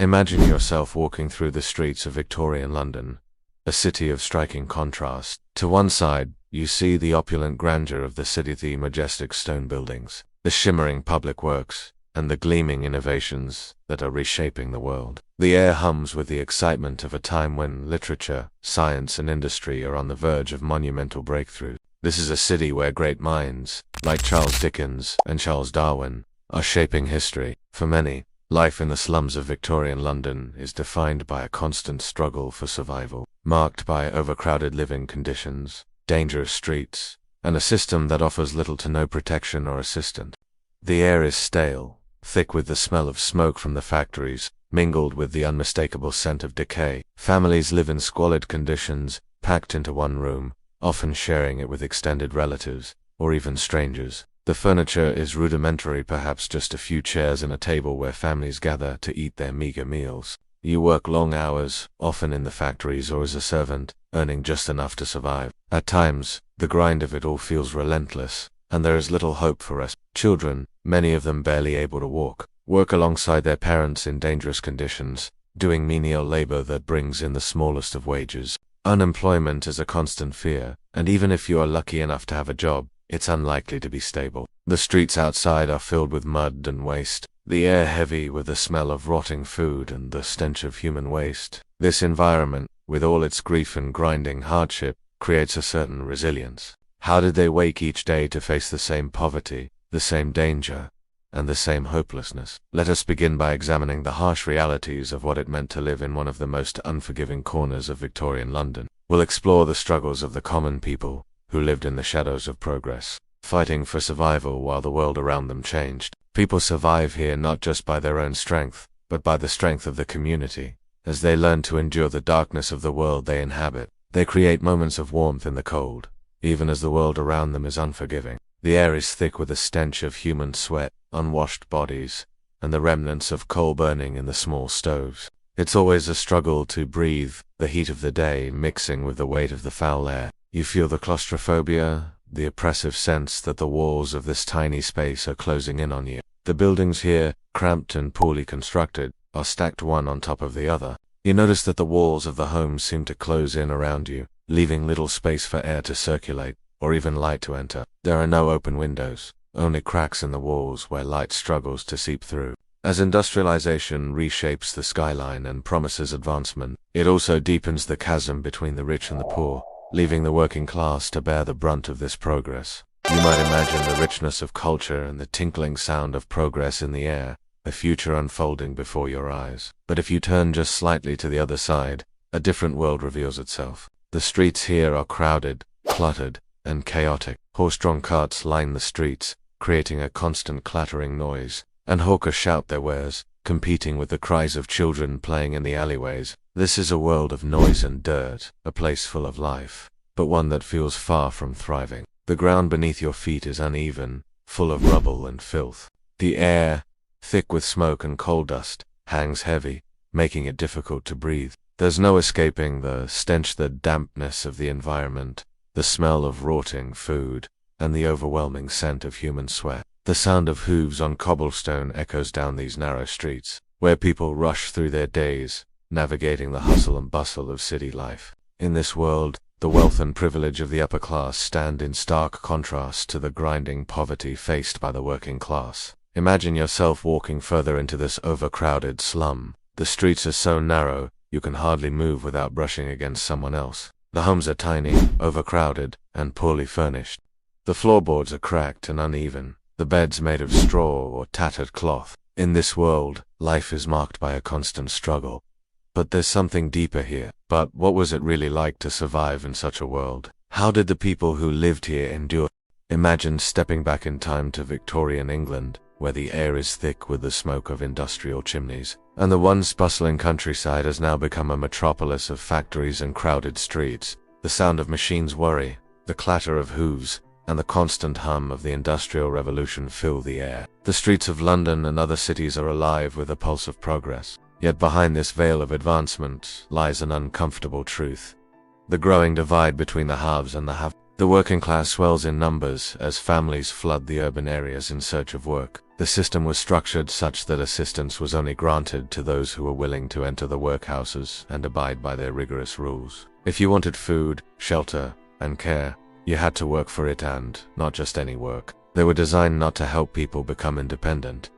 Imagine yourself walking through the streets of Victorian London, a city of striking contrast. To one side, you see the opulent grandeur of the city, the majestic stone buildings, the shimmering public works, and the gleaming innovations that are reshaping the world. The air hums with the excitement of a time when literature, science, and industry are on the verge of monumental breakthrough. This is a city where great minds, like Charles Dickens and Charles Darwin, are shaping history. For many, life in the slums of Victorian London is defined by a constant struggle for survival, marked by overcrowded living conditions, dangerous streets, and a system that offers little to no protection or assistance. The air is stale, thick with the smell of smoke from the factories, mingled with the unmistakable scent of decay. Families live in squalid conditions, packed into one room, often sharing it with extended relatives, or even strangers. The furniture is rudimentary, perhaps just a few chairs and a table where families gather to eat their meager meals. You work long hours, often in the factories or as a servant, earning just enough to survive. At times, the grind of it all feels relentless, and there is little hope for rest. Children, many of them barely able to walk, work alongside their parents in dangerous conditions, doing menial labor that brings in the smallest of wages. Unemployment is a constant fear, and even if you are lucky enough to have a job, it's unlikely to be stable. The streets outside are filled with mud and waste, the air heavy with the smell of rotting food and the stench of human waste. This environment, with all its grief and grinding hardship, creates a certain resilience. How did they wake each day to face the same poverty, the same danger, and the same hopelessness? Let us begin by examining the harsh realities of what it meant to live in one of the most unforgiving corners of Victorian London. We'll explore the struggles of the common people, who lived in the shadows of progress, fighting for survival while the world around them changed. People survive here not just by their own strength, but by the strength of the community. As they learn to endure the darkness of the world they inhabit, they create moments of warmth in the cold, even as the world around them is unforgiving. The air is thick with the stench of human sweat, unwashed bodies, and the remnants of coal burning in the small stoves. It's always a struggle to breathe, the heat of the day mixing with the weight of the foul air. You feel the claustrophobia, the oppressive sense that the walls of this tiny space are closing in on you. The buildings here, cramped and poorly constructed, are stacked one on top of the other. You notice that the walls of the homes seem to close in around you, leaving little space for air to circulate, or even light to enter. There are no open windows, only cracks in the walls where light struggles to seep through. As industrialization reshapes the skyline and promises advancement, it also deepens the chasm between the rich and the poor, leaving the working class to bear the brunt of this progress. You might imagine the richness of culture and the tinkling sound of progress in the air, a future unfolding before your eyes. But if you turn just slightly to the other side, a different world reveals itself. The streets here are crowded, cluttered, and chaotic. Horse-drawn carts line the streets, creating a constant clattering noise, and hawkers shout their wares, competing with the cries of children playing in the alleyways. This is a world of noise and dirt, a place full of life, but one that feels far from thriving. The ground beneath your feet is uneven, full of rubble and filth. The air, thick with smoke and coal dust, hangs heavy, making it difficult to breathe. There's no escaping the stench, the dampness of the environment, the smell of rotting food, and the overwhelming scent of human sweat. The sound of hooves on cobblestone echoes down these narrow streets, where people rush through their days, navigating the hustle and bustle of city life. In this world, the wealth and privilege of the upper class stand in stark contrast to the grinding poverty faced by the working class. Imagine yourself walking further into this overcrowded slum. The streets are so narrow, you can hardly move without brushing against someone else. The homes are tiny, overcrowded, and poorly furnished. The floorboards are cracked and uneven, the beds made of straw or tattered cloth. In this world, life is marked by a constant struggle. But there's something deeper here. But what was it really like to survive in such a world? How did the people who lived here endure? Imagine stepping back in time to Victorian England, where the air is thick with the smoke of industrial chimneys, and the once bustling countryside has now become a metropolis of factories and crowded streets. The sound of machines worry, the clatter of hooves, and the constant hum of the Industrial Revolution fill the air. The streets of London and other cities are alive with the pulse of progress. Yet behind this veil of advancement lies an uncomfortable truth: the growing divide between the haves and the have. The working class swells in numbers as families flood the urban areas in search of work. The system was structured such that assistance was only granted to those who were willing to enter the workhouses and abide by their rigorous rules. If you wanted food, shelter, and care, you had to work for it, and not just any work. They were designed not to help people become independent,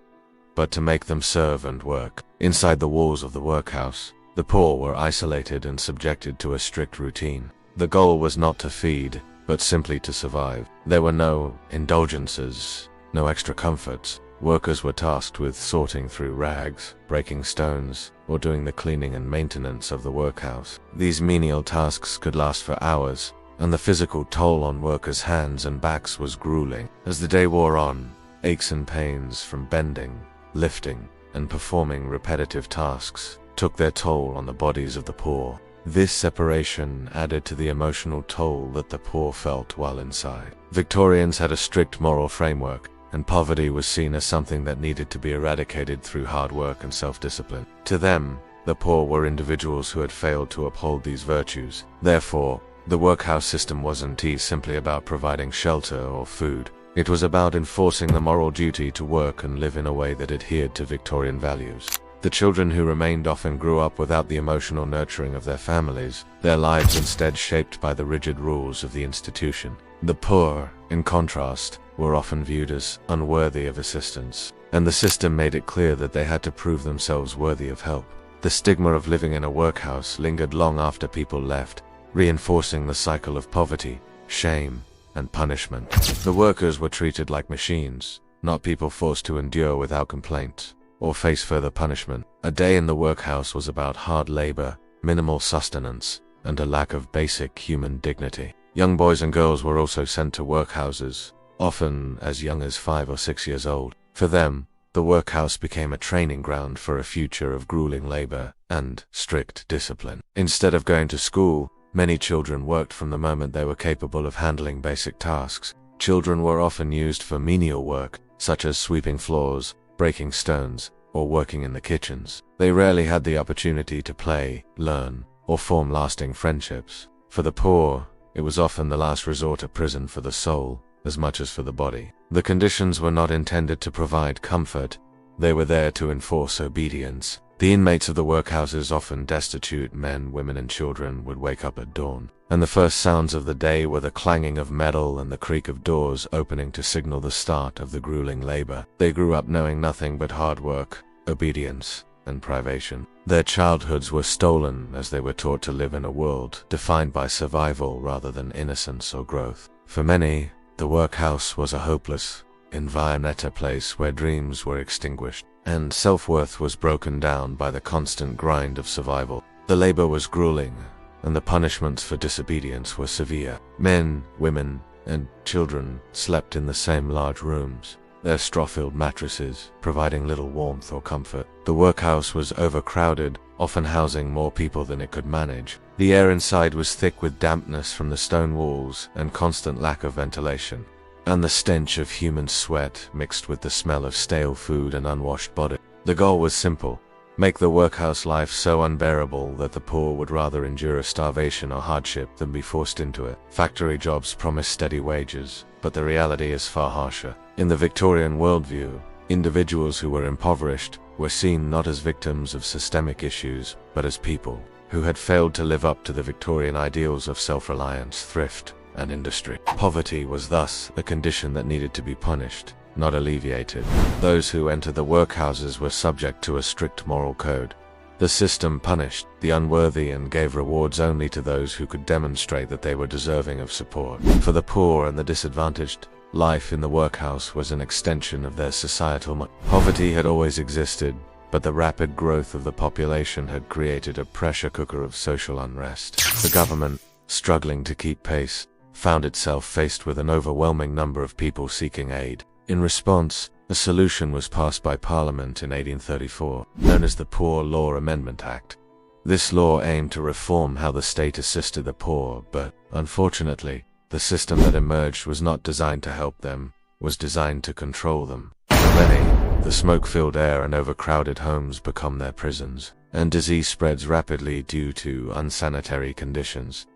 but to make them serve and work. Inside the walls of the workhouse, the poor were isolated and subjected to a strict routine. The goal was not to feed, but simply to survive. There were no indulgences, no extra comforts. Workers were tasked with sorting through rags, breaking stones, or doing the cleaning and maintenance of the workhouse. These menial tasks could last for hours, and the physical toll on workers' hands and backs was grueling. As the day wore on, aches and pains from bending, lifting, and performing repetitive tasks took their toll on the bodies of the poor. This separation added to the emotional toll that the poor felt while inside. Victorians had a strict moral framework, and poverty was seen as something that needed to be eradicated through hard work and self-discipline. To them, the poor were individuals who had failed to uphold these virtues. Therefore, the workhouse system wasn't simply about providing shelter or food. It was about enforcing the moral duty to work and live in a way that adhered to Victorian values. The children who remained often grew up without the emotional nurturing of their families, their lives instead shaped by the rigid rules of the institution. The poor, in contrast, were often viewed as unworthy of assistance, and the system made it clear that they had to prove themselves worthy of help. The stigma of living in a workhouse lingered long after people left, reinforcing the cycle of poverty, shame, and punishment. The workers were treated like machines, not people forced to endure without complaint or face further punishment. A day in the workhouse was about hard labor, minimal sustenance, and a lack of basic human dignity. Young boys and girls were also sent to workhouses, often as young as 5 or 6 years old. For them, the workhouse became a training ground for a future of grueling labor and strict discipline. Instead of going to school, many children worked from the moment they were capable of handling basic tasks. Children were often used for menial work, such as sweeping floors, breaking stones, or working in the kitchens. They rarely had the opportunity to play, learn, or form lasting friendships. For the poor, it was often the last resort of prison for the soul, as much as for the body. The conditions were not intended to provide comfort, they were there to enforce obedience. The inmates of the workhouses, often destitute men, women, and children, would wake up at dawn, and the first sounds of the day were the clanging of metal and the creak of doors opening to signal the start of the grueling labor. They grew up knowing nothing but hard work, obedience, and privation. Their childhoods were stolen as they were taught to live in a world defined by survival rather than innocence or growth. For many, the workhouse was a hopeless, environmental place where dreams were extinguished, and self-worth was broken down by the constant grind of survival. The labor was grueling, and the punishments for disobedience were severe. Men, women, and children slept in the same large rooms, their straw-filled mattresses providing little warmth or comfort. The workhouse was overcrowded, often housing more people than it could manage. The air inside was thick with dampness from the stone walls and constant lack of ventilation, and the stench of human sweat mixed with the smell of stale food and unwashed body. The goal was simple: make the workhouse life so unbearable that the poor would rather endure starvation or hardship than be forced into it. Factory jobs promise steady wages, but the reality is far harsher. In the Victorian worldview, individuals who were impoverished were seen not as victims of systemic issues, but as people who had failed to live up to the Victorian ideals of self-reliance, thrift, and industry. Poverty was thus a condition that needed to be punished, not alleviated. Those who entered the workhouses were subject to a strict moral code. The system punished the unworthy and gave rewards only to those who could demonstrate that they were deserving of support. For the poor and the disadvantaged, life in the workhouse was an extension of their societal poverty had always existed, but the rapid growth of the population had created a pressure cooker of social unrest. The government, struggling to keep pace, found itself faced with an overwhelming number of people seeking aid. In response, a solution was passed by Parliament in 1834, known as the Poor Law Amendment Act. This law aimed to reform how the state assisted the poor, but, unfortunately, the system that emerged was not designed to help them, was designed to control them. For many, the smoke-filled air and overcrowded homes become their prisons, and disease spreads rapidly due to unsanitary conditions.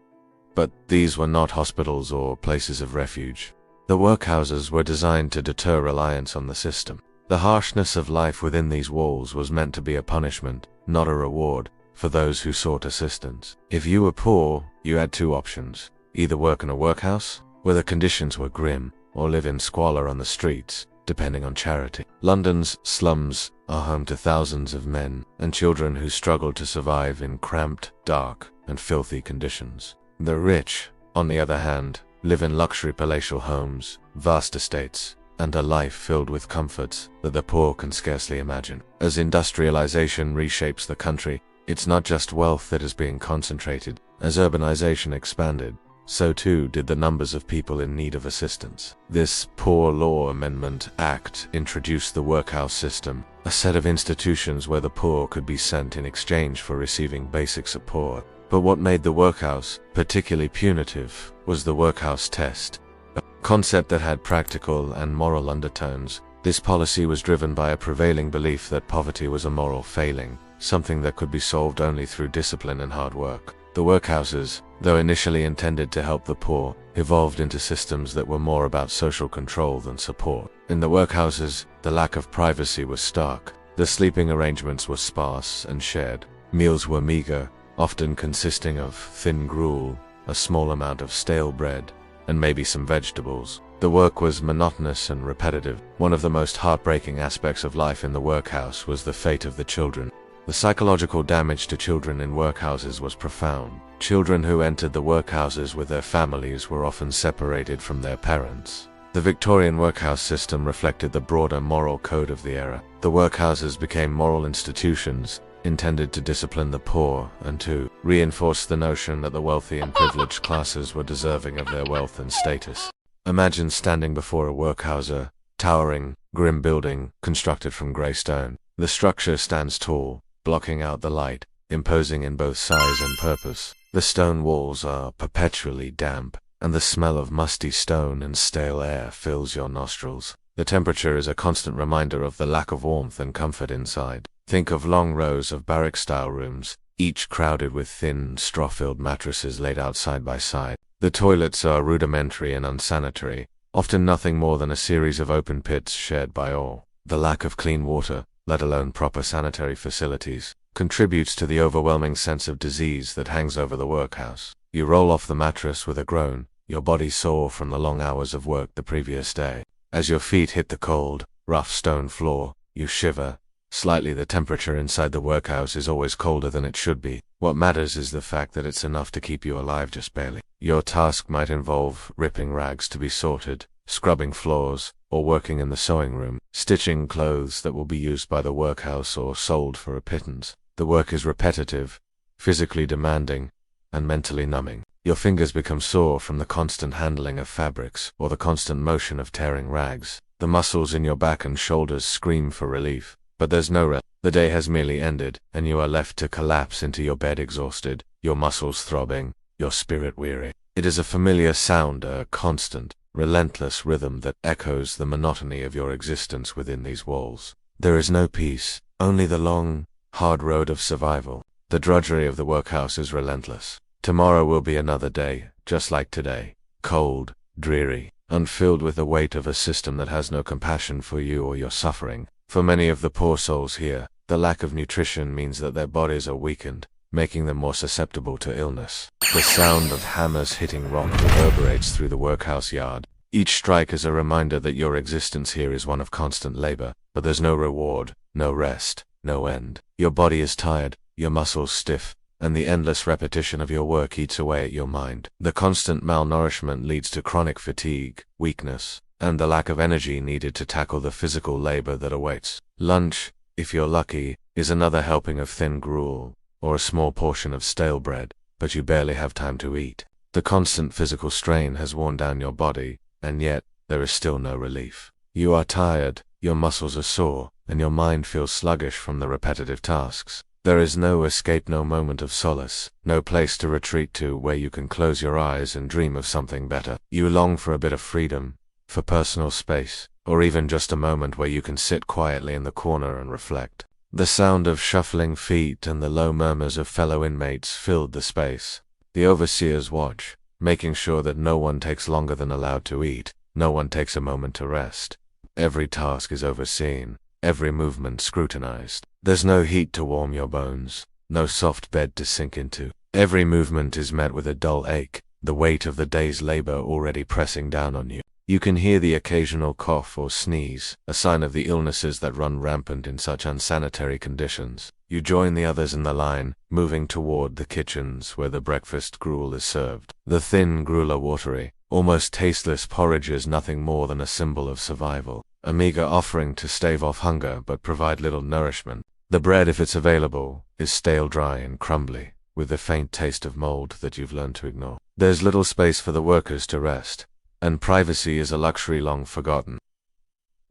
But these were not hospitals or places of refuge. The workhouses were designed to deter reliance on the system. The harshness of life within these walls was meant to be a punishment, not a reward, for those who sought assistance. If you were poor, you had two options: either work in a workhouse, where the conditions were grim, or live in squalor on the streets, depending on charity. London's slums are home to thousands of men and children who struggle to survive in cramped, dark, and filthy conditions. The rich, on the other hand, live in luxury palatial homes, vast estates, and a life filled with comforts that the poor can scarcely imagine. As industrialization reshapes the country, it's not just wealth that is being concentrated. As urbanization expanded, so too did the numbers of people in need of assistance. This Poor Law Amendment Act introduced the workhouse system, a set of institutions where the poor could be sent in exchange for receiving basic support. But what made the workhouse particularly punitive was the workhouse test, a concept that had practical and moral undertones. This policy was driven by a prevailing belief that poverty was a moral failing, something that could be solved only through discipline and hard work. The workhouses, though initially intended to help the poor, evolved into systems that were more about social control than support. In the workhouses, the lack of privacy was stark. The sleeping arrangements were sparse and shared. Meals were meager, often consisting of thin gruel, a small amount of stale bread, and maybe some vegetables. The work was monotonous and repetitive. One of the most heartbreaking aspects of life in the workhouse was the fate of the children. The psychological damage to children in workhouses was profound. Children who entered the workhouses with their families were often separated from their parents. The Victorian workhouse system reflected the broader moral code of the era. The workhouses became moral institutions, intended to discipline the poor and to reinforce the notion that the wealthy and privileged classes were deserving of their wealth and status. Imagine standing before a workhouse, a towering, grim building constructed from grey stone. The structure stands tall, blocking out the light, imposing in both size and purpose. The stone walls are perpetually damp, and the smell of musty stone and stale air fills your nostrils. The temperature is a constant reminder of the lack of warmth and comfort inside. Think of long rows of barrack-style rooms, each crowded with thin, straw-filled mattresses laid out side by side. The toilets are rudimentary and unsanitary, often nothing more than a series of open pits shared by all. The lack of clean water, let alone proper sanitary facilities, contributes to the overwhelming sense of disease that hangs over the workhouse. You roll off the mattress with a groan, your body sore from the long hours of work the previous day. As your feet hit the cold, rough stone floor, you shiver. Slightly. The temperature inside the workhouse is always colder than it should be. What matters is the fact that it's enough to keep you alive just barely. Your task might involve ripping rags to be sorted, scrubbing floors, or working in the sewing room, stitching clothes that will be used by the workhouse or sold for a pittance. The work is repetitive, physically demanding, and mentally numbing. Your fingers become sore from the constant handling of fabrics or the constant motion of tearing rags. The muscles in your back and shoulders scream for relief. But there's no rest. The day has merely ended, and you are left to collapse into your bed exhausted, your muscles throbbing, your spirit weary. It is a familiar sound, a constant, relentless rhythm that echoes the monotony of your existence within these walls. There is no peace, only the long, hard road of survival. The drudgery of the workhouse is relentless. Tomorrow will be another day, just like today, cold, dreary, unfilled with the weight of a system that has no compassion for you or your suffering. For many of the poor souls here, the lack of nutrition means that their bodies are weakened, making them more susceptible to illness. The sound of hammers hitting rock reverberates through the workhouse yard. Each strike is a reminder that your existence here is one of constant labor, but there's no reward, no rest, no end. Your body is tired, your muscles stiff, and the endless repetition of your work eats away at your mind. The constant malnourishment leads to chronic fatigue, weakness, and the lack of energy needed to tackle the physical labor that awaits. Lunch, if you're lucky, is another helping of thin gruel, or a small portion of stale bread, but you barely have time to eat. The constant physical strain has worn down your body, and yet, there is still no relief. You are tired, your muscles are sore, and your mind feels sluggish from the repetitive tasks. There is no escape, no moment of solace, no place to retreat to where you can close your eyes and dream of something better. You long for a bit of freedom, for personal space, or even just a moment where you can sit quietly in the corner and reflect. The sound of shuffling feet and the low murmurs of fellow inmates filled the space. The overseers watch, making sure that no one takes longer than allowed to eat, no one takes a moment to rest. Every task is overseen, every movement scrutinized. There's no heat to warm your bones, no soft bed to sink into. Every movement is met with a dull ache, the weight of the day's labor already pressing down on you. You can hear the occasional cough or sneeze, a sign of the illnesses that run rampant in such unsanitary conditions. You join the others in the line, moving toward the kitchens where the breakfast gruel is served. The thin gruel are watery, almost tasteless porridge is nothing more than a symbol of survival, a meager offering to stave off hunger but provide little nourishment. The bread, if it's available, is stale, dry, and crumbly, with the faint taste of mold that you've learned to ignore. There's little space for the workers to rest, and privacy is a luxury long forgotten.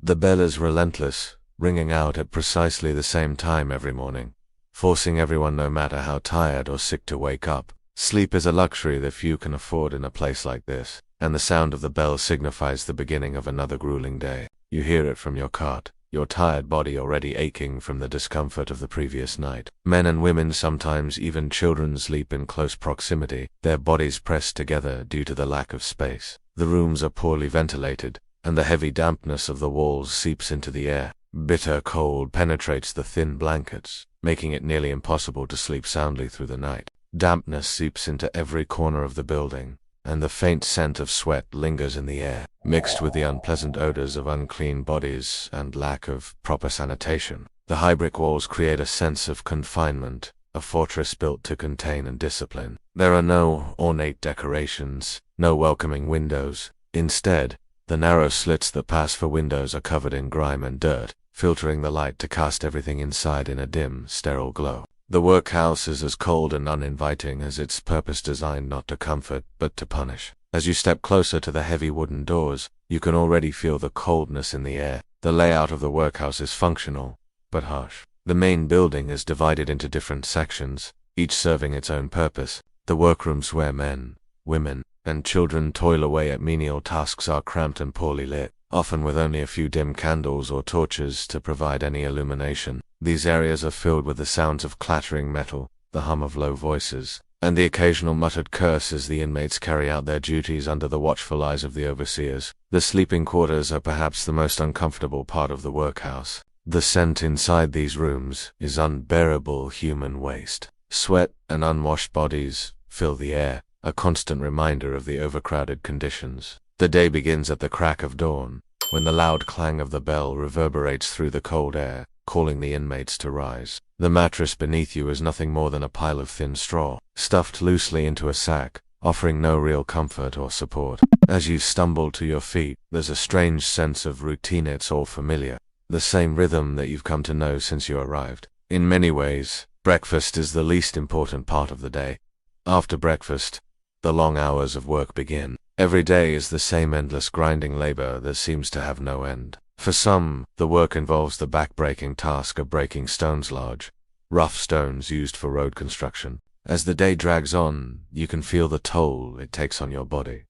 The bell is relentless, ringing out at precisely the same time every morning, forcing everyone, no matter how tired or sick, to wake up. Sleep is a luxury that few can afford in a place like this, and the sound of the bell signifies the beginning of another grueling day. You hear it from your cot, your tired body already aching from the discomfort of the previous night. Men and women, sometimes even children, sleep in close proximity, their bodies pressed together due to the lack of space. The rooms are poorly ventilated, and the heavy dampness of the walls seeps into the air. Bitter cold penetrates the thin blankets, making it nearly impossible to sleep soundly through the night. Dampness seeps into every corner of the building, and the faint scent of sweat lingers in the air, mixed with the unpleasant odors of unclean bodies and lack of proper sanitation. The high brick walls create a sense of confinement, a fortress built to contain and discipline. There are no ornate decorations, no welcoming windows. Instead, the narrow slits that pass for windows are covered in grime and dirt, filtering the light to cast everything inside in a dim, sterile glow. The workhouse is as cold and uninviting as its purpose, designed not to comfort, but to punish. As you step closer to the heavy wooden doors, you can already feel the coldness in the air. The layout of the workhouse is functional, but harsh. The main building is divided into different sections, each serving its own purpose. The workrooms where men, women, and children toil away at menial tasks are cramped and poorly lit, often with only a few dim candles or torches to provide any illumination. These areas are filled with the sounds of clattering metal, the hum of low voices, and the occasional muttered curse as the inmates carry out their duties under the watchful eyes of the overseers. The sleeping quarters are perhaps the most uncomfortable part of the workhouse. The scent inside these rooms is unbearable human waste. Sweat and unwashed bodies fill the air, a constant reminder of the overcrowded conditions. The day begins at the crack of dawn, when the loud clang of the bell reverberates through the cold air, calling the inmates to rise. The mattress beneath you is nothing more than a pile of thin straw, stuffed loosely into a sack, offering no real comfort or support. As you stumble to your feet, there's a strange sense of routine. It's all familiar, the same rhythm that you've come to know since you arrived. In many ways, breakfast is the least important part of the day. After breakfast, the long hours of work begin. Every day is the same endless grinding labor that seems to have no end. For some, the work involves the back-breaking task of breaking stones, large, rough stones used for road construction. As the day drags on, you can feel the toll it takes on your body.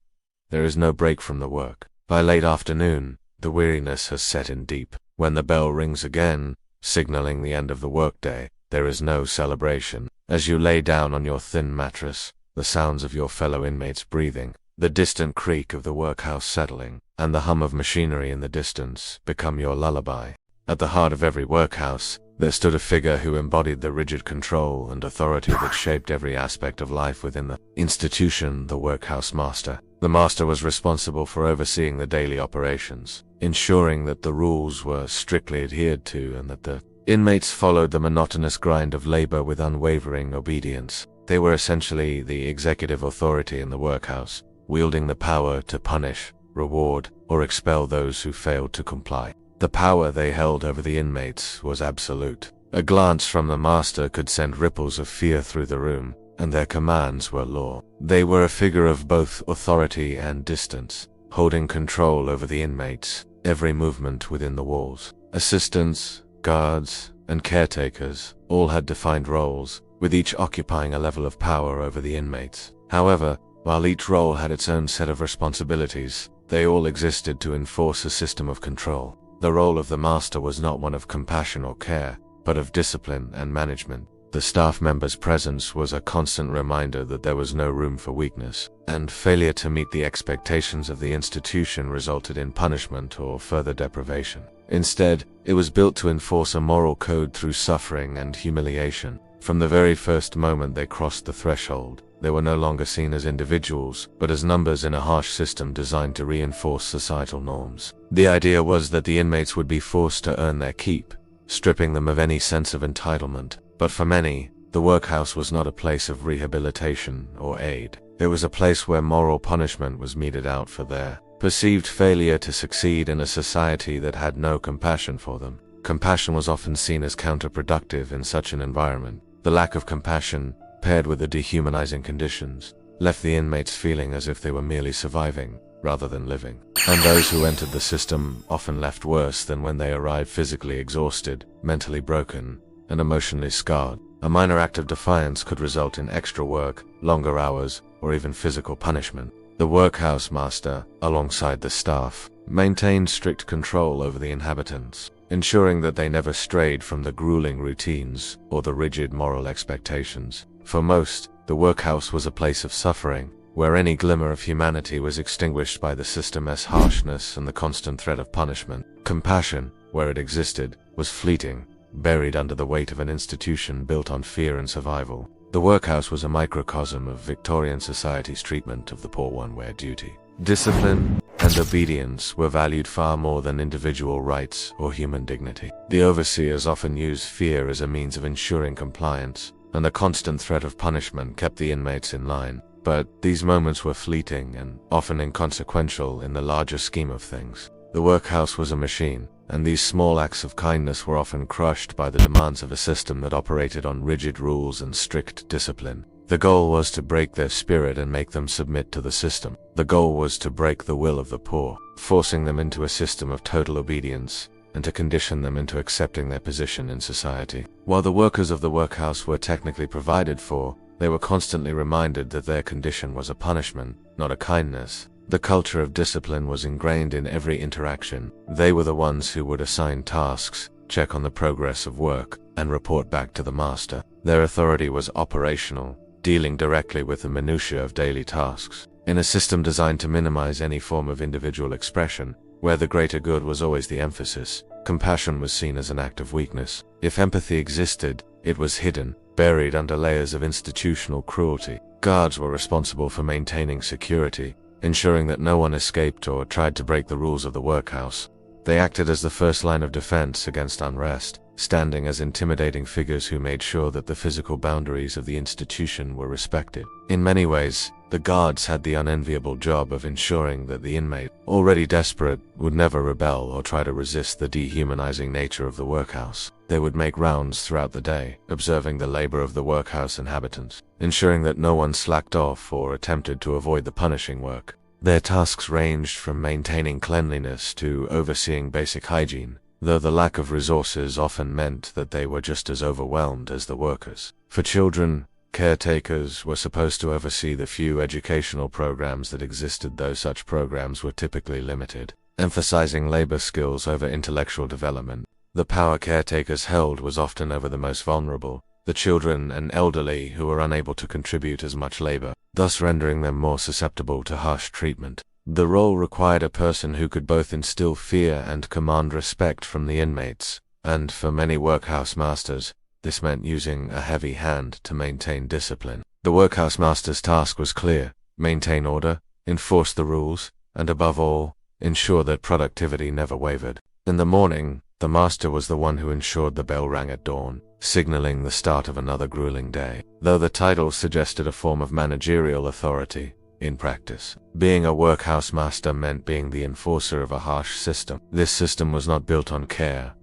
There is no break from the work. By late afternoon, the weariness has set in deep. When the bell rings again, signaling the end of the workday, there is no celebration. As you lay down on your thin mattress, the sounds of your fellow inmates breathing, the distant creak of the workhouse settling, and the hum of machinery in the distance become your lullaby. At the heart of every workhouse, there stood a figure who embodied the rigid control and authority that shaped every aspect of life within the institution: the workhouse master. The master was responsible for overseeing the daily operations, ensuring that the rules were strictly adhered to and that the inmates followed the monotonous grind of labor with unwavering obedience. They were essentially the executive authority in the workhouse, wielding the power to punish, reward, or expel those who failed to comply. The power they held over the inmates was absolute. A glance from the master could send ripples of fear through the room, and their commands were law. They were a figure of both authority and distance, holding control over the inmates' every movement within the walls. Assistants, guards, and caretakers all had defined roles, with each occupying a level of power over the inmates. However, while each role had its own set of responsibilities, they all existed to enforce a system of control. The role of the master was not one of compassion or care, but of discipline and management. The staff members' presence was a constant reminder that there was no room for weakness, and failure to meet the expectations of the institution resulted in punishment or further deprivation. Instead, it was built to enforce a moral code through suffering and humiliation. From the very first moment they crossed the threshold, they were no longer seen as individuals, but as numbers in a harsh system designed to reinforce societal norms. The idea was that the inmates would be forced to earn their keep, stripping them of any sense of entitlement. But for many, the workhouse was not a place of rehabilitation or aid. It was a place where moral punishment was meted out for their perceived failure to succeed in a society that had no compassion for them. Compassion was often seen as counterproductive in such an environment. The lack of compassion, paired with the dehumanizing conditions, left the inmates feeling as if they were merely surviving rather than living. And those who entered the system often left worse than when they arrived, physically exhausted, mentally broken, and emotionally scarred. A minor act of defiance could result in extra work, longer hours, or even physical punishment. The workhouse master, alongside the staff, maintained strict control over the inhabitants, ensuring that they never strayed from the grueling routines or the rigid moral expectations. For most, the workhouse was a place of suffering, where any glimmer of humanity was extinguished by the system's harshness and the constant threat of punishment. Compassion, where it existed, was fleeting, buried under the weight of an institution built on fear and survival. The workhouse was a microcosm of Victorian society's treatment of the poor one, where duty, discipline, and obedience were valued far more than individual rights or human dignity. The overseers often used fear as a means of ensuring compliance, and the constant threat of punishment kept the inmates in line. But these moments were fleeting and often inconsequential in the larger scheme of things. The workhouse was a machine, and these small acts of kindness were often crushed by the demands of a system that operated on rigid rules and strict discipline. The goal was to break their spirit and make them submit to the system. The goal was to break the will of the poor, forcing them into a system of total obedience, and to condition them into accepting their position in society. While the workers of the workhouse were technically provided for, they were constantly reminded that their condition was a punishment, not a kindness. The culture of discipline was ingrained in every interaction. They were the ones who would assign tasks, check on the progress of work, and report back to the master. Their authority was operational, dealing directly with the minutiae of daily tasks. In a system designed to minimize any form of individual expression, where the greater good was always the emphasis, compassion was seen as an act of weakness. If empathy existed, it was hidden, buried under layers of institutional cruelty. Guards were responsible for maintaining security, ensuring that no one escaped or tried to break the rules of the workhouse. They acted as the first line of defense against unrest, standing as intimidating figures who made sure that the physical boundaries of the institution were respected. In many ways, the guards had the unenviable job of ensuring that the inmate, already desperate, would never rebel or try to resist the dehumanizing nature of the workhouse. They would make rounds throughout the day, observing the labor of the workhouse inhabitants, ensuring that no one slacked off or attempted to avoid the punishing work. Their tasks ranged from maintaining cleanliness to overseeing basic hygiene, though the lack of resources often meant that they were just as overwhelmed as the workers. For children, caretakers were supposed to oversee the few educational programs that existed, though such programs were typically limited, emphasizing labor skills over intellectual development. The power caretakers held was often over the most vulnerable, the children and elderly who were unable to contribute as much labor, thus rendering them more susceptible to harsh treatment. The role required a person who could both instill fear and command respect from the inmates, and for many workhouse masters, this meant using a heavy hand to maintain discipline. The workhouse master's task was clear: maintain order, enforce the rules, and above all, ensure that productivity never wavered. In the morning, the master was the one who ensured the bell rang at dawn, signaling the start of another grueling day. Though the title suggested a form of managerial authority, in practice, being a workhouse master meant being the enforcer of a harsh system. This system was not built on care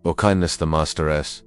or kindness. The master's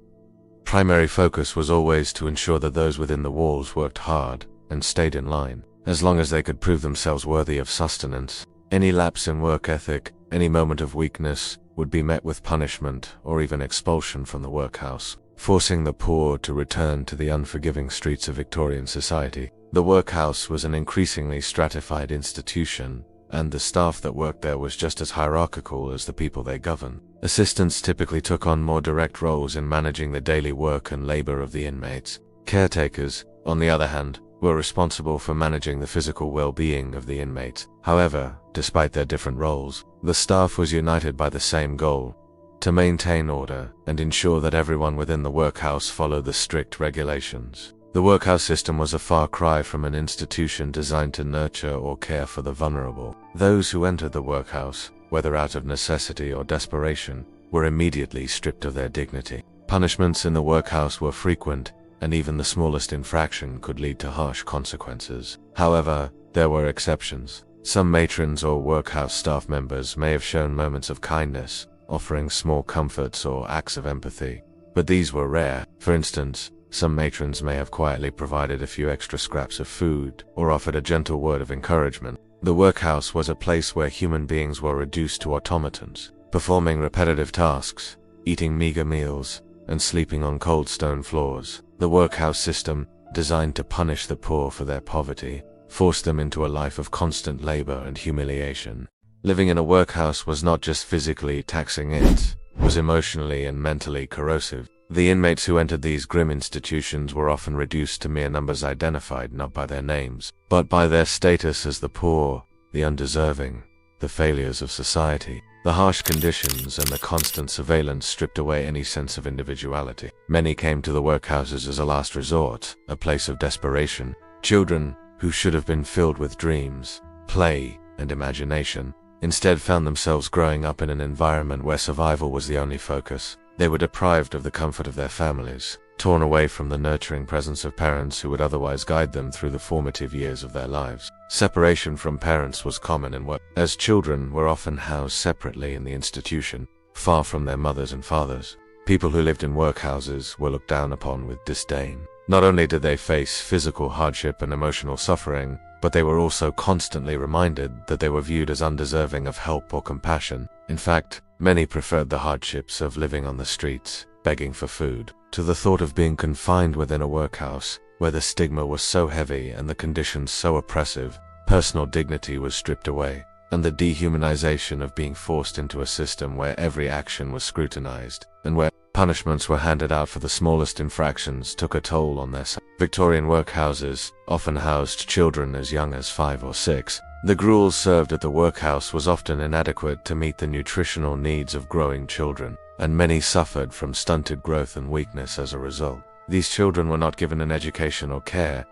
primary focus was always to ensure that those within the walls worked hard and stayed in line, as long as they could prove themselves worthy of sustenance. Any lapse in work ethic, any moment of weakness, would be met with punishment or even expulsion from the workhouse, forcing the poor to return to the unforgiving streets of Victorian society. The workhouse was an increasingly stratified institution, and the staff that worked there was just as hierarchical as the people they governed. Assistants typically took on more direct roles in managing the daily work and labor of the inmates. Caretakers, on the other hand, were responsible for managing the physical well-being of the inmates. However, despite their different roles, the staff was united by the same goal: to maintain order and ensure that everyone within the workhouse followed the strict regulations. The workhouse system was a far cry from an institution designed to nurture or care for the vulnerable. Those who entered the workhouse, whether out of necessity or desperation, were immediately stripped of their dignity. Punishments in the workhouse were frequent, and even the smallest infraction could lead to harsh consequences. However, there were exceptions. Some matrons or workhouse staff members may have shown moments of kindness, offering small comforts or acts of empathy. But these were rare. For instance, some matrons may have quietly provided a few extra scraps of food or offered a gentle word of encouragement. The workhouse was a place where human beings were reduced to automatons, performing repetitive tasks, eating meager meals, and sleeping on cold stone floors. The workhouse system, designed to punish the poor for their poverty, forced them into a life of constant labor and humiliation. Living in a workhouse was not just physically taxing, it was emotionally and mentally corrosive. The inmates who entered these grim institutions were often reduced to mere numbers, identified not by their names, but by their status as the poor, the undeserving, the failures of society. The harsh conditions and the constant surveillance stripped away any sense of individuality. Many came to the workhouses as a last resort, a place of desperation. Children, who should have been filled with dreams, play, and imagination, instead found themselves growing up in an environment where survival was the only focus. They were deprived of the comfort of their families, torn away from the nurturing presence of parents who would otherwise guide them through the formative years of their lives. Separation from parents was common in work, as children were often housed separately in the institution, far from their mothers and fathers. People who lived in workhouses were looked down upon with disdain. Not only did they face physical hardship and emotional suffering, but they were also constantly reminded that they were viewed as undeserving of help or compassion. In fact, many preferred the hardships of living on the streets, begging for food, to the thought of being confined within a workhouse, where the stigma was so heavy and the conditions so oppressive. Personal dignity was stripped away, and the dehumanization of being forced into a system where every action was scrutinized, and where punishments were handed out for the smallest infractions took a toll on their Victorian workhouses often housed children as young as 5 or 6. The gruel served at the workhouse was often inadequate to meet the nutritional needs of growing children, and many suffered from stunted growth and weakness as a result. These children were not given an education or care,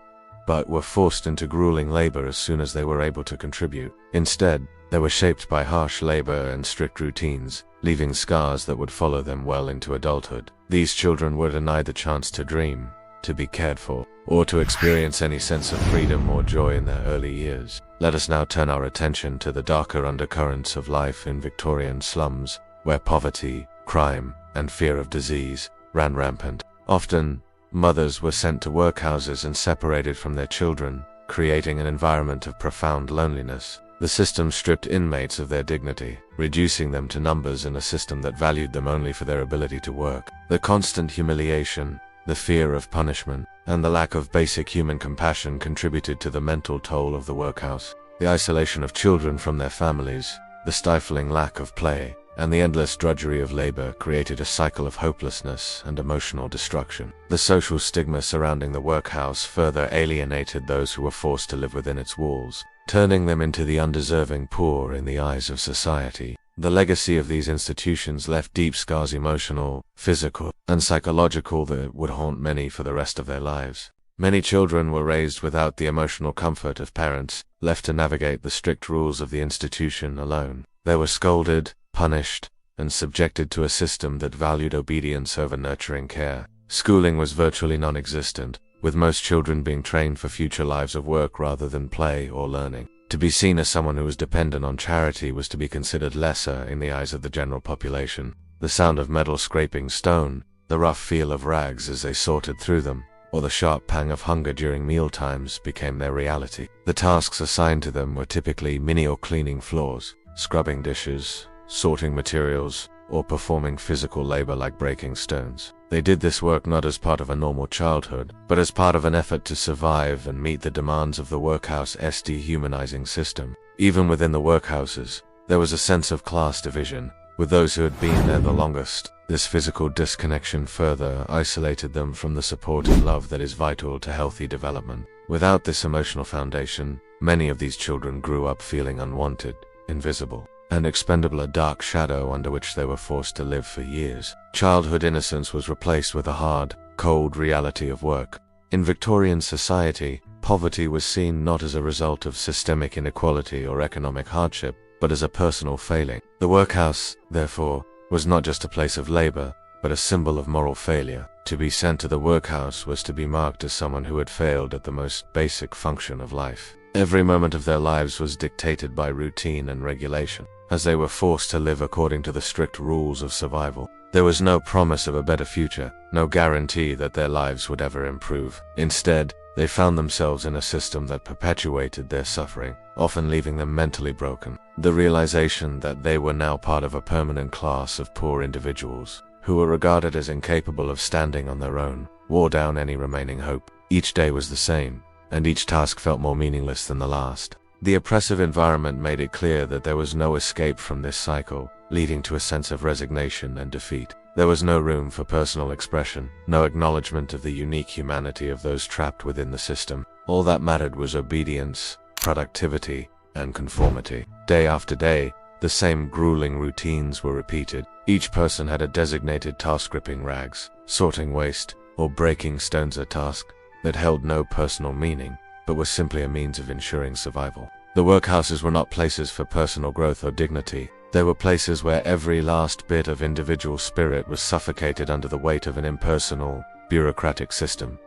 but were forced into grueling labor as soon as they were able to contribute. Instead, they were shaped by harsh labor and strict routines, leaving scars that would follow them well into adulthood. These children were denied the chance to dream, to be cared for, or to experience any sense of freedom or joy in their early years. Let us now turn our attention to the darker undercurrents of life in Victorian slums, where poverty, crime, and fear of disease ran rampant. Often, mothers were sent to workhouses and separated from their children, creating an environment of profound loneliness. The system stripped inmates of their dignity, reducing them to numbers in a system that valued them only for their ability to work. The constant humiliation, the fear of punishment, and the lack of basic human compassion contributed to the mental toll of the workhouse. The isolation of children from their families, the stifling lack of play, and the endless drudgery of labor created a cycle of hopelessness and emotional destruction. The social stigma surrounding the workhouse further alienated those who were forced to live within its walls, turning them into the undeserving poor in the eyes of society. The legacy of these institutions left deep scars, emotional, physical, and psychological, that would haunt many for the rest of their lives. Many children were raised without the emotional comfort of parents, left to navigate the strict rules of the institution alone. They were scolded, punished, and subjected to a system that valued obedience over nurturing care. Schooling was virtually non-existent, with most children being trained for future lives of work rather than play or learning. To be seen as someone who was dependent on charity was to be considered lesser in the eyes of the general population. The sound of metal scraping stone, the rough feel of rags as they sorted through them, or the sharp pang of hunger during mealtimes became their reality. The tasks assigned to them were typically menial: cleaning floors, scrubbing dishes, sorting materials, or performing physical labor like breaking stones. They did this work not as part of a normal childhood, but as part of an effort to survive and meet the demands of the workhouse dehumanizing system. Even within the workhouses, there was a sense of class division, with those who had been there the longest. This physical disconnection further isolated them from the support and love that is vital to healthy development. Without this emotional foundation, many of these children grew up feeling unwanted, invisible, and expendable, a dark shadow under which they were forced to live for years. Childhood innocence was replaced with a hard, cold reality of work. In Victorian society, poverty was seen not as a result of systemic inequality or economic hardship, but as a personal failing. The workhouse, therefore, was not just a place of labor, but a symbol of moral failure. To be sent to the workhouse was to be marked as someone who had failed at the most basic function of life. Every moment of their lives was dictated by routine and regulation, as they were forced to live according to the strict rules of survival. There was no promise of a better future, no guarantee that their lives would ever improve. Instead, they found themselves in a system that perpetuated their suffering, often leaving them mentally broken. The realization that they were now part of a permanent class of poor individuals, who were regarded as incapable of standing on their own, wore down any remaining hope. Each day was the same, and each task felt more meaningless than the last. The oppressive environment made it clear that there was no escape from this cycle, leading to a sense of resignation and defeat. There was no room for personal expression, no acknowledgement of the unique humanity of those trapped within the system. All that mattered was obedience, productivity, and conformity. Day after day, the same grueling routines were repeated. Each person had a designated task: gripping rags, sorting waste, or breaking stones, a task that held no personal meaning, but was simply a means of ensuring survival. The workhouses were not places for personal growth or dignity. They were places where every last bit of individual spirit was suffocated under the weight of an impersonal, bureaucratic system.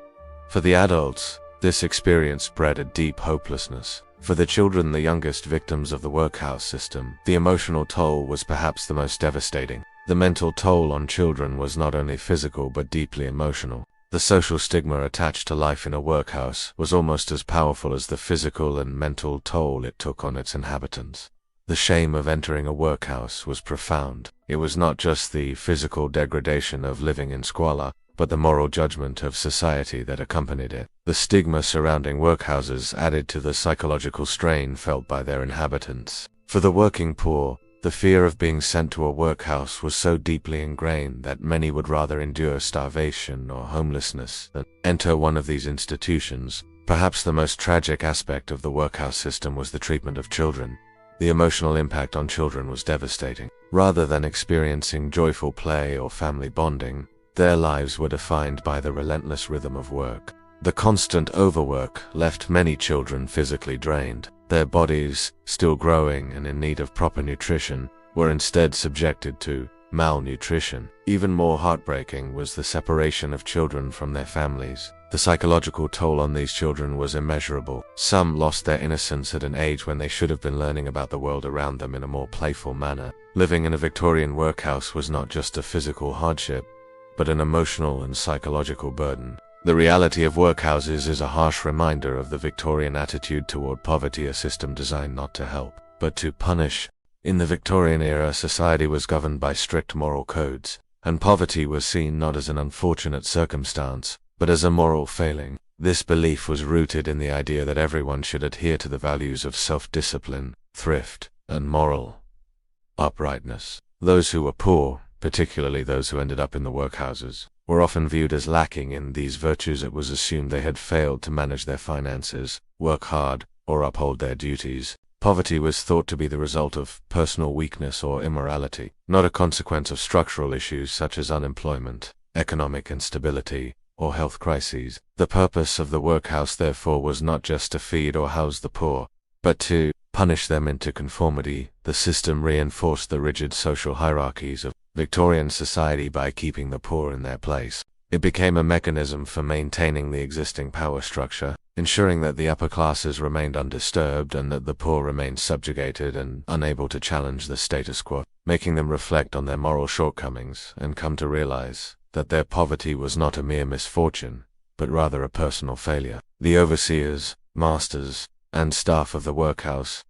For the adults, this experience bred a deep hopelessness. For the children, the youngest victims of the workhouse system, the emotional toll was perhaps the most devastating. The mental toll on children was not only physical but deeply emotional. The social stigma attached to life in a workhouse was almost as powerful as the physical and mental toll it took on its inhabitants. The shame of entering a workhouse was profound. It was not just the physical degradation of living in squalor, but the moral judgment of society that accompanied it. The stigma surrounding workhouses added to the psychological strain felt by their inhabitants. For the working poor, the fear of being sent to a workhouse was so deeply ingrained that many would rather endure starvation or homelessness than enter one of these institutions. Perhaps the most tragic aspect of the workhouse system was the treatment of children. The emotional impact on children was devastating. Rather than experiencing joyful play or family bonding, their lives were defined by the relentless rhythm of work. The constant overwork left many children physically drained. Their bodies, still growing and in need of proper nutrition, were instead subjected to malnutrition. Even more heartbreaking was the separation of children from their families. The psychological toll on these children was immeasurable. Some lost their innocence at an age when they should have been learning about the world around them in a more playful manner. Living in a Victorian workhouse was not just a physical hardship, but an emotional and psychological burden. The reality of workhouses is a harsh reminder of the Victorian attitude toward poverty, a system designed not to help, but to punish. In the Victorian era, society was governed by strict moral codes, and poverty was seen not as an unfortunate circumstance, but as a moral failing. This belief was rooted in the idea that everyone should adhere to the values of self-discipline, thrift, and moral uprightness. Those who were poor, particularly those who ended up in the workhouses, were often viewed as lacking in these virtues. It was assumed they had failed to manage their finances, work hard, or uphold their duties. Poverty was thought to be the result of personal weakness or immorality, not a consequence of structural issues such as unemployment, economic instability, or health crises. The purpose of the workhouse, therefore, was not just to feed or house the poor, but to punish them into conformity. The system reinforced the rigid social hierarchies of Victorian society by keeping the poor in their place. It became a mechanism for maintaining the existing power structure, ensuring that the upper classes remained undisturbed and that the poor remained subjugated and unable to challenge the status quo, making them reflect on their moral shortcomings and come to realize that their poverty was not a mere misfortune, but rather a personal failure. The overseers, masters, and staff of the workhouse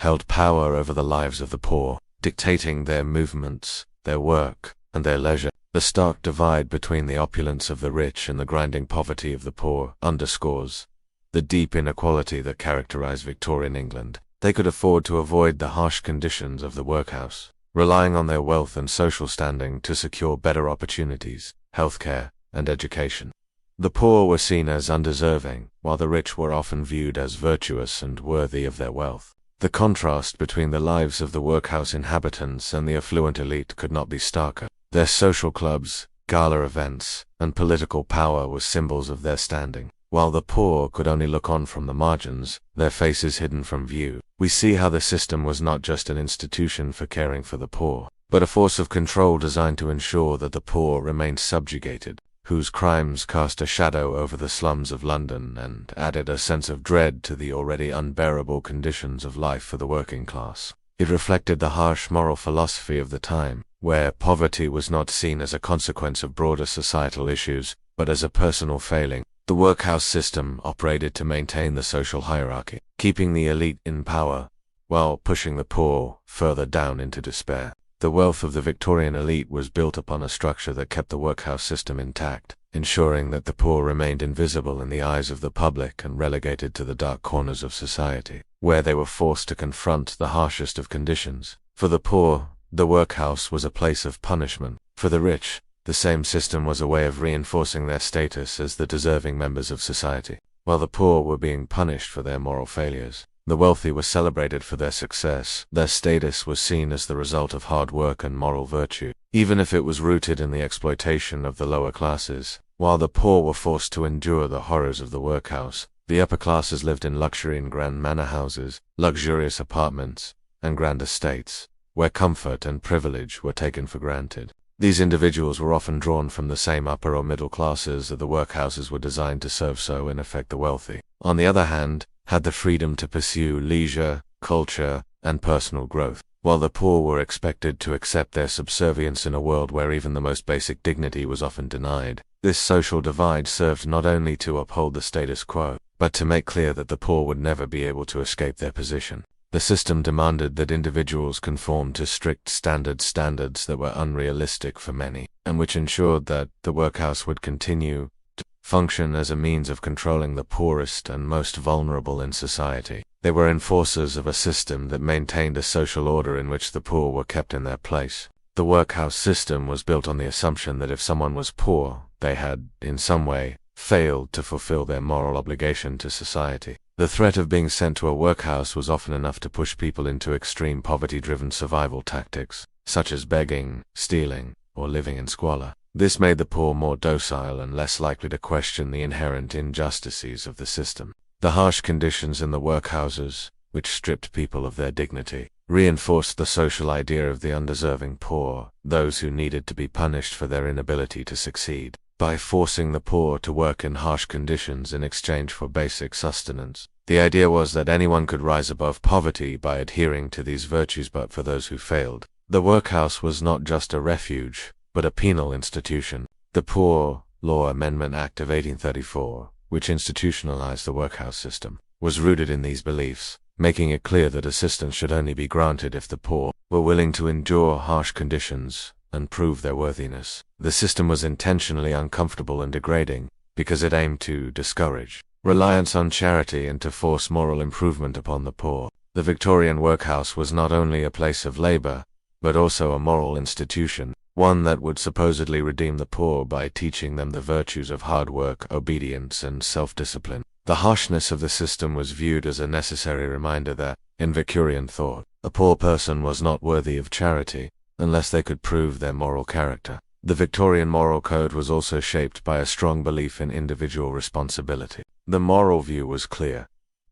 held power over the lives of the poor, dictating their movements, their work, and their leisure. The stark divide between the opulence of the rich and the grinding poverty of the poor underscores the deep inequality that characterized Victorian England. They could afford to avoid the harsh conditions of the workhouse, relying on their wealth and social standing to secure better opportunities, healthcare, and education. The poor were seen as undeserving, while the rich were often viewed as virtuous and worthy of their wealth. The contrast between the lives of the workhouse inhabitants and the affluent elite could not be starker. Their social clubs, gala events, and political power were symbols of their standing. While the poor could only look on from the margins, their faces hidden from view. We see how the system was not just an institution for caring for the poor, but a force of control designed to ensure that the poor remained subjugated, whose crimes cast a shadow over the slums of London and added a sense of dread to the already unbearable conditions of life for the working class. It reflected the harsh moral philosophy of the time, where poverty was not seen as a consequence of broader societal issues, but as a personal failing. The workhouse system operated to maintain the social hierarchy, keeping the elite in power, while pushing the poor further down into despair. The wealth of the Victorian elite was built upon a structure that kept the workhouse system intact, ensuring that the poor remained invisible in the eyes of the public and relegated to the dark corners of society, where they were forced to confront the harshest of conditions. For the poor, the workhouse was a place of punishment. For the rich, the same system was a way of reinforcing their status as the deserving members of society. While the poor were being punished for their moral failures, the wealthy were celebrated for their success. Their status was seen as the result of hard work and moral virtue, even if it was rooted in the exploitation of the lower classes. While the poor were forced to endure the horrors of the workhouse, the upper classes lived in luxury in grand manor houses, luxurious apartments, and grand estates, where comfort and privilege were taken for granted. These individuals were often drawn from the same upper or middle classes that the workhouses were designed to serve, so in effect the wealthy, on the other hand, had the freedom to pursue leisure, culture, and personal growth, while the poor were expected to accept their subservience in a world where even the most basic dignity was often denied. This social divide served not only to uphold the status quo, but to make clear that the poor would never be able to escape their position. The system demanded that individuals conform to strict standards that were unrealistic for many, and which ensured that the workhouse would continue to function as a means of controlling the poorest and most vulnerable in society. They were enforcers of a system that maintained a social order in which the poor were kept in their place. The workhouse system was built on the assumption that if someone was poor, they had, in some way, failed to fulfill their moral obligation to society. The threat of being sent to a workhouse was often enough to push people into extreme poverty-driven survival tactics, such as begging, stealing, or living in squalor. This made the poor more docile and less likely to question the inherent injustices of the system. The harsh conditions in the workhouses, which stripped people of their dignity, reinforced the social idea of the undeserving poor, those who needed to be punished for their inability to succeed. By forcing the poor to work in harsh conditions in exchange for basic sustenance, the idea was that anyone could rise above poverty by adhering to these virtues. But for those who failed, the workhouse was not just a refuge, but a penal institution. The Poor Law Amendment Act of 1834, which institutionalized the workhouse system, was rooted in these beliefs, making it clear that assistance should only be granted if the poor were willing to endure harsh conditions and prove their worthiness. The system was intentionally uncomfortable and degrading because it aimed to discourage reliance on charity and to force moral improvement upon the poor. The Victorian workhouse was not only a place of labor, but also a moral institution, one that would supposedly redeem the poor by teaching them the virtues of hard work, obedience, and self-discipline. The harshness of the system was viewed as a necessary reminder that, in Victorian thought, a poor person was not worthy of charity unless they could prove their moral character. The Victorian moral code was also shaped by a strong belief in individual responsibility. The moral view was clear.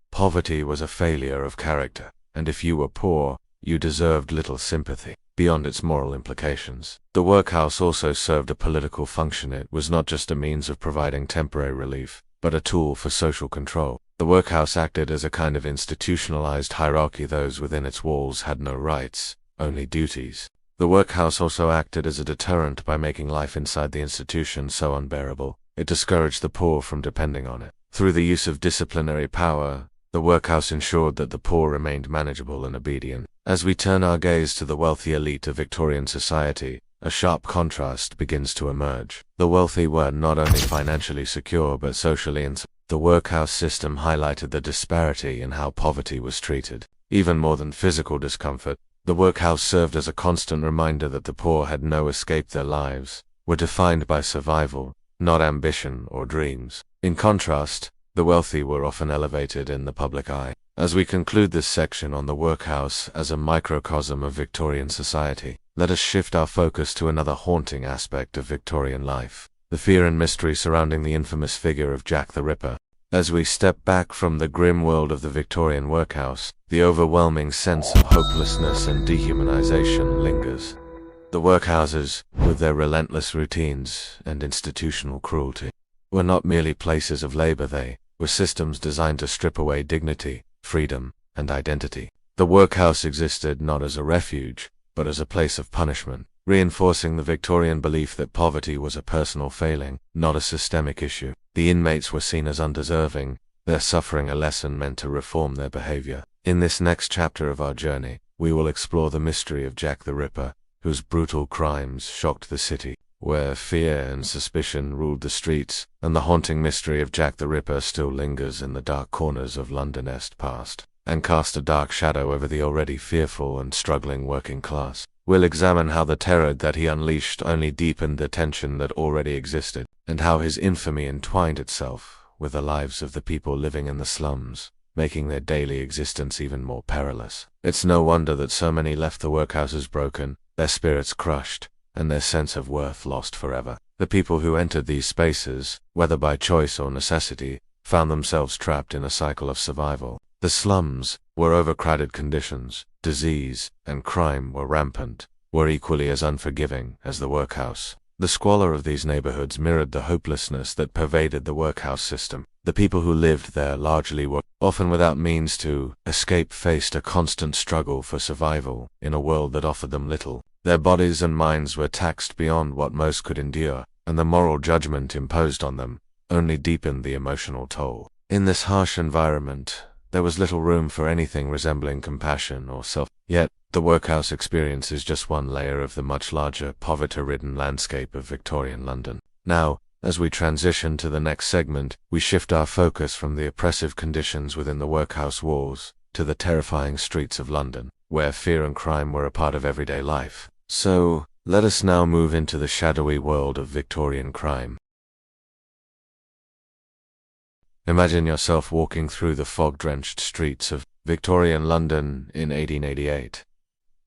Poverty was a failure of character, and if you were poor, you deserved little sympathy, beyond its moral implications. The workhouse also served a political function. It was not just a means of providing temporary relief, but a tool for social control. The workhouse acted as a kind of institutionalized hierarchy. Those within its walls had no rights, only duties. The workhouse also acted as a deterrent by making life inside the institution so unbearable, it discouraged the poor from depending on it. Through the use of disciplinary power, the workhouse ensured that the poor remained manageable and obedient. As we turn our gaze to the wealthy elite of Victorian society, a sharp contrast begins to emerge. The wealthy were not only financially secure but socially insecure. The workhouse system highlighted the disparity in how poverty was treated. Even more than physical discomfort, the workhouse served as a constant reminder that the poor had no escape. Their lives were defined by survival, not ambition or dreams. In contrast, the wealthy were often elevated in the public eye. As we conclude this section on the workhouse as a microcosm of Victorian society, let us shift our focus to another haunting aspect of Victorian life: the fear and mystery surrounding the infamous figure of Jack the Ripper. As we step back from the grim world of the Victorian workhouse, the overwhelming sense of hopelessness and dehumanization lingers. The workhouses, with their relentless routines and institutional cruelty, were not merely places of labor. They were systems designed to strip away dignity, freedom, and identity. The workhouse existed not as a refuge, but as a place of punishment, reinforcing the Victorian belief that poverty was a personal failing, not a systemic issue. The inmates were seen as undeserving, their suffering a lesson meant to reform their behavior. In this next chapter of our journey, we will explore the mystery of Jack the Ripper, whose brutal crimes shocked the city, where fear and suspicion ruled the streets, and the haunting mystery of Jack the Ripper still lingers in the dark corners of London's past, and cast a dark shadow over the already fearful and struggling working class. We'll examine how the terror that he unleashed only deepened the tension that already existed, and how his infamy entwined itself with the lives of the people living in the slums, making their daily existence even more perilous. It's no wonder that so many left the workhouses broken, their spirits crushed, and their sense of worth lost forever. The people who entered these spaces, whether by choice or necessity, found themselves trapped in a cycle of survival. The slums, where overcrowded conditions, disease, and crime were rampant, were equally as unforgiving as the workhouse. The squalor of these neighborhoods mirrored the hopelessness that pervaded the workhouse system. The people who lived there largely were, often without means to escape, faced a constant struggle for survival in a world that offered them little. Their bodies and minds were taxed beyond what most could endure, and the moral judgment imposed on them only deepened the emotional toll. In this harsh environment, there was little room for anything resembling compassion or self. Yet, the workhouse experience is just one layer of the much larger, poverty-ridden landscape of Victorian London. Now, as we transition to the next segment, we shift our focus from the oppressive conditions within the workhouse walls to the terrifying streets of London, where fear and crime were a part of everyday life. So, let us now move into the shadowy world of Victorian crime. Imagine yourself walking through the fog-drenched streets of Victorian London in 1888.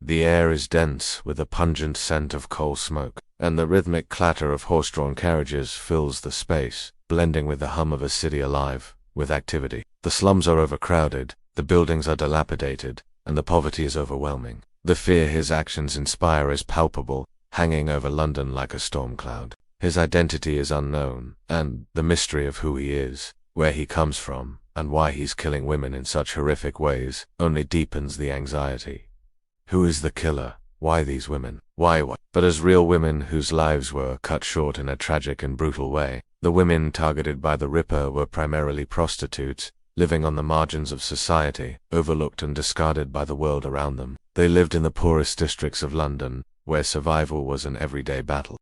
The air is dense with a pungent scent of coal smoke, and the rhythmic clatter of horse-drawn carriages fills the space, blending with the hum of a city alive with activity. The slums are overcrowded, the buildings are dilapidated, and the poverty is overwhelming. The fear his actions inspire is palpable, hanging over London like a storm cloud. His identity is unknown, and the mystery of who he is, where he comes from, and why he's killing women in such horrific ways, only deepens the anxiety. Who is the killer? Why these women? Why what? But as real women whose lives were cut short in a tragic and brutal way, the women targeted by the Ripper were primarily prostitutes, living on the margins of society, overlooked and discarded by the world around them. They lived in the poorest districts of London, where survival was an everyday battle.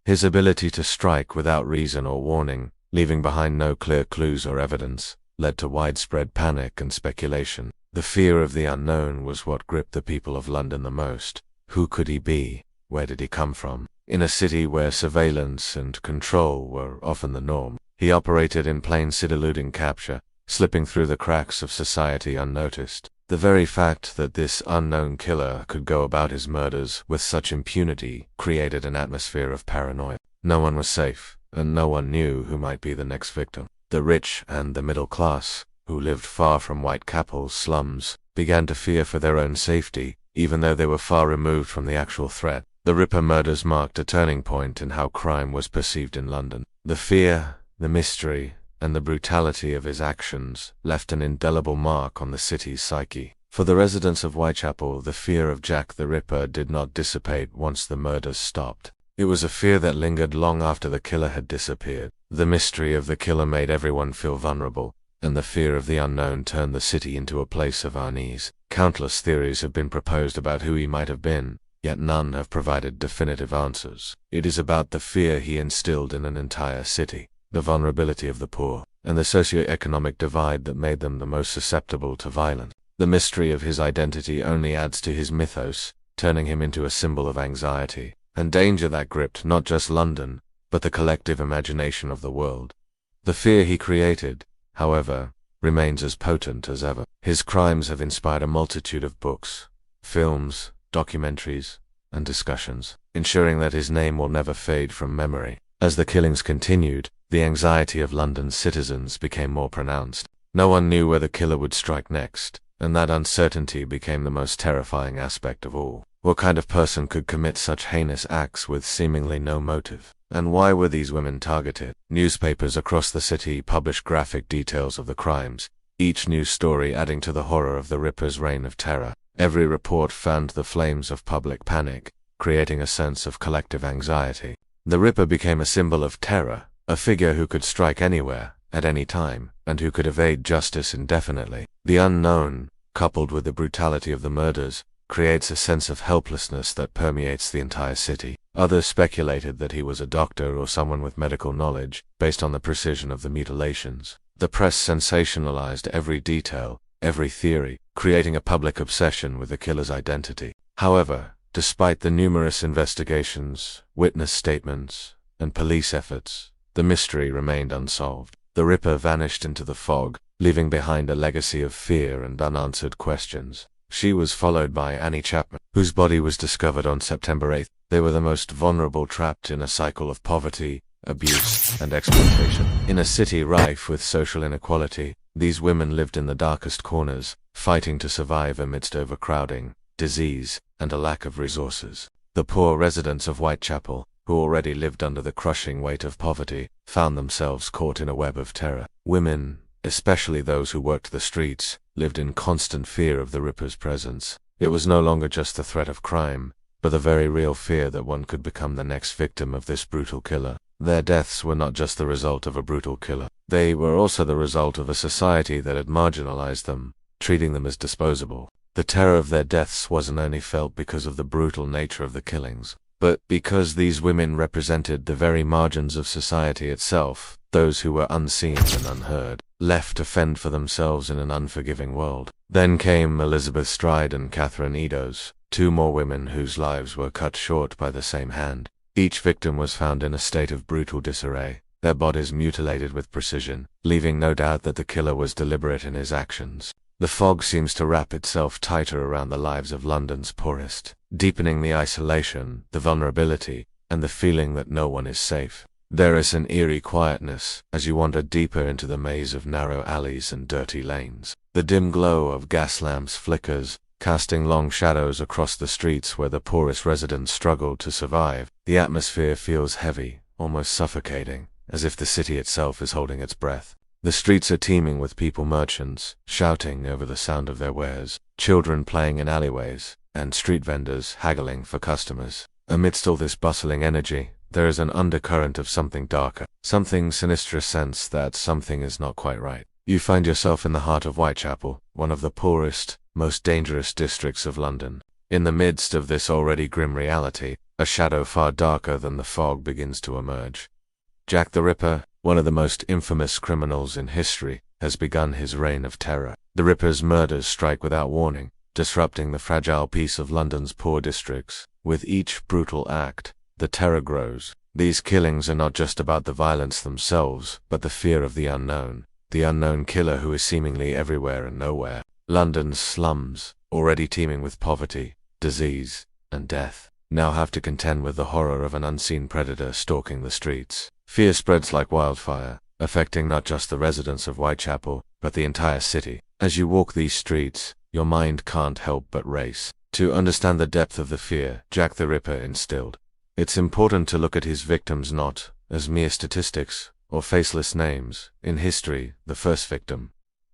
His ability to strike without reason or warning, leaving behind no clear clues or evidence, led to widespread panic and speculation. The fear of the unknown was what gripped the people of London the most. Who could he be? Where did he come from? In a city where surveillance and control were often the norm, he operated in plain sight, eluding capture, slipping through the cracks of society unnoticed. The very fact that this unknown killer could go about his murders with such impunity created an atmosphere of paranoia. No one was safe, and no one knew who might be the next victim. The rich and the middle class, who lived far from Whitechapel's slums, began to fear for their own safety, even though they were far removed from the actual threat. The Ripper murders marked a turning point in how crime was perceived in London. The fear, the mystery, and the brutality of his actions left an indelible mark on the city's psyche. For the residents of Whitechapel, the fear of Jack the Ripper did not dissipate once the murders stopped. It was a fear that lingered long after the killer had disappeared. The mystery of the killer made everyone feel vulnerable, and the fear of the unknown turned the city into a place of unease. Countless theories have been proposed about who he might have been, yet none have provided definitive answers. It is about the fear he instilled in an entire city, the vulnerability of the poor, and the socio-economic divide that made them the most susceptible to violence. The mystery of his identity only adds to his mythos, turning him into a symbol of anxiety and danger that gripped not just London, but the collective imagination of the world. The fear he created, however, remains as potent as ever. His crimes have inspired a multitude of books, films, documentaries, and discussions, ensuring that his name will never fade from memory. As the killings continued, the anxiety of London's citizens became more pronounced. No one knew where the killer would strike next, and that uncertainty became the most terrifying aspect of all. What kind of person could commit such heinous acts with seemingly no motive? And why were these women targeted? Newspapers across the city published graphic details of the crimes, each news story adding to the horror of the Ripper's reign of terror. Every report fanned the flames of public panic, creating a sense of collective anxiety. The Ripper became a symbol of terror, a figure who could strike anywhere, at any time, and who could evade justice indefinitely. The unknown, coupled with the brutality of the murders, creates a sense of helplessness that permeates the entire city. Others speculated that he was a doctor or someone with medical knowledge, based on the precision of the mutilations. The press sensationalized every detail, every theory, creating a public obsession with the killer's identity. However, despite the numerous investigations, witness statements, and police efforts, the mystery remained unsolved. The Ripper vanished into the fog, leaving behind a legacy of fear and unanswered questions. She was followed by Annie Chapman, whose body was discovered on September 8th. They were the most vulnerable, trapped in a cycle of poverty, abuse, and exploitation. In a city rife with social inequality, these women lived in the darkest corners, fighting to survive amidst overcrowding, disease, and a lack of resources. The poor residents of Whitechapel, who already lived under the crushing weight of poverty, found themselves caught in a web of terror. Women, especially those who worked the streets, lived in constant fear of the Ripper's presence. It was no longer just the threat of crime, but the very real fear that one could become the next victim of this brutal killer. Their deaths were not just the result of a brutal killer. They were also the result of a society that had marginalized them, treating them as disposable. The terror of their deaths wasn't only felt because of the brutal nature of the killings, but because these women represented the very margins of society itself, those who were unseen and unheard, left to fend for themselves in an unforgiving world. Then came Elizabeth Stride and Catherine Eddowes, two more women whose lives were cut short by the same hand. Each victim was found in a state of brutal disarray, their bodies mutilated with precision, leaving no doubt that the killer was deliberate in his actions. The fog seems to wrap itself tighter around the lives of London's poorest, deepening the isolation, the vulnerability, and the feeling that no one is safe. There is an eerie quietness as you wander deeper into the maze of narrow alleys and dirty lanes. The dim glow of gas lamps flickers, casting long shadows across the streets where the poorest residents struggled to survive. The atmosphere feels heavy, almost suffocating, as if the city itself is holding its breath. The streets are teeming with people, merchants, shouting over the sound of their wares, children playing in alleyways, and street vendors haggling for customers. Amidst all this bustling energy, there is an undercurrent of something darker, something sinister, sense that something is not quite right. You find yourself in the heart of Whitechapel, one of the poorest, most dangerous districts of London. In the midst of this already grim reality, a shadow far darker than the fog begins to emerge. Jack the Ripper, one of the most infamous criminals in history, has begun his reign of terror. The Ripper's murders strike without warning, disrupting the fragile peace of London's poor districts. With each brutal act, the terror grows. These killings are not just about the violence themselves, but the fear of the unknown killer who is seemingly everywhere and nowhere. London's slums, already teeming with poverty, disease, and death, now have to contend with the horror of an unseen predator stalking the streets. Fear spreads like wildfire, affecting not just the residents of Whitechapel, but the entire city. As you walk these streets, your mind can't help but race. To understand the depth of the fear Jack the Ripper instilled, it's important to look at his victims not as mere statistics or faceless names. In history, the first victim,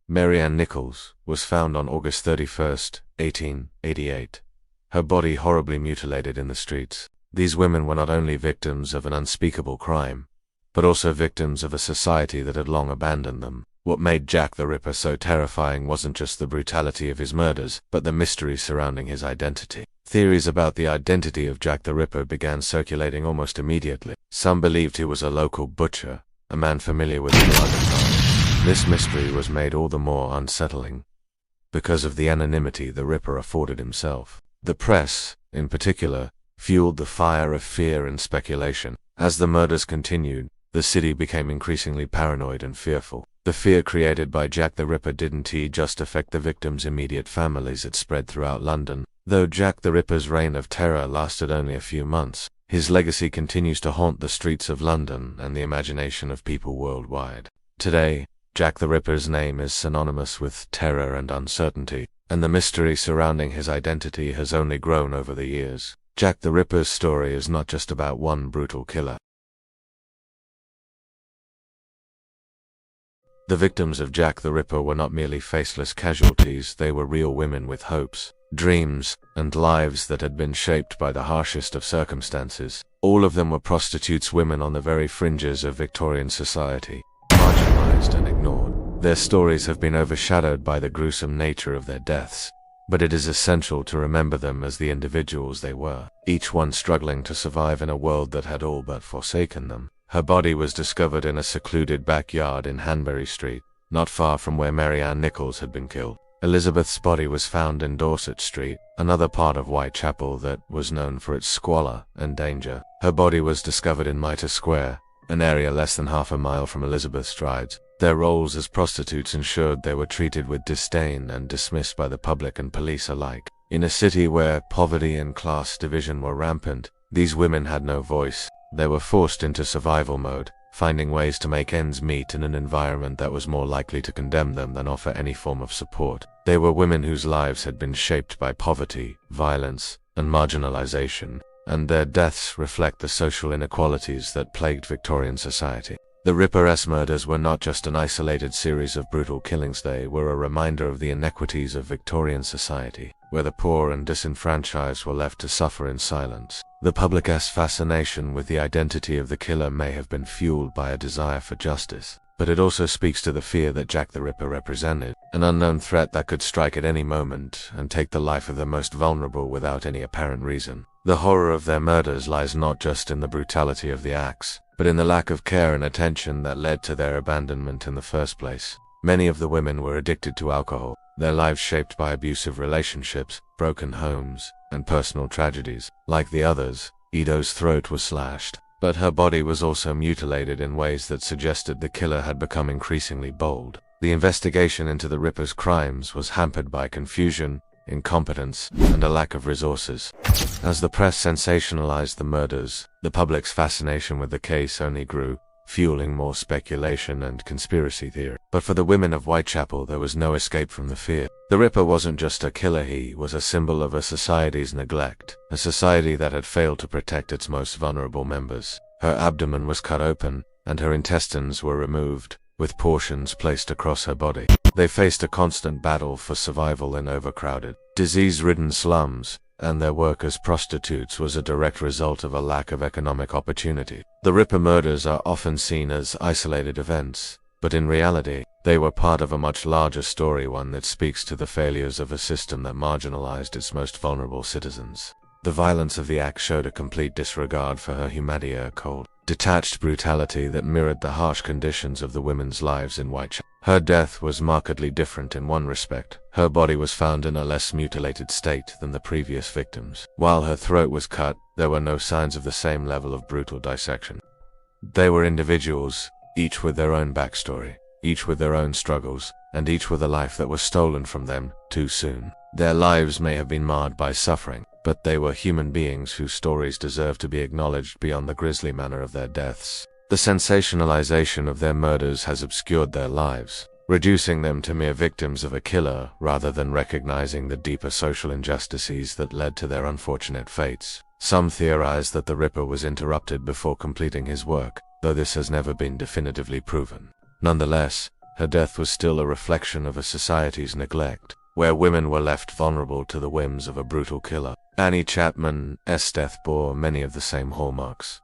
Mary Ann Nichols, was found on August 31st, 1888. Her body horribly mutilated in the streets. These women were not only victims of an unspeakable crime, but also victims of a society that had long abandoned them. What made Jack the Ripper so terrifying wasn't just the brutality of his murders, but the mystery surrounding his identity. Theories about the identity of Jack the Ripper began circulating almost immediately. Some believed he was a local butcher, a man familiar with the underground. This mystery was made all the more unsettling because of the anonymity the Ripper afforded himself. The press, in particular, fueled the fire of fear and speculation. As the murders continued, the city became increasingly paranoid and fearful. The fear created by Jack the Ripper didn't just affect the victims' immediate families, it spread throughout London. Though Jack the Ripper's reign of terror lasted only a few months, his legacy continues to haunt the streets of London and the imagination of people worldwide. Today, Jack the Ripper's name is synonymous with terror and uncertainty, and the mystery surrounding his identity has only grown over the years. Jack the Ripper's story is not just about one brutal killer. The victims of Jack the Ripper were not merely faceless casualties, they were real women with hopes, dreams, and lives that had been shaped by the harshest of circumstances. All of them were prostitutes, women on the very fringes of Victorian society, marginalized and ignored. Their stories have been overshadowed by the gruesome nature of their deaths, but it is essential to remember them as the individuals they were, each one struggling to survive in a world that had all but forsaken them. Her body was discovered in a secluded backyard in Hanbury Street, not far from where Mary Ann Nichols had been killed. Elizabeth's body was found in Dorset Street, another part of Whitechapel that was known for its squalor and danger. Her body was discovered in Mitre Square, an area less than half a mile from Elizabeth Strides. Their roles as prostitutes ensured they were treated with disdain and dismissed by the public and police alike. In a city where poverty and class division were rampant, these women had no voice. They were forced into survival mode, finding ways to make ends meet in an environment that was more likely to condemn them than offer any form of support. They were women whose lives had been shaped by poverty, violence, and marginalization, and their deaths reflect the social inequalities that plagued Victorian society. The Ripper's murders were not just an isolated series of brutal killings, they were a reminder of the inequities of Victorian society, where the poor and disenfranchised were left to suffer in silence. The public's fascination with the identity of the killer may have been fueled by a desire for justice, but it also speaks to the fear that Jack the Ripper represented, an unknown threat that could strike at any moment and take the life of the most vulnerable without any apparent reason. The horror of their murders lies not just in the brutality of the acts, but in the lack of care and attention that led to their abandonment in the first place. Many of the women were addicted to alcohol, their lives shaped by abusive relationships, broken homes, and personal tragedies. Like the others, Ido's throat was slashed, but her body was also mutilated in ways that suggested the killer had become increasingly bold. The investigation into the Ripper's crimes was hampered by confusion, incompetence, and a lack of resources. As the press sensationalized the murders, the public's fascination with the case only grew, fueling more speculation and conspiracy theory. But for the women of Whitechapel, there was no escape from the fear. The Ripper wasn't just a killer, he was a symbol of a society's neglect, a society that had failed to protect its most vulnerable members. Her abdomen was cut open, and her intestines were removed, with portions placed across her body. They faced a constant battle for survival in overcrowded, disease-ridden slums, and their work as prostitutes was a direct result of a lack of economic opportunity. The Ripper murders are often seen as isolated events, but in reality, they were part of a much larger story, one that speaks to the failures of a system that marginalized its most vulnerable citizens. The violence of the act showed a complete disregard for her humanity, a cold, detached brutality that mirrored the harsh conditions of the women's lives in Whitechapel. Her death was markedly different in one respect. Her body was found in a less mutilated state than the previous victims. While her throat was cut, there were no signs of the same level of brutal dissection. They were individuals, each with their own backstory, each with their own struggles, and each with a life that was stolen from them too soon. Their lives may have been marred by suffering, but they were human beings whose stories deserve to be acknowledged beyond the grisly manner of their deaths. The sensationalization of their murders has obscured their lives, reducing them to mere victims of a killer rather than recognizing the deeper social injustices that led to their unfortunate fates. Some theorize that the Ripper was interrupted before completing his work, though this has never been definitively proven. Nonetheless, her death was still a reflection of a society's neglect, where women were left vulnerable to the whims of a brutal killer. Annie Chapman's death bore many of the same hallmarks.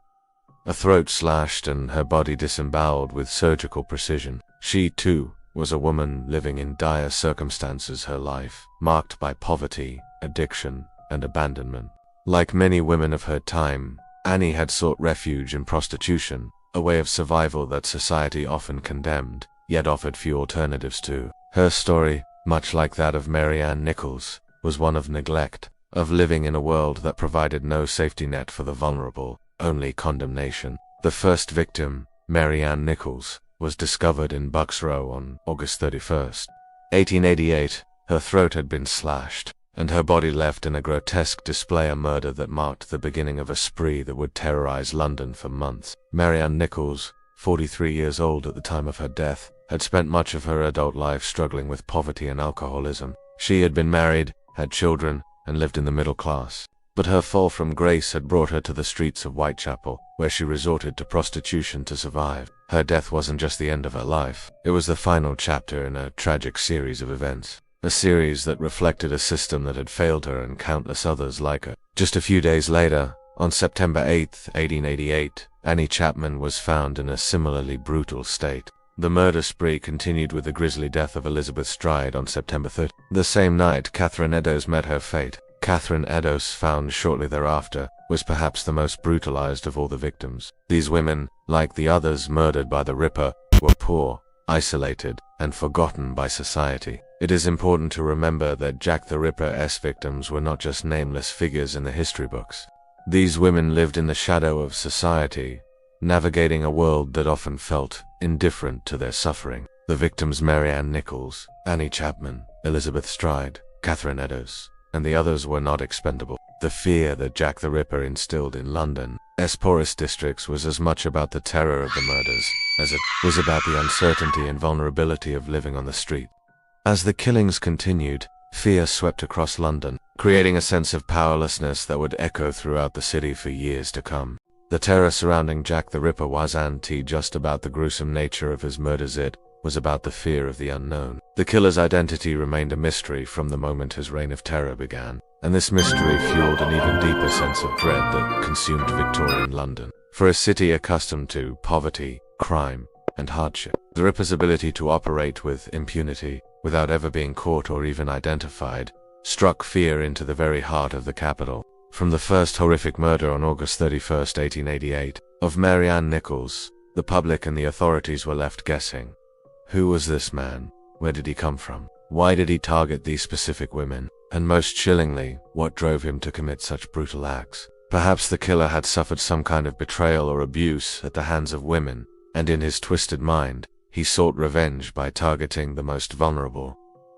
A throat slashed and her body disemboweled with surgical precision. She, too, was a woman living in dire circumstances, her life marked by poverty, addiction, and abandonment. Like many women of her time, Annie had sought refuge in prostitution, a way of survival that society often condemned, yet offered few alternatives to. Her story, much like that of Mary Ann Nichols, was one of neglect, of living in a world that provided no safety net for the vulnerable, only condemnation. The first victim, Mary Ann Nichols, was discovered in Bucks Row on August 31st, 1888. Her throat had been slashed, and her body left in a grotesque display of murder that marked the beginning of a spree that would terrorize London for months. Mary Ann Nichols, 43 years old at the time of her death, had spent much of her adult life struggling with poverty and alcoholism. She had been married, had children, and lived in the middle class. But her fall from grace had brought her to the streets of Whitechapel, where she resorted to prostitution to survive. Her death wasn't just the end of her life, it was the final chapter in a tragic series of events. A series that reflected a system that had failed her and countless others like her. Just a few days later, on September 8, 1888, Annie Chapman was found in a similarly brutal state. The murder spree continued with the grisly death of Elizabeth Stride on September 3rd. The same night, Catherine Eddowes met her fate. Catherine Eddowes, found shortly thereafter, was perhaps the most brutalized of all the victims. These women, like the others murdered by the Ripper, were poor, isolated, and forgotten by society. It is important to remember that Jack the Ripper's victims were not just nameless figures in the history books. These women lived in the shadow of society, navigating a world that often felt indifferent to their suffering. The victims Mary Ann Nichols, Annie Chapman, Elizabeth Stride, Catherine Eddowes, and the others were not expendable. The fear that Jack the Ripper instilled in London's poorest districts was as much about the terror of the murders as it was about the uncertainty and vulnerability of living on the street. As the killings continued, fear swept across London, creating a sense of powerlessness that would echo throughout the city for years to come. The terror surrounding Jack the Ripper wasn't just about the gruesome nature of his murders, it was about the fear of the unknown. The killer's identity remained a mystery from the moment his reign of terror began, and this mystery fueled an even deeper sense of dread that consumed Victorian London. For a city accustomed to poverty, crime, and hardship, the Ripper's ability to operate with impunity, without ever being caught or even identified, struck fear into the very heart of the capital. From the first horrific murder on August 31st, 1888, of Mary Ann Nichols, the public and the authorities were left guessing. Who was this man? Where did he come from? Why did he target these specific women? And most chillingly, what drove him to commit such brutal acts? Perhaps the killer had suffered some kind of betrayal or abuse at the hands of women, and in his twisted mind, he sought revenge by targeting the most vulnerable,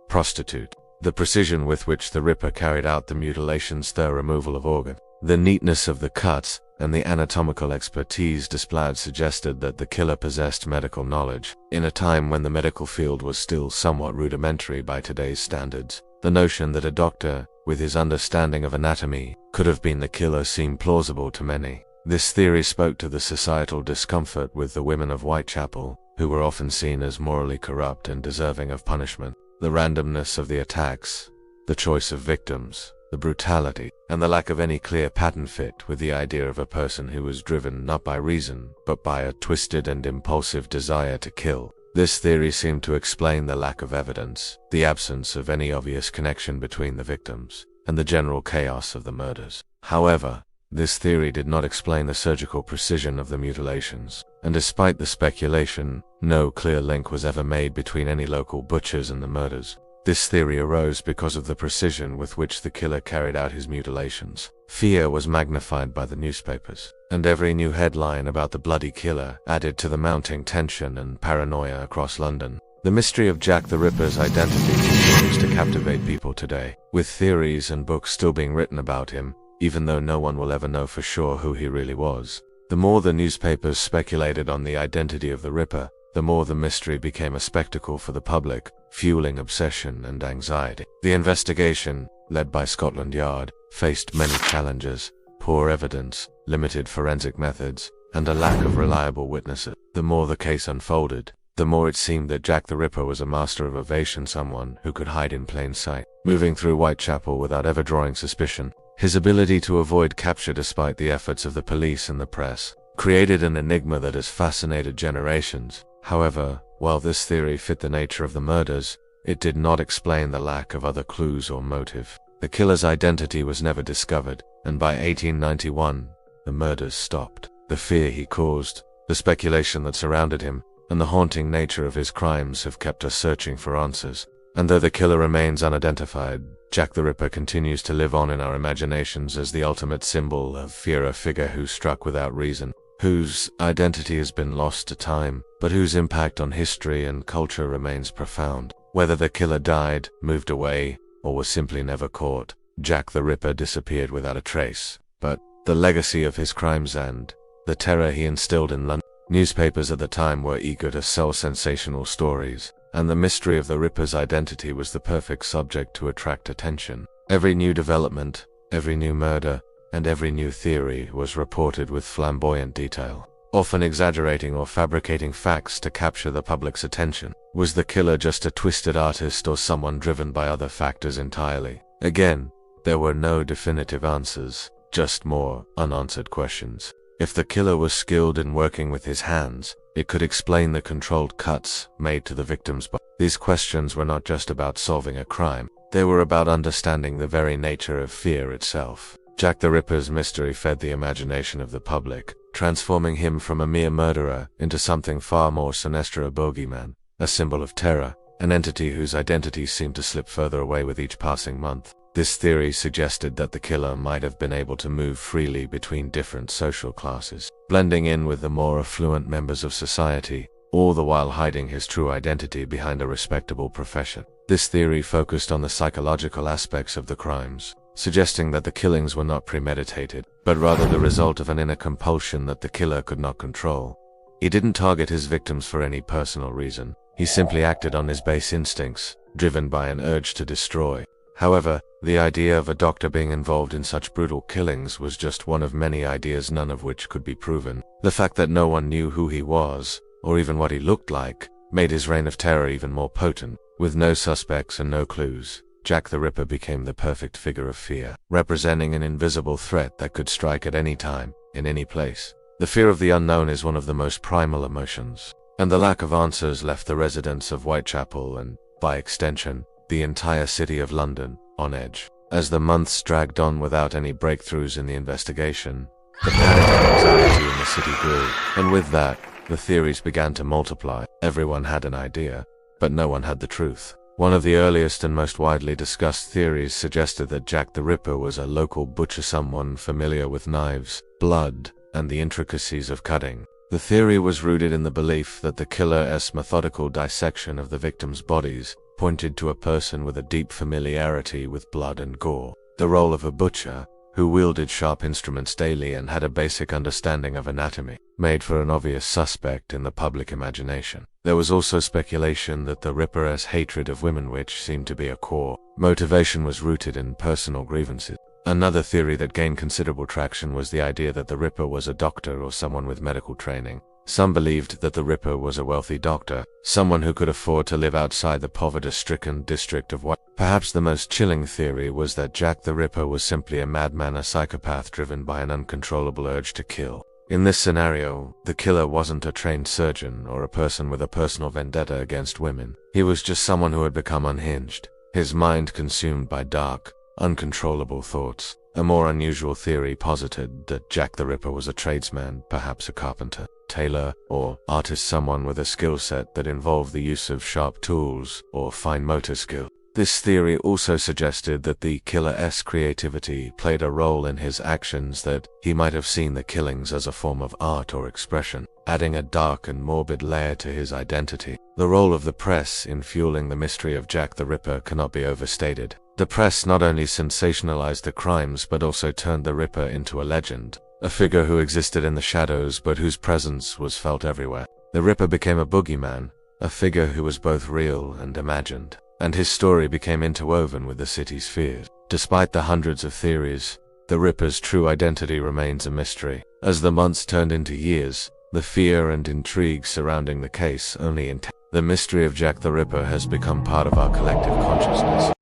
prostitute. The precision with which the Ripper carried out the mutilations, the removal of organs, the neatness of the cuts, and the anatomical expertise displayed suggested that the killer possessed medical knowledge. In a time when the medical field was still somewhat rudimentary by today's standards, the notion that a doctor, with his understanding of anatomy, could have been the killer seemed plausible to many. This theory spoke to the societal discomfort with the women of Whitechapel, who were often seen as morally corrupt and deserving of punishment. The randomness of the attacks, the choice of victims, the brutality, and the lack of any clear pattern fit with the idea of a person who was driven not by reason, but by a twisted and impulsive desire to kill. This theory seemed to explain the lack of evidence, the absence of any obvious connection between the victims, and the general chaos of the murders. However, this theory did not explain the surgical precision of the mutilations, and despite the speculation, no clear link was ever made between any local butchers and the murders. This theory arose because of the precision with which the killer carried out his mutilations. Fear was magnified by the newspapers, and every new headline about the bloody killer added to the mounting tension and paranoia across London. The mystery of Jack the Ripper's identity continues to captivate people today, with theories and books still being written about him, even though no one will ever know for sure who he really was. The more the newspapers speculated on the identity of the Ripper, the more the mystery became a spectacle for the public, fueling obsession and anxiety. The investigation, led by Scotland Yard, faced many challenges: poor evidence, limited forensic methods, and a lack of reliable witnesses. The more the case unfolded, the more it seemed that Jack the Ripper was a master of evasion, someone who could hide in plain sight, moving through Whitechapel without ever drawing suspicion. His ability to avoid capture despite the efforts of the police and the press created an enigma that has fascinated generations. However, while this theory fit the nature of the murders, it did not explain the lack of other clues or motive. The killer's identity was never discovered, and by 1891, the murders stopped. The fear he caused, the speculation that surrounded him, and the haunting nature of his crimes have kept us searching for answers. And though the killer remains unidentified, Jack the Ripper continues to live on in our imaginations as the ultimate symbol of fear, a figure who struck without reason, whose identity has been lost to time, but whose impact on history and culture remains profound. Whether the killer died, moved away, or was simply never caught, Jack the Ripper disappeared without a trace. But the legacy of his crimes and the terror he instilled in London. Newspapers at the time were eager to sell sensational stories, and the mystery of the Ripper's identity was the perfect subject to attract attention. Every new development, every new murder, and every new theory was reported with flamboyant detail, often exaggerating or fabricating facts to capture the public's attention. Was the killer just a twisted artist or someone driven by other factors entirely? Again, there were no definitive answers, just more unanswered questions. If the killer was skilled in working with his hands, it could explain the controlled cuts made to the victim's body. These questions were not just about solving a crime, they were about understanding the very nature of fear itself. Jack the Ripper's mystery fed the imagination of the public, transforming him from a mere murderer into something far more sinister, a bogeyman, a symbol of terror, an entity whose identity seemed to slip further away with each passing month. This theory suggested that the killer might have been able to move freely between different social classes, blending in with the more affluent members of society, all the while hiding his true identity behind a respectable profession. This theory focused on the psychological aspects of the crimes, suggesting that the killings were not premeditated, but rather the result of an inner compulsion that the killer could not control. He didn't target his victims for any personal reason. He simply acted on his base instincts, driven by an urge to destroy. However, the idea of a doctor being involved in such brutal killings was just one of many ideas, none of which could be proven. The fact that no one knew who he was, or even what he looked like, made his reign of terror even more potent. With no suspects and no clues, Jack the Ripper became the perfect figure of fear, representing an invisible threat that could strike at any time, in any place. The fear of the unknown is one of the most primal emotions, and the lack of answers left the residents of Whitechapel and, by extension, the entire city of London, on edge. As the months dragged on without any breakthroughs in the investigation, the panic and anxiety in the city grew, and with that, the theories began to multiply. Everyone had an idea, but no one had the truth. One of the earliest and most widely discussed theories suggested that Jack the Ripper was a local butcher, someone familiar with knives, blood, and the intricacies of cutting. The theory was rooted in the belief that the killer's methodical dissection of the victims' bodies pointed to a person with a deep familiarity with blood and gore. The role of a butcher, who wielded sharp instruments daily and had a basic understanding of anatomy, made for an obvious suspect in the public imagination. There was also speculation that the Ripper's hatred of women, which seemed to be a core motivation, was rooted in personal grievances. Another theory that gained considerable traction was the idea that the Ripper was a doctor or someone with medical training. Some believed that the Ripper was a wealthy doctor, someone who could afford to live outside the poverty-stricken district of White. Perhaps the most chilling theory was that Jack the Ripper was simply a madman, a psychopath driven by an uncontrollable urge to kill. In this scenario, the killer wasn't a trained surgeon or a person with a personal vendetta against women. He was just someone who had become unhinged, his mind consumed by dark, uncontrollable thoughts. A more unusual theory posited that Jack the Ripper was a tradesman, perhaps a carpenter, tailor, or artist, someone with a skill set that involved the use of sharp tools or fine motor skill. This theory also suggested that the killer's creativity played a role in his actions, that he might have seen the killings as a form of art or expression, adding a dark and morbid layer to his identity. The role of the press in fueling the mystery of Jack the Ripper cannot be overstated. The press not only sensationalized the crimes but also turned the Ripper into a legend, a figure who existed in the shadows but whose presence was felt everywhere. The Ripper became a boogeyman, a figure who was both real and imagined, and his story became interwoven with the city's fears. Despite the hundreds of theories, the Ripper's true identity remains a mystery. As the months turned into years, the fear and intrigue surrounding the case only intensified. The mystery of Jack the Ripper has become part of our collective consciousness.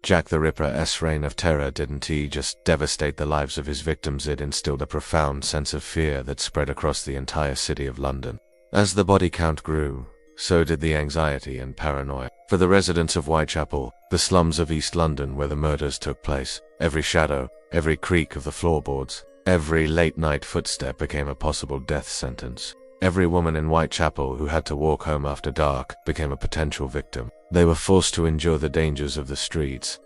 Jack the Ripper's reign of terror didn't just devastate the lives of his victims, it instilled a profound sense of fear that spread across the entire city of London. As the body count grew, so did the anxiety and paranoia. For the residents of Whitechapel, the slums of East London where the murders took place, every shadow, every creak of the floorboards, every late-night footstep became a possible death sentence. Every woman in Whitechapel who had to walk home after dark became a potential victim. They were forced to endure the dangers of the streets,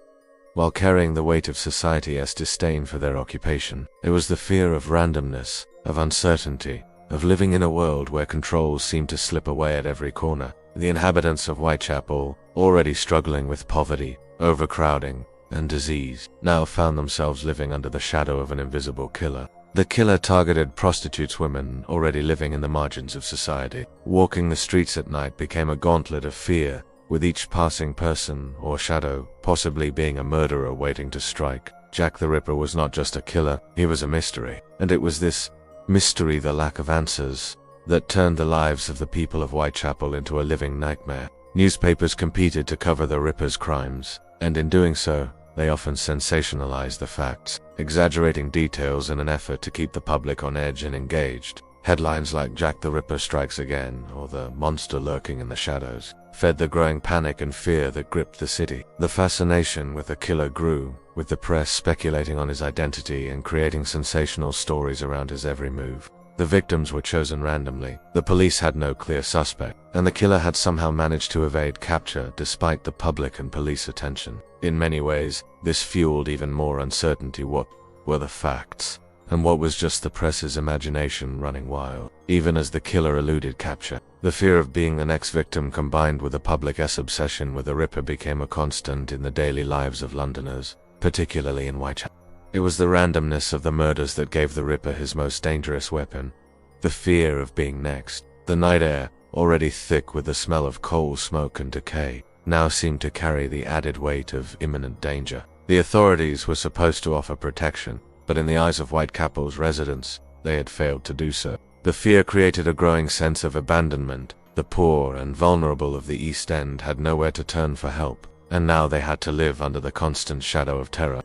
while carrying the weight of society's disdain for their occupation. It was the fear of randomness, of uncertainty, of living in a world where controls seemed to slip away at every corner. The inhabitants of Whitechapel, already struggling with poverty, overcrowding, and disease, now found themselves living under the shadow of an invisible killer. The killer targeted prostitutes, women already living in the margins of society. Walking the streets at night became a gauntlet of fear, with each passing person or shadow possibly being a murderer waiting to strike. Jack the Ripper was not just a killer, he was a mystery. And it was this mystery, the lack of answers, that turned the lives of the people of Whitechapel into a living nightmare. Newspapers competed to cover the Ripper's crimes, and in doing so, they often sensationalized the facts, exaggerating details in an effort to keep the public on edge and engaged. Headlines like "Jack the Ripper Strikes Again" or "The Monster Lurking in the Shadows" fed the growing panic and fear that gripped the city. The fascination with the killer grew, with the press speculating on his identity and creating sensational stories around his every move. The victims were chosen randomly, the police had no clear suspect, and the killer had somehow managed to evade capture despite the public and police attention. In many ways, this fueled even more uncertainty. What were the facts, and what was just the press's imagination running wild? Even as the killer eluded capture, the fear of being the next victim combined with the public's obsession with the Ripper became a constant in the daily lives of Londoners, particularly in Whitechapel. It was the randomness of the murders that gave the Ripper his most dangerous weapon, the fear of being next. The night air, already thick with the smell of coal, smoke, and decay, now seemed to carry the added weight of imminent danger. The authorities were supposed to offer protection, but in the eyes of Whitechapel's residents, they had failed to do so. The fear created a growing sense of abandonment. The poor and vulnerable of the East End had nowhere to turn for help, and now they had to live under the constant shadow of terror.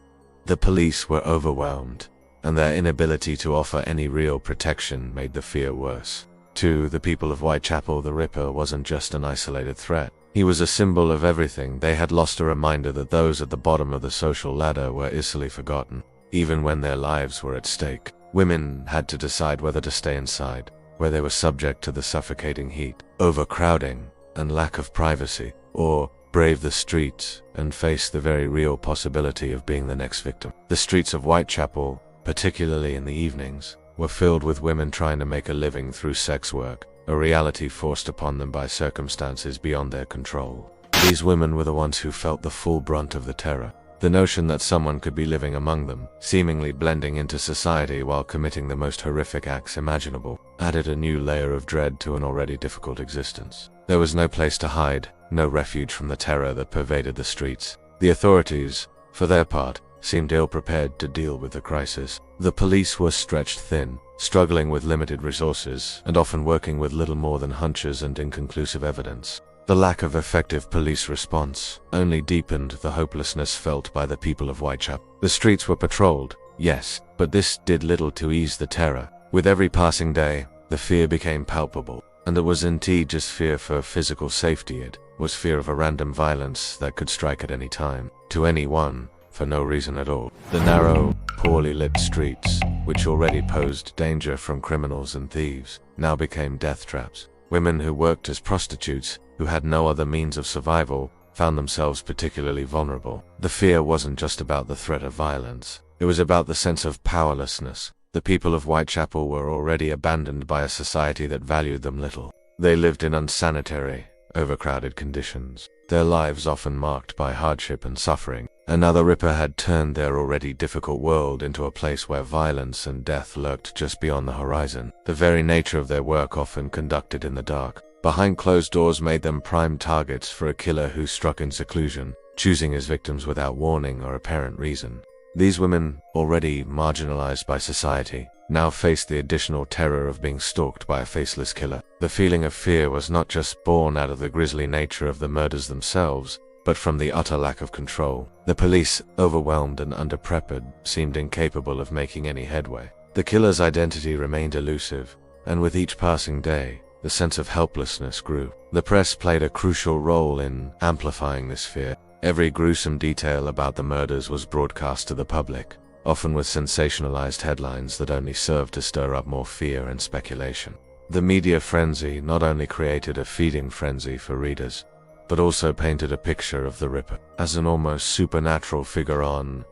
The police were overwhelmed, and their inability to offer any real protection made the fear worse. To the people of Whitechapel, the Ripper wasn't just an isolated threat. He was a symbol of everything. They had lost a reminder that those at the bottom of the social ladder were easily forgotten, even when their lives were at stake. Women had to decide whether to stay inside, where they were subject to the suffocating heat, overcrowding, and lack of privacy, or brave the streets and face the very real possibility of being the next victim. The streets of Whitechapel, particularly in the evenings, were filled with women trying to make a living through sex work, a reality forced upon them by circumstances beyond their control. These women were the ones who felt the full brunt of the terror. The notion that someone could be living among them, seemingly blending into society while committing the most horrific acts imaginable, added a new layer of dread to an already difficult existence. There was no place to hide, no refuge from the terror that pervaded the streets. The authorities, for their part, seemed ill-prepared to deal with the crisis. The police were stretched thin, struggling with limited resources, and often working with little more than hunches and inconclusive evidence. The lack of effective police response only deepened the hopelessness felt by the people of Whitechapel. The streets were patrolled, yes, but this did little to ease the terror. With every passing day, the fear became palpable, and it was indeed just fear for physical safety. It was fear of a random violence that could strike at any time, to anyone, for no reason at all. The narrow, poorly lit streets, which already posed danger from criminals and thieves, now became death traps. Women who worked as prostitutes, who had no other means of survival, found themselves particularly vulnerable. The fear wasn't just about the threat of violence. It was about the sense of powerlessness. The people of Whitechapel were already abandoned by a society that valued them little. They lived in unsanitary, overcrowded conditions, their lives often marked by hardship and suffering. And now the Ripper had turned their already difficult world into a place where violence and death lurked just beyond the horizon. The very nature of their work, often conducted in the dark, behind closed doors, made them prime targets for a killer who struck in seclusion, choosing his victims without warning or apparent reason. These women, already marginalized by society, now faced the additional terror of being stalked by a faceless killer. The feeling of fear was not just born out of the grisly nature of the murders themselves, but from the utter lack of control. The police, overwhelmed and underprepared, seemed incapable of making any headway. The killer's identity remained elusive, and with each passing day, the sense of helplessness grew. The press played a crucial role in amplifying this fear. Every gruesome detail about the murders was broadcast to the public, often with sensationalized headlines that only served to stir up more fear and speculation. The media frenzy not only created a feeding frenzy for readers, but also painted a picture of the Ripper as an almost supernatural figure,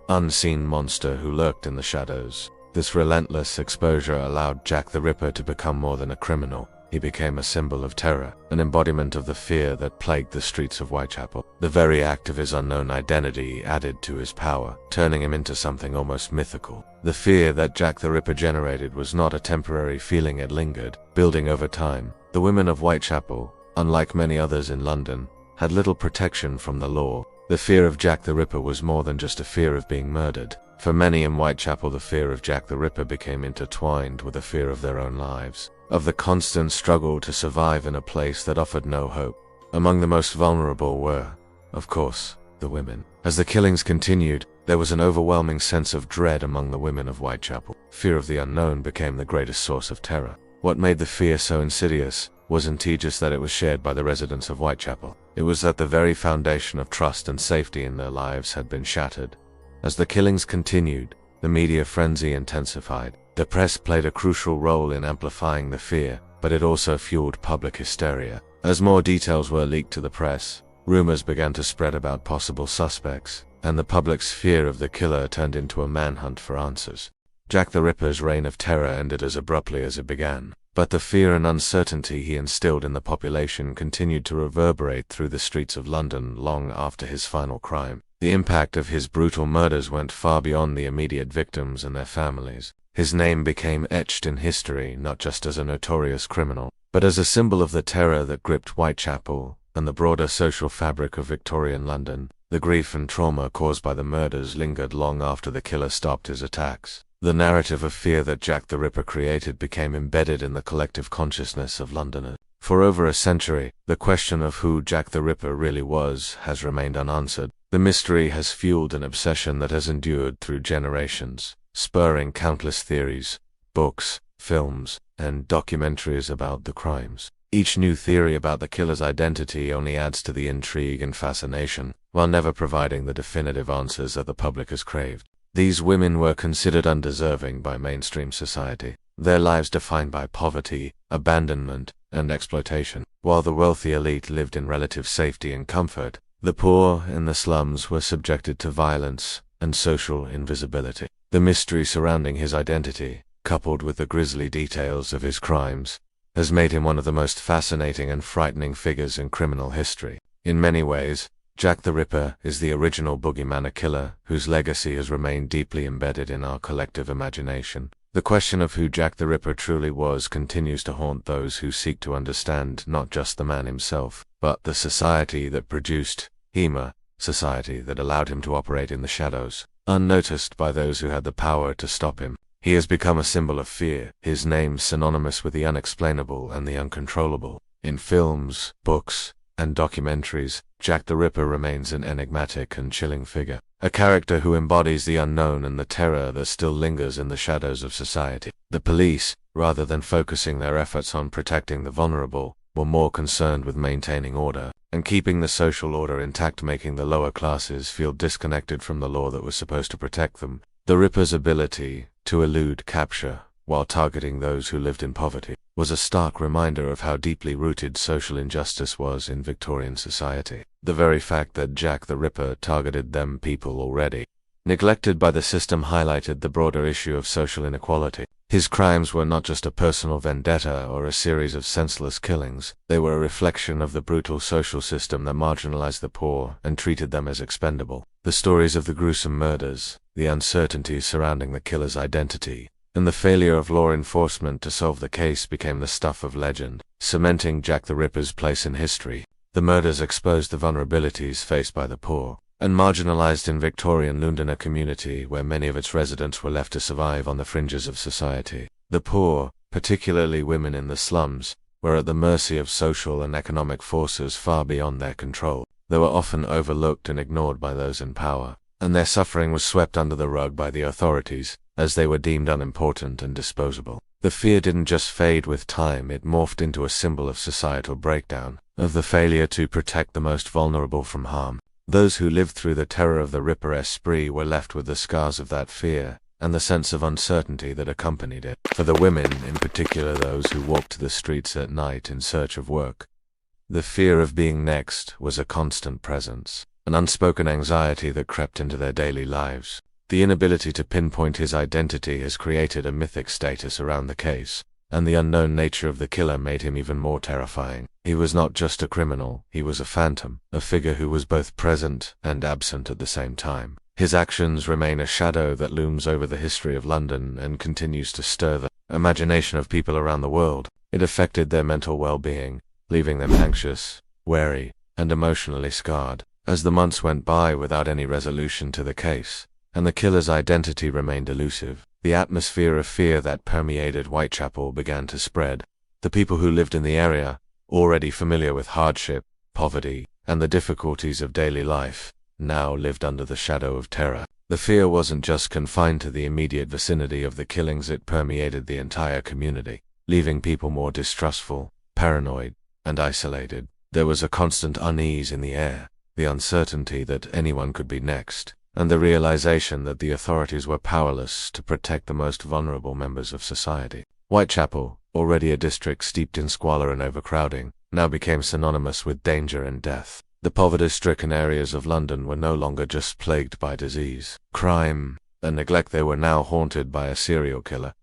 unseen monster who lurked in the shadows. This relentless exposure allowed Jack the Ripper to become more than a criminal. He became a symbol of terror, an embodiment of the fear that plagued the streets of Whitechapel. The very act of his unknown identity added to his power, turning him into something almost mythical. The fear that Jack the Ripper generated was not a temporary feeling, it lingered, building over time. The women of Whitechapel, unlike many others in London, had little protection from the law. The fear of Jack the Ripper was more than just a fear of being murdered. For many in Whitechapel, the fear of Jack the Ripper became intertwined with the fear of their own lives, of the constant struggle to survive in a place that offered no hope. Among the most vulnerable were, of course, the women. As the killings continued, there was an overwhelming sense of dread among the women of Whitechapel. Fear of the unknown became the greatest source of terror. What made the fear so insidious wasn't just that it was shared by the residents of Whitechapel. It was that the very foundation of trust and safety in their lives had been shattered. As the killings continued, the media frenzy intensified. The press played a crucial role in amplifying the fear, but it also fueled public hysteria. As more details were leaked to the press, rumors began to spread about possible suspects, and the public's fear of the killer turned into a manhunt for answers. Jack the Ripper's reign of terror ended as abruptly as it began, but the fear and uncertainty he instilled in the population continued to reverberate through the streets of London long after his final crime. The impact of his brutal murders went far beyond the immediate victims and their families. His name became etched in history not just as a notorious criminal, but as a symbol of the terror that gripped Whitechapel and the broader social fabric of Victorian London. The grief and trauma caused by the murders lingered long after the killer stopped his attacks. The narrative of fear that Jack the Ripper created became embedded in the collective consciousness of Londoners. For over a century, the question of who Jack the Ripper really was has remained unanswered. The mystery has fueled an obsession that has endured through generations, spurring countless theories, books, films, and documentaries about the crimes. Each new theory about the killer's identity only adds to the intrigue and fascination, while never providing the definitive answers that the public has craved. These women were considered undeserving by mainstream society, their lives defined by poverty, abandonment, and exploitation. While the wealthy elite lived in relative safety and comfort, the poor in the slums were subjected to violence and social invisibility. The mystery surrounding his identity, coupled with the grisly details of his crimes, has made him one of the most fascinating and frightening figures in criminal history. In many ways, Jack the Ripper is the original boogeyman, a killer whose legacy has remained deeply embedded in our collective imagination. The question of who Jack the Ripper truly was continues to haunt those who seek to understand not just the man himself, but the society that produced him, a society that allowed him to operate in the shadows, unnoticed by those who had the power to stop him. He has become a symbol of fear, his name synonymous with the unexplainable and the uncontrollable. In films, books, and documentaries, Jack the Ripper remains an enigmatic and chilling figure, a character who embodies the unknown and the terror that still lingers in the shadows of society. The police, rather than focusing their efforts on protecting the vulnerable, were more concerned with maintaining order and keeping the social order intact, making the lower classes feel disconnected from the law that was supposed to protect them. The Ripper's ability to elude capture while targeting those who lived in poverty was a stark reminder of how deeply rooted social injustice was in Victorian society. The very fact that Jack the Ripper targeted them people already neglected by the system highlighted the broader issue of social inequality. His crimes were not just a personal vendetta or a series of senseless killings, they were a reflection of the brutal social system that marginalized the poor and treated them as expendable. The stories of the gruesome murders, the uncertainty surrounding the killer's identity, and the failure of law enforcement to solve the case became the stuff of legend, cementing Jack the Ripper's place in history. The murders exposed the vulnerabilities faced by the poor and marginalized in Victorian London, a community where many of its residents were left to survive on the fringes of society. The poor, particularly women in the slums, were at the mercy of social and economic forces far beyond their control. They were often overlooked and ignored by those in power, and their suffering was swept under the rug by the authorities, as they were deemed unimportant and disposable. The fear didn't just fade with time, it morphed into a symbol of societal breakdown, of the failure to protect the most vulnerable from harm. Those who lived through the terror of the Ripper spree were left with the scars of that fear, and the sense of uncertainty that accompanied it. For the women, in particular those who walked the streets at night in search of work, the fear of being next was a constant presence, an unspoken anxiety that crept into their daily lives. The inability to pinpoint his identity has created a mythic status around the case, and the unknown nature of the killer made him even more terrifying. He was not just a criminal, he was a phantom, a figure who was both present and absent at the same time. His actions remain a shadow that looms over the history of London and continues to stir the imagination of people around the world. It affected their mental well-being, leaving them anxious, wary, and emotionally scarred. As the months went by without any resolution to the case, and the killer's identity remained elusive, the atmosphere of fear that permeated Whitechapel began to spread. The people who lived in the area, already familiar with hardship, poverty, and the difficulties of daily life, now lived under the shadow of terror. The fear wasn't just confined to the immediate vicinity of the killings, it permeated the entire community, leaving people more distrustful, paranoid, and isolated. There was a constant unease in the air, the uncertainty that anyone could be next, and the realization that the authorities were powerless to protect the most vulnerable members of society. Whitechapel, already a district steeped in squalor and overcrowding, now became synonymous with danger and death. The poverty-stricken areas of London were no longer just plagued by disease, crime, and neglect. They were now haunted by a serial killer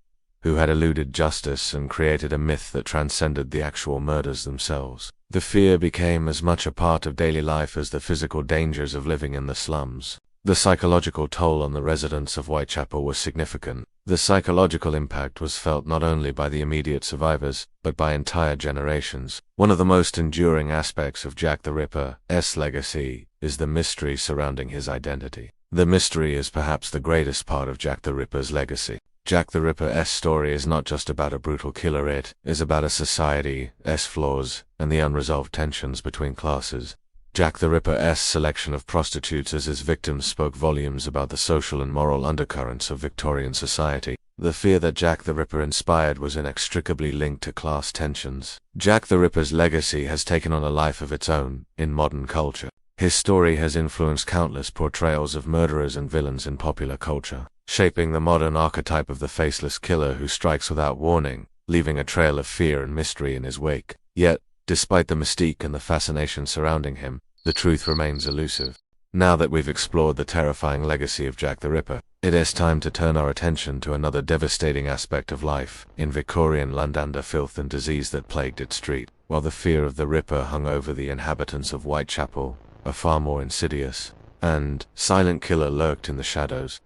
who had eluded justice and created a myth that transcended the actual murders themselves. The fear became as much a part of daily life as the physical dangers of living in the slums. The psychological toll on the residents of Whitechapel was significant. The psychological impact was felt not only by the immediate survivors, but by entire generations. One of the most enduring aspects of Jack the Ripper's legacy is the mystery surrounding his identity. The mystery is perhaps the greatest part of Jack the Ripper's legacy. Jack the Ripper's story is not just about a brutal killer, it is about a society's flaws and the unresolved tensions between classes. Jack the Ripper's selection of prostitutes as his victims spoke volumes about the social and moral undercurrents of Victorian society. The fear that Jack the Ripper inspired was inextricably linked to class tensions. Jack the Ripper's legacy has taken on a life of its own in modern culture. His story has influenced countless portrayals of murderers and villains in popular culture, shaping the modern archetype of the faceless killer who strikes without warning, leaving a trail of fear and mystery in his wake. Yet, despite the mystique and the fascination surrounding him, the truth remains elusive. Now that we've explored the terrifying legacy of Jack the Ripper, it is time to turn our attention to another devastating aspect of life in Victorian London, the filth and disease that plagued its street. While the fear of the Ripper hung over the inhabitants of Whitechapel, a far more insidious and silent killer lurked in the shadows.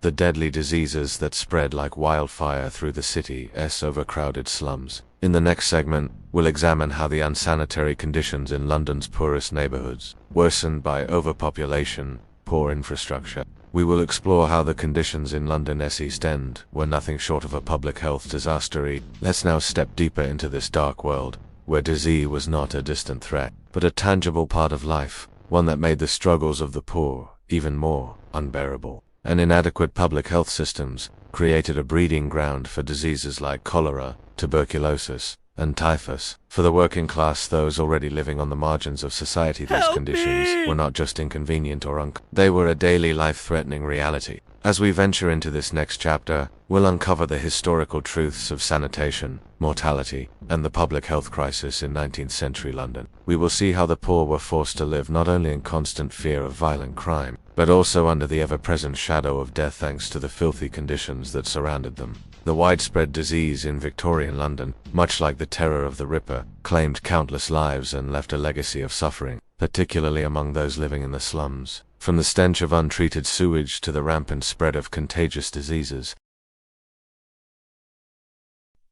The deadly diseases that spread like wildfire through the city's overcrowded slums. In the next segment, we'll examine how the unsanitary conditions in London's poorest neighborhoods, worsened by overpopulation, poor infrastructure. We will explore how the conditions in London's East End were nothing short of a public health disaster. Let's now step deeper into this dark world, where disease was not a distant threat, but a tangible part of life, one that made the struggles of the poor even more unbearable. And inadequate public health systems created a breeding ground for diseases like cholera, tuberculosis, and typhus. For the working class, those already living on the margins of society, these conditions were not just inconvenient or they were a daily life-threatening reality. As we venture into this next chapter, we'll uncover the historical truths of sanitation, mortality, and the public health crisis in 19th century London. We will see how the poor were forced to live not only in constant fear of violent crime, but also under the ever-present shadow of death thanks to the filthy conditions that surrounded them. The widespread disease in Victorian London, much like the terror of the Ripper, claimed countless lives and left a legacy of suffering, particularly among those living in the slums. From the stench of untreated sewage to the rampant spread of contagious diseases,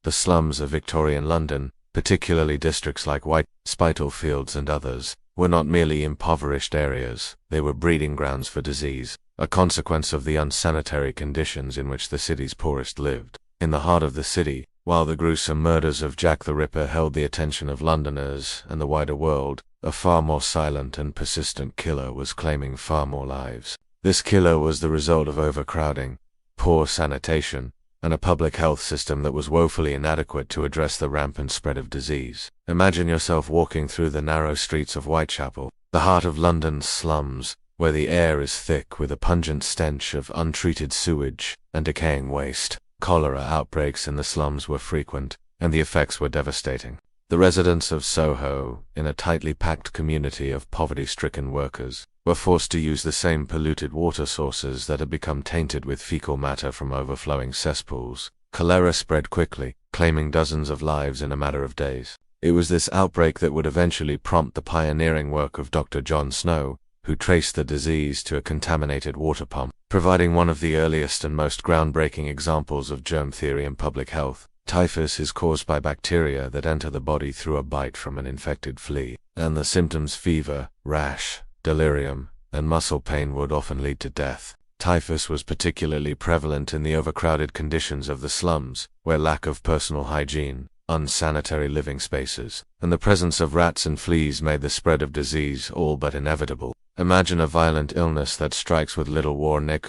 the slums of Victorian London, particularly districts like Spitalfields and others, were not merely impoverished areas, they were breeding grounds for disease, a consequence of the unsanitary conditions in which the city's poorest lived. In the heart of the city, while the gruesome murders of Jack the Ripper held the attention of Londoners and the wider world, a far more silent and persistent killer was claiming far more lives. This killer was the result of overcrowding, poor sanitation, and a public health system that was woefully inadequate to address the rampant spread of disease. Imagine yourself walking through the narrow streets of Whitechapel, the heart of London's slums, where the air is thick with a pungent stench of untreated sewage and decaying waste. Cholera outbreaks in the slums were frequent, and the effects were devastating. The residents of Soho, in a tightly packed community of poverty-stricken workers, were forced to use the same polluted water sources that had become tainted with fecal matter from overflowing cesspools. Cholera spread quickly, claiming dozens of lives in a matter of days. It was this outbreak that would eventually prompt the pioneering work of Dr. John Snow, who traced the disease to a contaminated water pump, providing one of the earliest and most groundbreaking examples of germ theory in public health. Typhus is caused by bacteria that enter the body through a bite from an infected flea, and the symptoms fever, rash, delirium, and muscle pain would often lead to death. Typhus was particularly prevalent in the overcrowded conditions of the slums, where lack of personal hygiene, unsanitary living spaces, and the presence of rats and fleas made the spread of disease all but inevitable. Imagine a violent illness that strikes with little warning,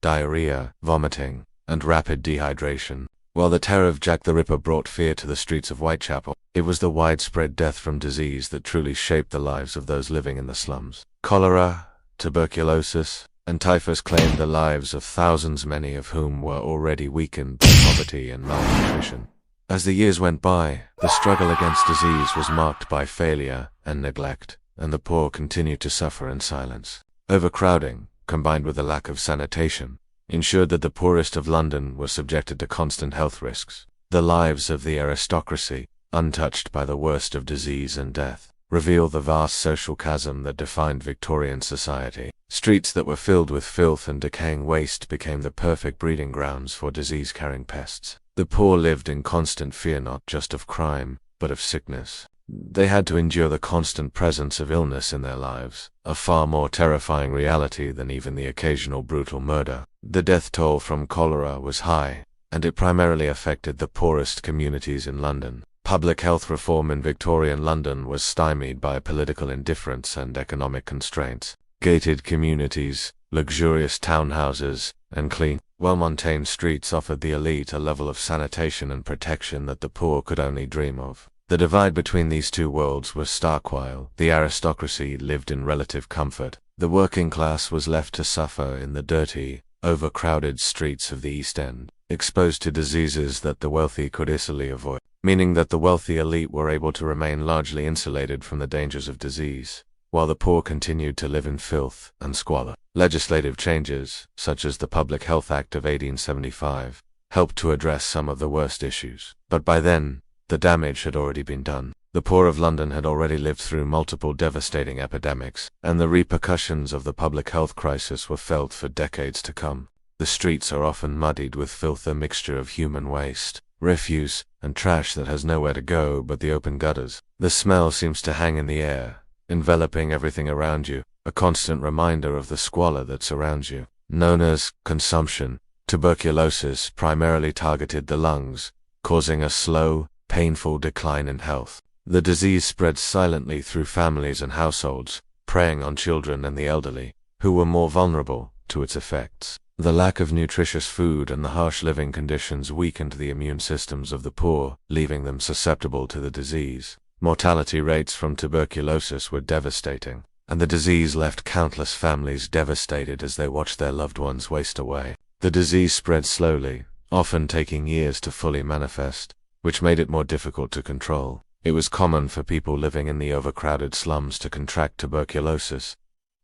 diarrhea, vomiting, and rapid dehydration. While the terror of Jack the Ripper brought fear to the streets of Whitechapel, it was the widespread death from disease that truly shaped the lives of those living in the slums. Cholera, tuberculosis, and typhus claimed the lives of thousands, many of whom were already weakened by poverty and malnutrition. As the years went by, the struggle against disease was marked by failure and neglect, and the poor continued to suffer in silence. Overcrowding, combined with a lack of sanitation, ensured that the poorest of London were subjected to constant health risks. The lives of the aristocracy, untouched by the worst of disease and death, reveal the vast social chasm that defined Victorian society. Streets that were filled with filth and decaying waste became the perfect breeding grounds for disease-carrying pests. The poor lived in constant fear not just of crime, but of sickness. They had to endure the constant presence of illness in their lives, a far more terrifying reality than even the occasional brutal murder. The death toll from cholera was high, and it primarily affected the poorest communities in London. Public health reform in Victorian London was stymied by political indifference and economic constraints. Gated communities, luxurious townhouses, and clean, well-maintained streets offered the elite a level of sanitation and protection that the poor could only dream of. The divide between these two worlds was stark. While the aristocracy lived in relative comfort, the working class was left to suffer in the dirty, overcrowded streets of the East End, exposed to diseases that the wealthy could easily avoid, meaning that the wealthy elite were able to remain largely insulated from the dangers of disease, while the poor continued to live in filth and squalor. Legislative changes, such as the Public Health Act of 1875, helped to address some of the worst issues. But by then, the damage had already been done. The poor of London had already lived through multiple devastating epidemics, and the repercussions of the public health crisis were felt for decades to come. The streets are often muddied with filth, a mixture of human waste, refuse, and trash that has nowhere to go but the open gutters. The smell seems to hang in the air, enveloping everything around you, a constant reminder of the squalor that surrounds you. Known as consumption, tuberculosis primarily targeted the lungs, causing a slow, painful decline in health. The disease spread silently through families and households, preying on children and the elderly, who were more vulnerable to its effects. The lack of nutritious food and the harsh living conditions weakened the immune systems of the poor, leaving them susceptible to the disease. Mortality rates from tuberculosis were devastating, and the disease left countless families devastated as they watched their loved ones waste away. The disease spread slowly, often taking years to fully manifest, which made it more difficult to control. It was common for people living in the overcrowded slums to contract tuberculosis,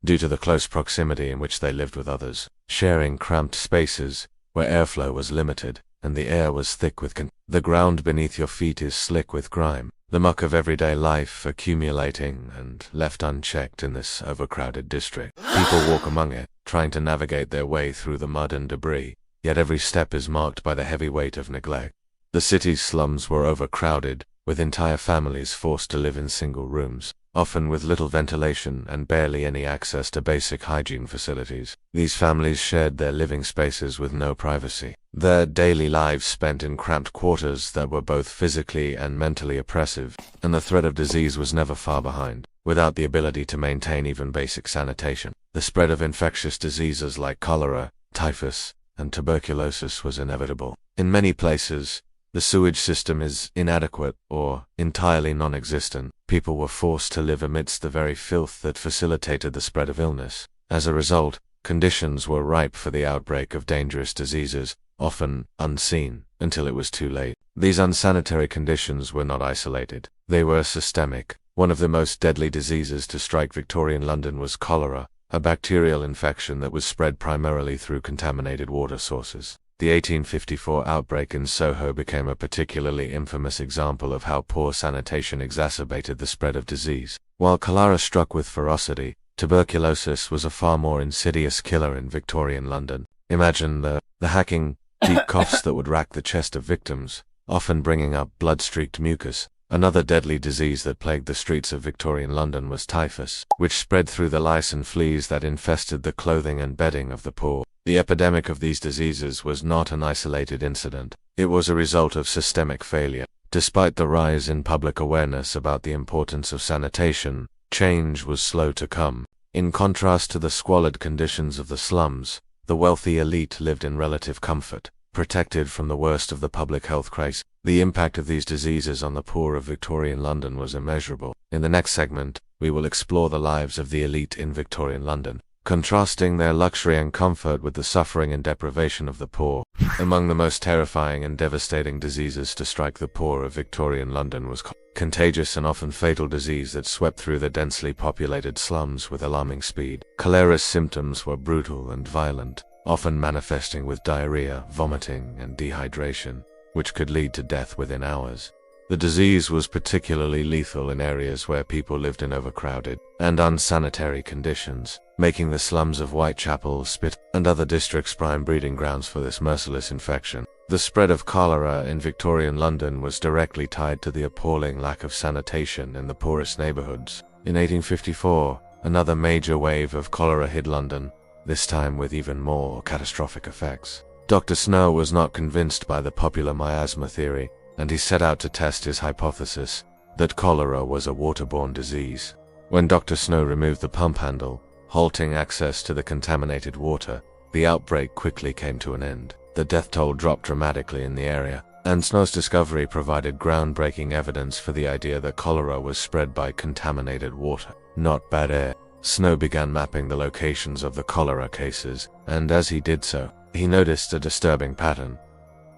due to the close proximity in which they lived with others, sharing cramped spaces where airflow was limited and the air was thick with the ground beneath your feet is slick with grime, the muck of everyday life accumulating and left unchecked in this overcrowded district. People walk among it, trying to navigate their way through the mud and debris, yet every step is marked by the heavy weight of neglect. The city's slums were overcrowded, with entire families forced to live in single rooms, often with little ventilation and barely any access to basic hygiene facilities. These families shared their living spaces with no privacy. Their daily lives spent in cramped quarters that were both physically and mentally oppressive, and the threat of disease was never far behind. Without the ability to maintain even basic sanitation, the spread of infectious diseases like cholera, typhus, and tuberculosis was inevitable. In many places, the sewage system is inadequate or entirely non-existent. People were forced to live amidst the very filth that facilitated the spread of illness. As a result, conditions were ripe for the outbreak of dangerous diseases, often unseen until it was too late. These unsanitary conditions were not isolated. They were systemic. One of the most deadly diseases to strike Victorian London was cholera, a bacterial infection that was spread primarily through contaminated water sources. The 1854 outbreak in Soho became a particularly infamous example of how poor sanitation exacerbated the spread of disease. While cholera struck with ferocity, tuberculosis was a far more insidious killer in Victorian London. Imagine the hacking, deep coughs that would rack the chest of victims, often bringing up blood-streaked mucus. Another deadly disease that plagued the streets of Victorian London was typhus, which spread through the lice and fleas that infested the clothing and bedding of the poor. The epidemic of these diseases was not an isolated incident. It was a result of systemic failure. Despite the rise in public awareness about the importance of sanitation, change was slow to come. In contrast to the squalid conditions of the slums, the wealthy elite lived in relative comfort, protected from the worst of the public health crisis. The impact of these diseases on the poor of Victorian London was immeasurable. In the next segment, we will explore the lives of the elite in Victorian London, contrasting their luxury and comfort with the suffering and deprivation of the poor. Among the most terrifying and devastating diseases to strike the poor of Victorian London was contagious and often fatal disease that swept through the densely populated slums with alarming speed. Cholera's symptoms were brutal and violent, often manifesting with diarrhea, vomiting, and dehydration, which could lead to death within hours. The disease was particularly lethal in areas where people lived in overcrowded and unsanitary conditions, making the slums of Whitechapel, Spit, and other districts prime breeding grounds for this merciless infection. The spread of cholera in Victorian London was directly tied to the appalling lack of sanitation in the poorest neighborhoods. In 1854, another major wave of cholera hit London, this time with even more catastrophic effects. Dr. Snow was not convinced by the popular miasma theory, and he set out to test his hypothesis that cholera was a waterborne disease. When Dr. Snow removed the pump handle, halting access to the contaminated water, the outbreak quickly came to an end. The death toll dropped dramatically in the area, and Snow's discovery provided groundbreaking evidence for the idea that cholera was spread by contaminated water, not bad air. Snow began mapping the locations of the cholera cases, and as he did so, he noticed a disturbing pattern.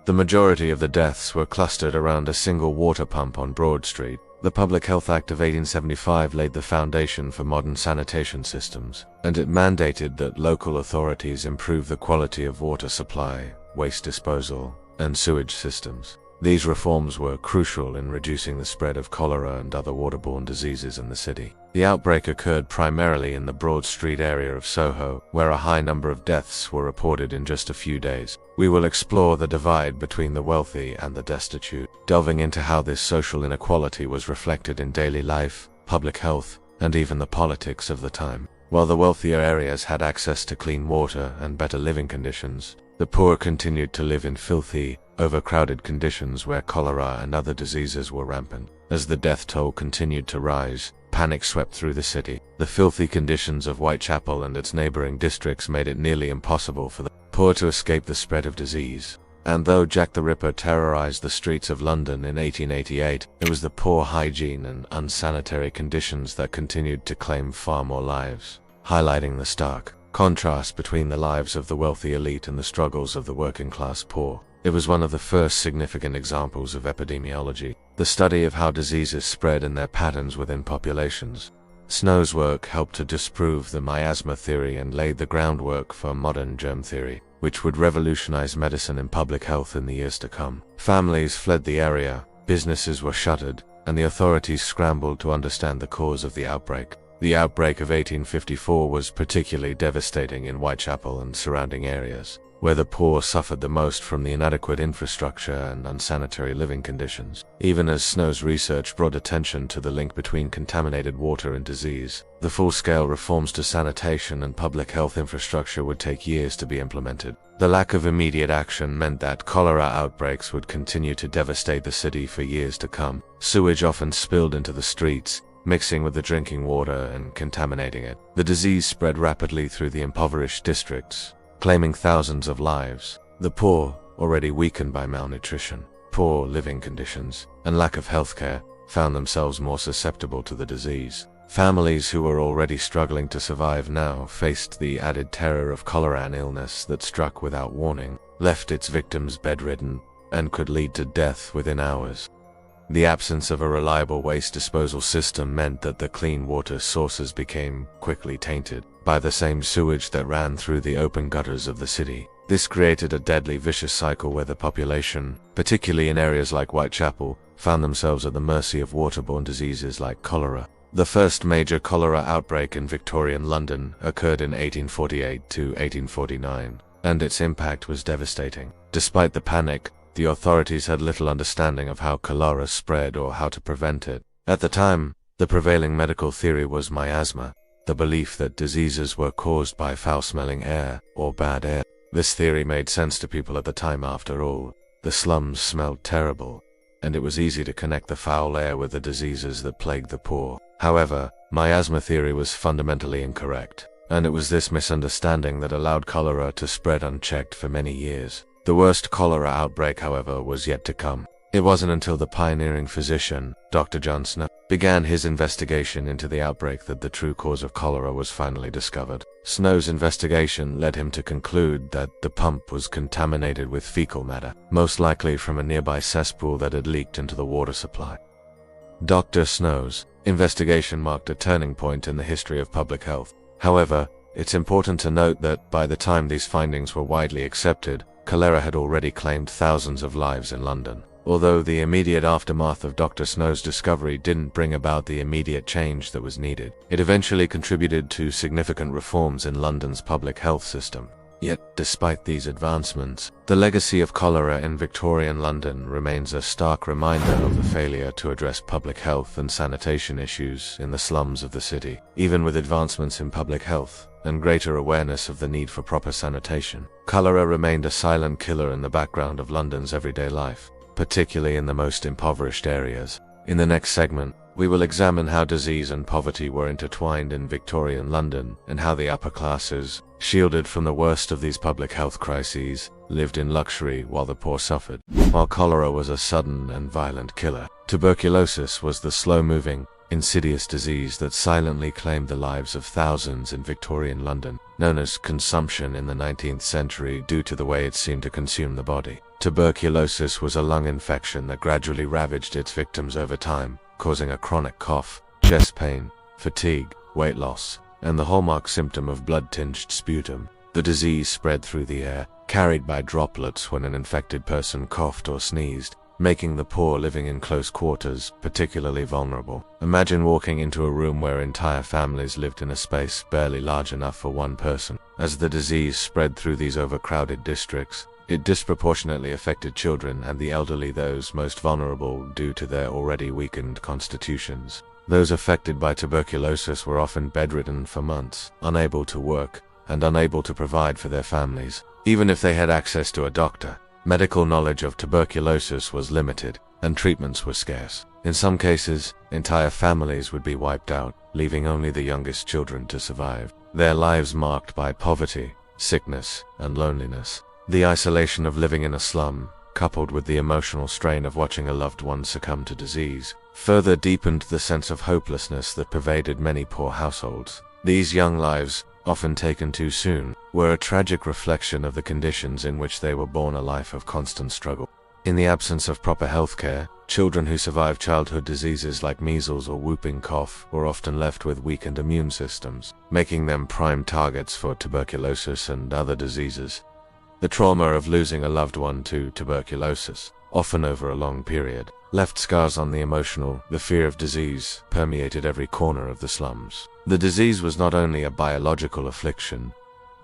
The majority of the deaths were clustered around a single water pump on Broad Street. The Public Health Act of 1875 laid the foundation for modern sanitation systems, and it mandated that local authorities improve the quality of water supply, waste disposal, and sewage systems. These reforms were crucial in reducing the spread of cholera and other waterborne diseases in the city. The outbreak occurred primarily in the Broad Street area of Soho, where a high number of deaths were reported in just a few days. We will explore the divide between the wealthy and the destitute, delving into how this social inequality was reflected in daily life, public health, and even the politics of the time. While the wealthier areas had access to clean water and better living conditions, the poor continued to live in filthy, overcrowded conditions where cholera and other diseases were rampant. As the death toll continued to rise, panic swept through the city. The filthy conditions of Whitechapel and its neighboring districts made it nearly impossible for the poor to escape the spread of disease. And though Jack the Ripper terrorized the streets of London in 1888, it was the poor hygiene and unsanitary conditions that continued to claim far more lives, highlighting the stark contrast between the lives of the wealthy elite and the struggles of the working-class poor. It was one of the first significant examples of epidemiology, the study of how diseases spread and their patterns within populations. Snow's work helped to disprove the miasma theory and laid the groundwork for modern germ theory, which would revolutionize medicine and public health in the years to come. Families fled the area, businesses were shuttered, and the authorities scrambled to understand the cause of the outbreak. The outbreak of 1854 was particularly devastating in Whitechapel and surrounding areas, where the poor suffered the most from the inadequate infrastructure and unsanitary living conditions. Even as Snow's research brought attention to the link between contaminated water and disease, the full-scale reforms to sanitation and public health infrastructure would take years to be implemented. The lack of immediate action meant that cholera outbreaks would continue to devastate the city for years to come. Sewage often spilled into the streets, mixing with the drinking water and contaminating it. The disease spread rapidly through the impoverished districts, claiming thousands of lives. The poor, already weakened by malnutrition, poor living conditions, and lack of healthcare, found themselves more susceptible to the disease. Families who were already struggling to survive now faced the added terror of cholera, an illness that struck without warning, left its victims bedridden, and could lead to death within hours. The absence of a reliable waste disposal system meant that the clean water sources became quickly tainted by the same sewage that ran through the open gutters of the city. This created a deadly, vicious cycle where the population, particularly in areas like Whitechapel, found themselves at the mercy of waterborne diseases like cholera. The first major cholera outbreak in Victorian London occurred in 1848 to 1849, and its impact was devastating. Despite the panic, the authorities had little understanding of how cholera spread or how to prevent it. At the time, the prevailing medical theory was miasma, the belief that diseases were caused by foul-smelling air or bad air. This theory made sense to people at the time. After all, the slums smelled terrible, and it was easy to connect the foul air with the diseases that plagued the poor. However, miasma theory was fundamentally incorrect, and it was this misunderstanding that allowed cholera to spread unchecked for many years. The worst cholera outbreak, however, was yet to come. It wasn't until the pioneering physician, Dr. John Snow, began his investigation into the outbreak that the true cause of cholera was finally discovered. Snow's investigation led him to conclude that the pump was contaminated with fecal matter, most likely from a nearby cesspool that had leaked into the water supply. Dr. Snow's investigation marked a turning point in the history of public health. However, it's important to note that by the time these findings were widely accepted, cholera had already claimed thousands of lives in London. Although the immediate aftermath of Dr. Snow's discovery didn't bring about the immediate change that was needed, it eventually contributed to significant reforms in London's public health system. Yet, despite these advancements, the legacy of cholera in Victorian London remains a stark reminder of the failure to address public health and sanitation issues in the slums of the city. Even with advancements in public health and greater awareness of the need for proper sanitation, cholera remained a silent killer in the background of London's everyday life, particularly in the most impoverished areas. In the next segment, we will examine how disease and poverty were intertwined in Victorian London and how the upper classes, shielded from the worst of these public health crises, lived in luxury while the poor suffered. While cholera was a sudden and violent killer, tuberculosis was the slow-moving, insidious disease that silently claimed the lives of thousands in Victorian London. Known as consumption in the 19th century due to the way it seemed to consume the body, tuberculosis was a lung infection that gradually ravaged its victims over time, causing a chronic cough, chest pain, fatigue, weight loss, and the hallmark symptom of blood-tinged sputum. The disease spread through the air, carried by droplets when an infected person coughed or sneezed, making the poor living in close quarters particularly vulnerable. Imagine walking into a room where entire families lived in a space barely large enough for one person. As the disease spread through these overcrowded districts, it disproportionately affected children and the elderly, those most vulnerable due to their already weakened constitutions. Those affected by tuberculosis were often bedridden for months, unable to work, and unable to provide for their families. Even if they had access to a doctor, medical knowledge of tuberculosis was limited, and treatments were scarce. In some cases, entire families would be wiped out, leaving only the youngest children to survive, their lives marked by poverty, sickness, and loneliness. The isolation of living in a slum, coupled with the emotional strain of watching a loved one succumb to disease, further deepened the sense of hopelessness that pervaded many poor households. These young lives, often taken too soon, were a tragic reflection of the conditions in which they were born, a life of constant struggle. In the absence of proper health care, children who survived childhood diseases like measles or whooping cough were often left with weakened immune systems, making them prime targets for tuberculosis and other diseases. The trauma of losing a loved one to tuberculosis, often over a long period, left scars on the emotional. The fear of disease permeated every corner of the slums. The disease was not only a biological affliction,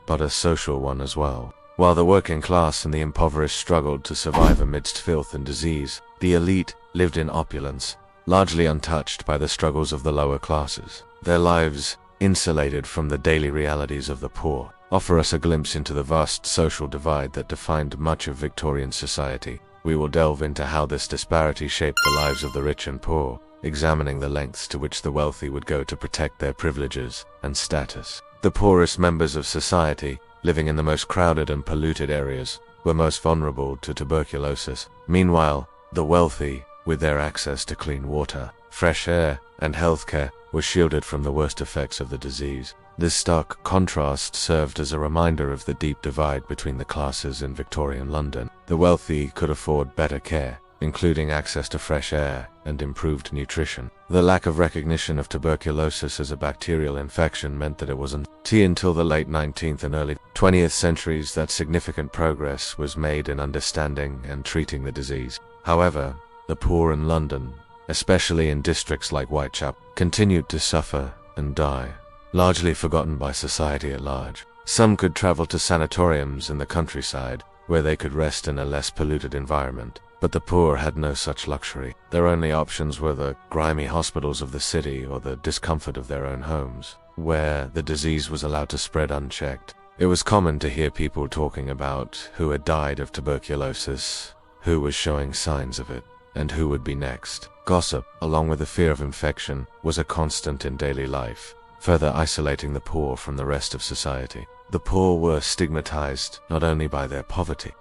but a social one as well. While the working class and the impoverished struggled to survive amidst filth and disease, the elite lived in opulence, largely untouched by the struggles of the lower classes. Their lives, insulated from the daily realities of the poor, offer us a glimpse into the vast social divide that defined much of Victorian society. We will delve into how this disparity shaped the lives of the rich and poor, examining the lengths to which the wealthy would go to protect their privileges and status. The poorest members of society, living in the most crowded and polluted areas, were most vulnerable to tuberculosis. Meanwhile, the wealthy, with their access to clean water, fresh air, and healthcare were shielded from the worst effects of the disease. This stark contrast served as a reminder of the deep divide between the classes in Victorian London. The wealthy could afford better care, including access to fresh air and improved nutrition. The lack of recognition of tuberculosis as a bacterial infection meant that it wasn't until the late 19th and early 20th centuries that significant progress was made in understanding and treating the disease. However, the poor in London, especially in districts like Whitechapel, continued to suffer and die, largely forgotten by society at large. Some could travel to sanatoriums in the countryside, where they could rest in a less polluted environment. But the poor had no such luxury. Their only options were the grimy hospitals of the city or the discomfort of their own homes, where the disease was allowed to spread unchecked. It was common to hear people talking about who had died of tuberculosis, who was showing signs of it, and who would be next. Gossip, along with the fear of infection, was a constant in daily life, further isolating the poor from the rest of society. The poor were stigmatized not only by their poverty,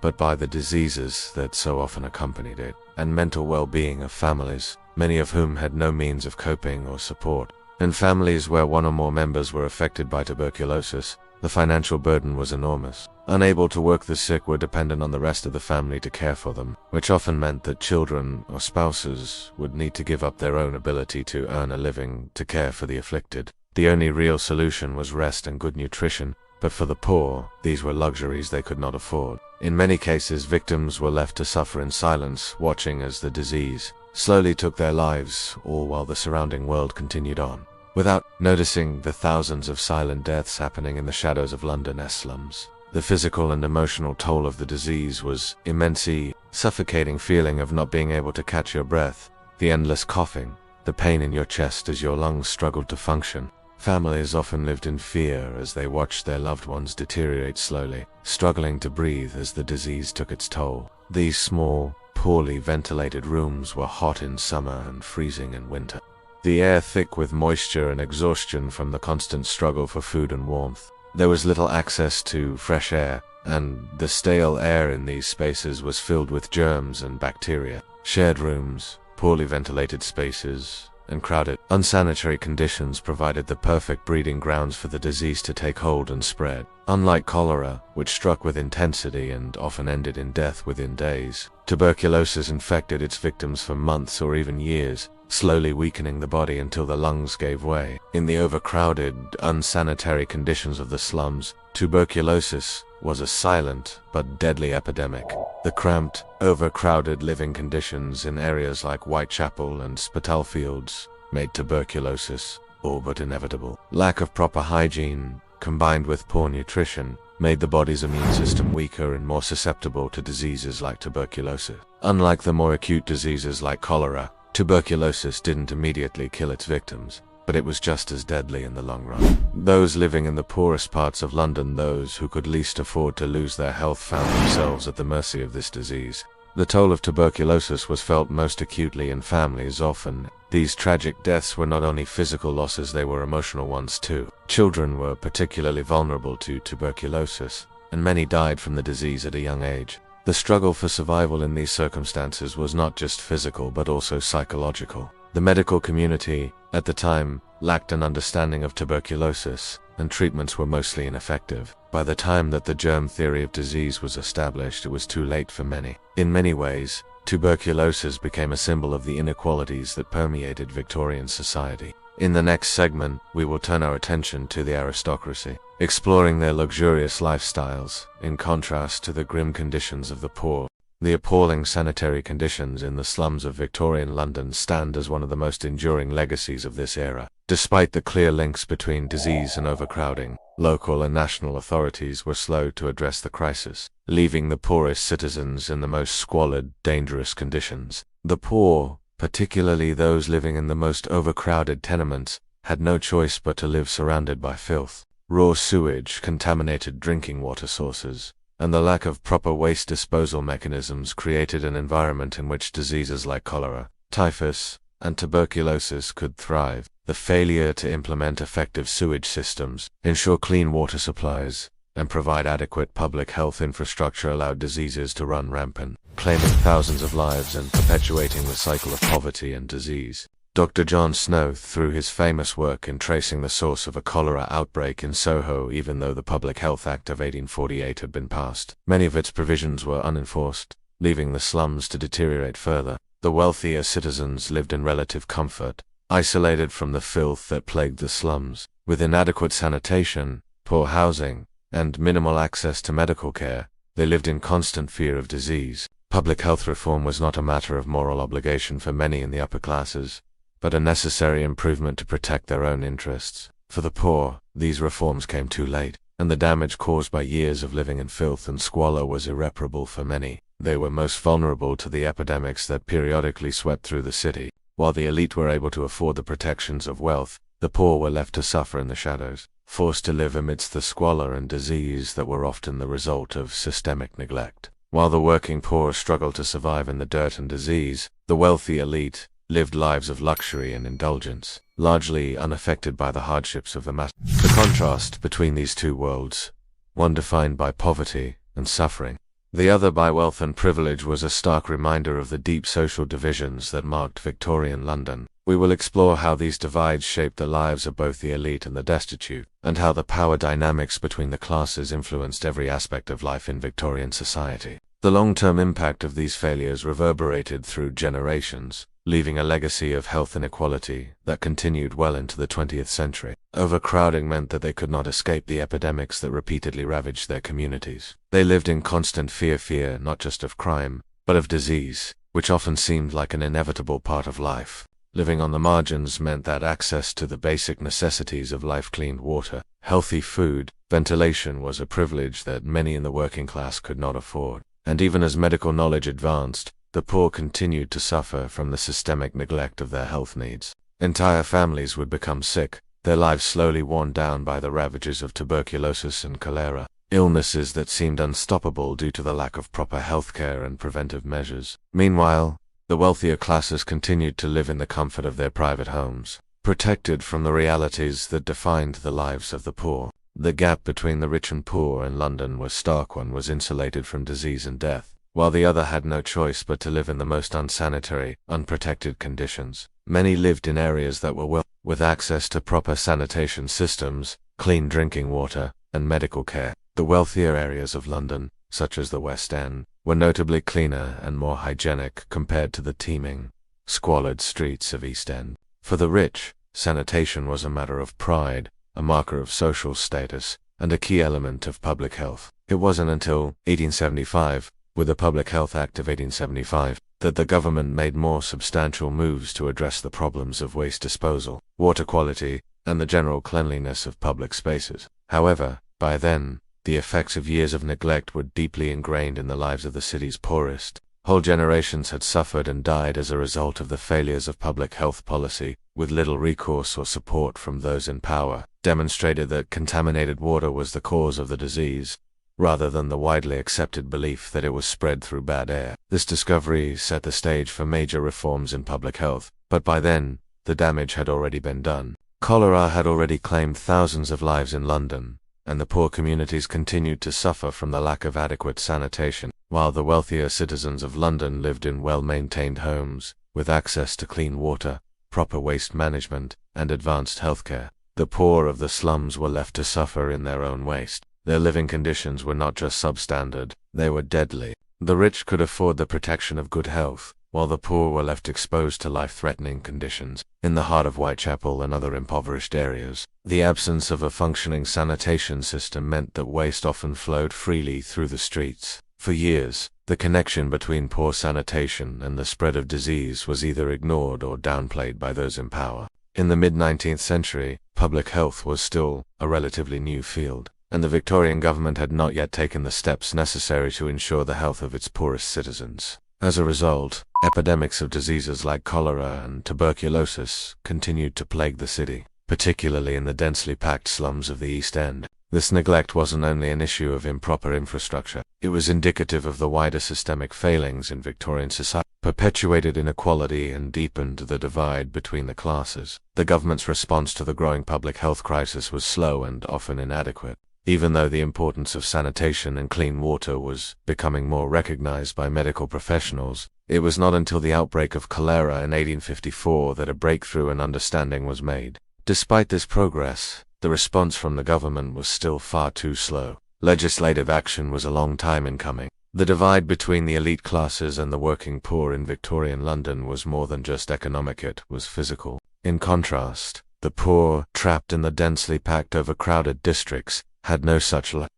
but by the diseases that so often accompanied it, and mental well-being of families, many of whom had no means of coping or support. In families where one or more members were affected by tuberculosis, the financial burden was enormous. Unable to work, the sick were dependent on the rest of the family to care for them, which often meant that children or spouses would need to give up their own ability to earn a living to care for the afflicted. The only real solution was rest and good nutrition, but for the poor, these were luxuries they could not afford. In many cases, victims were left to suffer in silence, watching as the disease slowly took their lives, all while the surrounding world continued on, without noticing the thousands of silent deaths happening in the shadows of London's slums. The physical and emotional toll of the disease was immense. Suffocating feeling of not being able to catch your breath, the endless coughing, the pain in your chest as your lungs struggled to function. Families often lived in fear as they watched their loved ones deteriorate slowly, struggling to breathe as the disease took its toll. These small, poorly ventilated rooms were hot in summer and freezing in winter, the air thick with moisture and exhaustion from the constant struggle for food and warmth. There was little access to fresh air, and the stale air in these spaces was filled with germs and bacteria. Shared rooms, poorly ventilated spaces, and crowded, unsanitary conditions provided the perfect breeding grounds for the disease to take hold and spread. Unlike cholera, which struck with intensity and often ended in death within days, tuberculosis infected its victims for months or even years, slowly weakening the body until the lungs gave way. In the overcrowded, unsanitary conditions of the slums, tuberculosis was a silent but deadly epidemic. The cramped, overcrowded living conditions in areas like Whitechapel and Spitalfields made tuberculosis all but inevitable. Lack of proper hygiene, combined with poor nutrition, made the body's immune system weaker and more susceptible to diseases like tuberculosis. Unlike the more acute diseases like cholera, tuberculosis didn't immediately kill its victims, but it was just as deadly in the long run. Those living in the poorest parts of London, those who could least afford to lose their health, found themselves at the mercy of this disease. The toll of tuberculosis was felt most acutely in families. Often, these tragic deaths were not only physical losses, they were emotional ones too. Children were particularly vulnerable to tuberculosis, and many died from the disease at a young age. The struggle for survival in these circumstances was not just physical but also psychological. The medical community, at the time, lacked an understanding of tuberculosis, and treatments were mostly ineffective. By the time that the germ theory of disease was established, it was too late for many. In many ways, tuberculosis became a symbol of the inequalities that permeated Victorian society. In the next segment, we will turn our attention to the aristocracy, exploring their luxurious lifestyles, in contrast to the grim conditions of the poor. The appalling sanitary conditions in the slums of Victorian London stand as one of the most enduring legacies of this era. Despite the clear links between disease and overcrowding, local and national authorities were slow to address the crisis, leaving the poorest citizens in the most squalid, dangerous conditions. The poor, particularly those living in the most overcrowded tenements, had no choice but to live surrounded by filth, raw sewage, contaminated drinking water sources, and the lack of proper waste disposal mechanisms created an environment in which diseases like cholera, typhus, and tuberculosis could thrive. The failure to implement effective sewage systems, ensure clean water supplies, and provide adequate public health infrastructure allowed diseases to run rampant, claiming thousands of lives and perpetuating the cycle of poverty and disease. Dr. John Snow, through his famous work in tracing the source of a cholera outbreak in Soho, even though the Public Health Act of 1848 had been passed, many of its provisions were unenforced, leaving the slums to deteriorate further. The wealthier citizens lived in relative comfort, isolated from the filth that plagued the slums. With inadequate sanitation, poor housing, and minimal access to medical care, they lived in constant fear of disease. Public health reform was not a matter of moral obligation for many in the upper classes, but a necessary improvement to protect their own interests. For the poor, these reforms came too late, and the damage caused by years of living in filth and squalor was irreparable for many. They were most vulnerable to the epidemics that periodically swept through the city. While the elite were able to afford the protections of wealth, the poor were left to suffer in the shadows, forced to live amidst the squalor and disease that were often the result of systemic neglect. While the working poor struggled to survive in the dirt and disease, the wealthy elite lived lives of luxury and indulgence, largely unaffected by the hardships of the mass. The contrast between these two worlds, one defined by poverty and suffering, the other by wealth and privilege, was a stark reminder of the deep social divisions that marked Victorian London. We will explore how these divides shaped the lives of both the elite and the destitute, and how the power dynamics between the classes influenced every aspect of life in Victorian society. The long-term impact of these failures reverberated through generations, leaving a legacy of health inequality that continued well into the 20th century. Overcrowding meant that they could not escape the epidemics that repeatedly ravaged their communities. They lived in constant fear not just of crime, but of disease, which often seemed like an inevitable part of life. Living on the margins meant that access to the basic necessities of life, clean water, healthy food, ventilation, was a privilege that many in the working class could not afford. And even as medical knowledge advanced, the poor continued to suffer from the systemic neglect of their health needs. Entire families would become sick, their lives slowly worn down by the ravages of tuberculosis and cholera, illnesses that seemed unstoppable due to the lack of proper healthcare and preventive measures. Meanwhile, the wealthier classes continued to live in the comfort of their private homes, protected from the realities that defined the lives of the poor. The gap between the rich and poor in London was stark. One was insulated from disease and death, while the other had no choice but to live in the most unsanitary, unprotected conditions. Many lived in areas that were well, with access to proper sanitation systems, clean drinking water, and medical care. The wealthier areas of London, such as the West End, were notably cleaner and more hygienic compared to the teeming, squalid streets of East End. For the rich, sanitation was a matter of pride, a marker of social status, and a key element of public health. It wasn't until 1875, with the Public Health Act of 1875, that the government made more substantial moves to address the problems of waste disposal, water quality, and the general cleanliness of public spaces. However, by then, the effects of years of neglect were deeply ingrained in the lives of the city's poorest. Whole generations had suffered and died as a result of the failures of public health policy, with little recourse or support from those in power, demonstrated that contaminated water was the cause of the disease, rather than the widely accepted belief that it was spread through bad air. This discovery set the stage for major reforms in public health, but by then, the damage had already been done. Cholera had already claimed thousands of lives in London, and the poor communities continued to suffer from the lack of adequate sanitation, while the wealthier citizens of London lived in well-maintained homes, with access to clean water, proper waste management, and advanced healthcare. The poor of the slums were left to suffer in their own waste. Their living conditions were not just substandard, they were deadly. The rich could afford the protection of good health, while the poor were left exposed to life-threatening conditions. In the heart of Whitechapel and other impoverished areas, the absence of a functioning sanitation system meant that waste often flowed freely through the streets. For years, the connection between poor sanitation and the spread of disease was either ignored or downplayed by those in power. In the mid-19th century, public health was still a relatively new field, and the Victorian government had not yet taken the steps necessary to ensure the health of its poorest citizens. As a result, epidemics of diseases like cholera and tuberculosis continued to plague the city, particularly in the densely packed slums of the East End. This neglect wasn't only an issue of improper infrastructure, it was indicative of the wider systemic failings in Victorian society, perpetuated inequality and deepened the divide between the classes. The government's response to the growing public health crisis was slow and often inadequate. Even though the importance of sanitation and clean water was becoming more recognized by medical professionals, it was not until the outbreak of cholera in 1854 that a breakthrough in understanding was made. Despite this progress, the response from the government was still far too slow. Legislative action was a long time in coming. The divide between the elite classes and the working poor in Victorian London was more than just economic, it was physical. In contrast, the poor, trapped in the densely packed, overcrowded districts, had no such luck.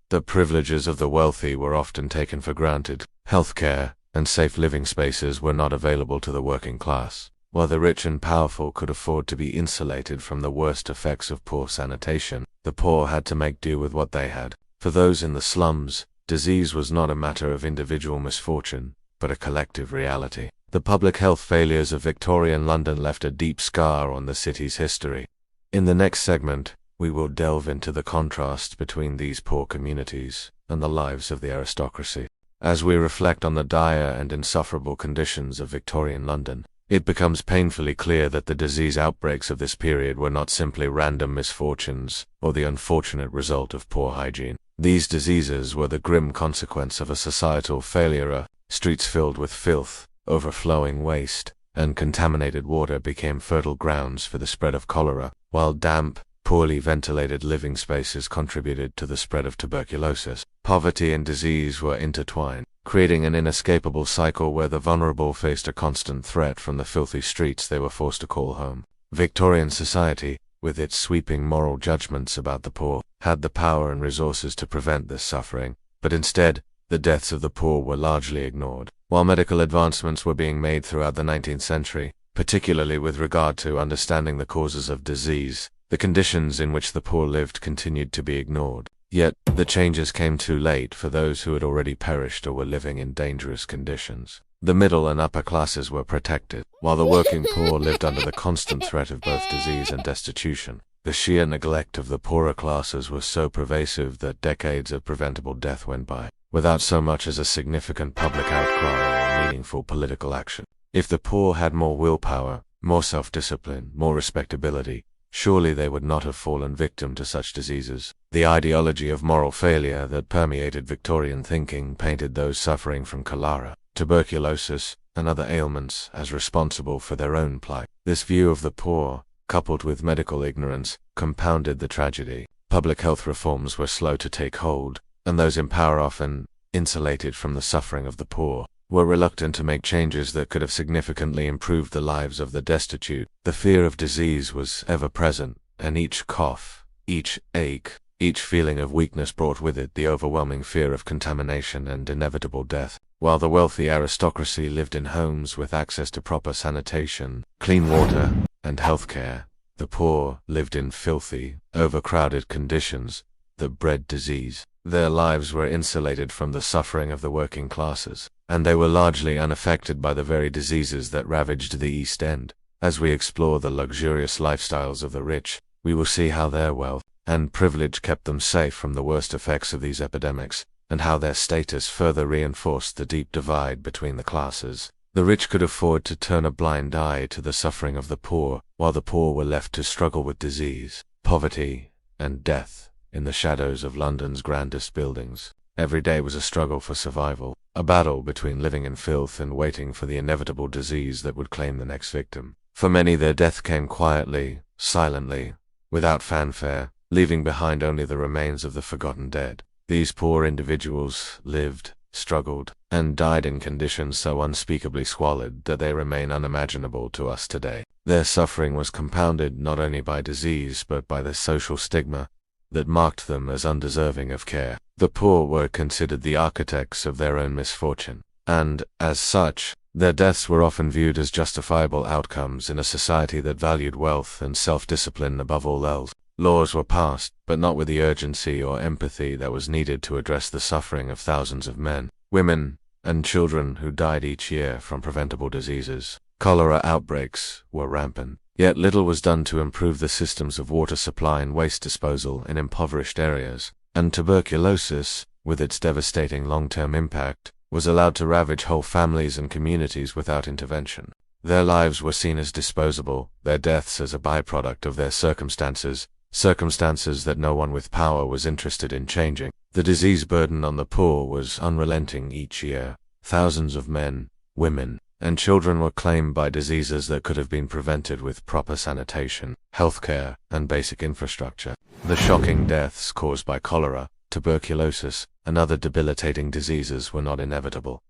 The privileges of the wealthy were often taken for granted. Healthcare and safe living spaces were not available to the working class. While the rich and powerful could afford to be insulated from the worst effects of poor sanitation, the poor had to make do with what they had. For those in the slums, disease was not a matter of individual misfortune, but a collective reality. The public health failures of Victorian London left a deep scar on the city's history. In the next segment, we will delve into the contrast between these poor communities and the lives of the aristocracy. As we reflect on the dire and insufferable conditions of Victorian London, it becomes painfully clear that the disease outbreaks of this period were not simply random misfortunes or the unfortunate result of poor hygiene. These diseases were the grim consequence of a societal failure. Streets filled with filth, overflowing waste, and contaminated water became fertile grounds for the spread of cholera, while damp, poorly ventilated living spaces contributed to the spread of tuberculosis. Poverty and disease were intertwined, creating an inescapable cycle where the vulnerable faced a constant threat from the filthy streets they were forced to call home. Victorian society, with its sweeping moral judgments about the poor, had the power and resources to prevent this suffering, but instead, the deaths of the poor were largely ignored. While medical advancements were being made throughout the 19th century, particularly with regard to understanding the causes of disease, the conditions in which the poor lived continued to be ignored. Yet, the changes came too late for those who had already perished or were living in dangerous conditions. The middle and upper classes were protected, while the working poor lived under the constant threat of both disease and destitution. The sheer neglect of the poorer classes was so pervasive that decades of preventable death went by, without so much as a significant public outcry or meaningful political action. If the poor had more willpower, more self-discipline, more respectability, surely they would not have fallen victim to such diseases. The ideology of moral failure that permeated Victorian thinking painted those suffering from cholera, tuberculosis, and other ailments as responsible for their own plight. This view of the poor, coupled with medical ignorance, compounded the tragedy. Public health reforms were slow to take hold, and those in power, often insulated from the suffering of the poor, were reluctant to make changes that could have significantly improved the lives of the destitute. The fear of disease was ever present, and each cough, each ache, each feeling of weakness brought with it the overwhelming fear of contamination and inevitable death. While the wealthy aristocracy lived in homes with access to proper sanitation, clean water, and health care, the poor lived in filthy, overcrowded conditions that bred disease. Their lives were insulated from the suffering of the working classes, and they were largely unaffected by the very diseases that ravaged the East End. As we explore the luxurious lifestyles of the rich, we will see how their wealth and privilege kept them safe from the worst effects of these epidemics, and how their status further reinforced the deep divide between the classes. The rich could afford to turn a blind eye to the suffering of the poor, while the poor were left to struggle with disease, poverty, and death in the shadows of London's grandest buildings. Every day was a struggle for survival, a battle between living in filth and waiting for the inevitable disease that would claim the next victim. For many, their death came quietly, silently, without fanfare, leaving behind only the remains of the forgotten dead. These poor individuals lived, struggled, and died in conditions so unspeakably squalid that they remain unimaginable to us today. Their suffering was compounded not only by disease but by the social stigma that marked them as undeserving of care. The poor were considered the architects of their own misfortune, and, as such, their deaths were often viewed as justifiable outcomes in a society that valued wealth and self-discipline above all else. Laws were passed, but not with the urgency or empathy that was needed to address the suffering of thousands of men, women, and children who died each year from preventable diseases. Cholera outbreaks were rampant, yet little was done to improve the systems of water supply and waste disposal in impoverished areas, and tuberculosis, with its devastating long-term impact, was allowed to ravage whole families and communities without intervention. Their lives were seen as disposable, their deaths as a byproduct of their circumstances, circumstances that no one with power was interested in changing. The disease burden on the poor was unrelenting each year. Thousands of men, women, and children were claimed by diseases that could have been prevented with proper sanitation, healthcare, and basic infrastructure. The shocking deaths caused by cholera, tuberculosis, and other debilitating diseases were not inevitable,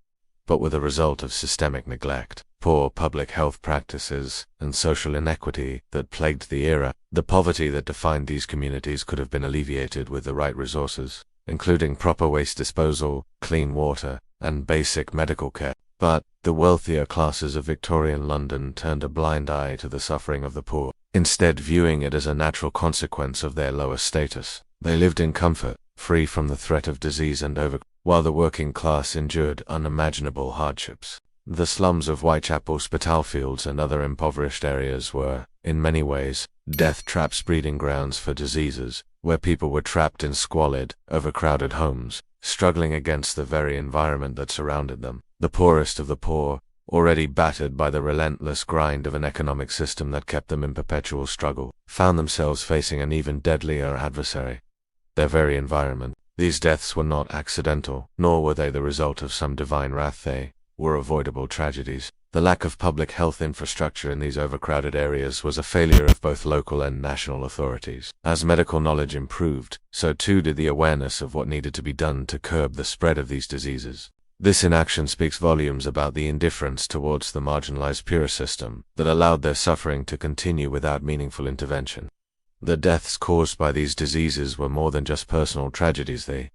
but were the result of systemic neglect, poor public health practices, and social inequity that plagued the era. The poverty that defined these communities could have been alleviated with the right resources, including proper waste disposal, clean water, and basic medical care. But the wealthier classes of Victorian London turned a blind eye to the suffering of the poor, instead viewing it as a natural consequence of their lower status. They lived in comfort, free from the threat of disease and while the working class endured unimaginable hardships. The slums of Whitechapel, Spitalfields, and other impoverished areas were, in many ways, death traps, breeding grounds for diseases, where people were trapped in squalid, overcrowded homes, struggling against the very environment that surrounded them. The poorest of the poor, already battered by the relentless grind of an economic system that kept them in perpetual struggle, found themselves facing an even deadlier adversary: their very environment. These deaths were not accidental, nor were they the result of some divine wrath. They were avoidable tragedies. The lack of public health infrastructure in these overcrowded areas was a failure of both local and national authorities. As medical knowledge improved, so too did the awareness of what needed to be done to curb the spread of these diseases. This inaction speaks volumes about the indifference towards the marginalized pure system that allowed their suffering to continue without meaningful intervention. The deaths caused by these diseases were more than just personal tragedies. They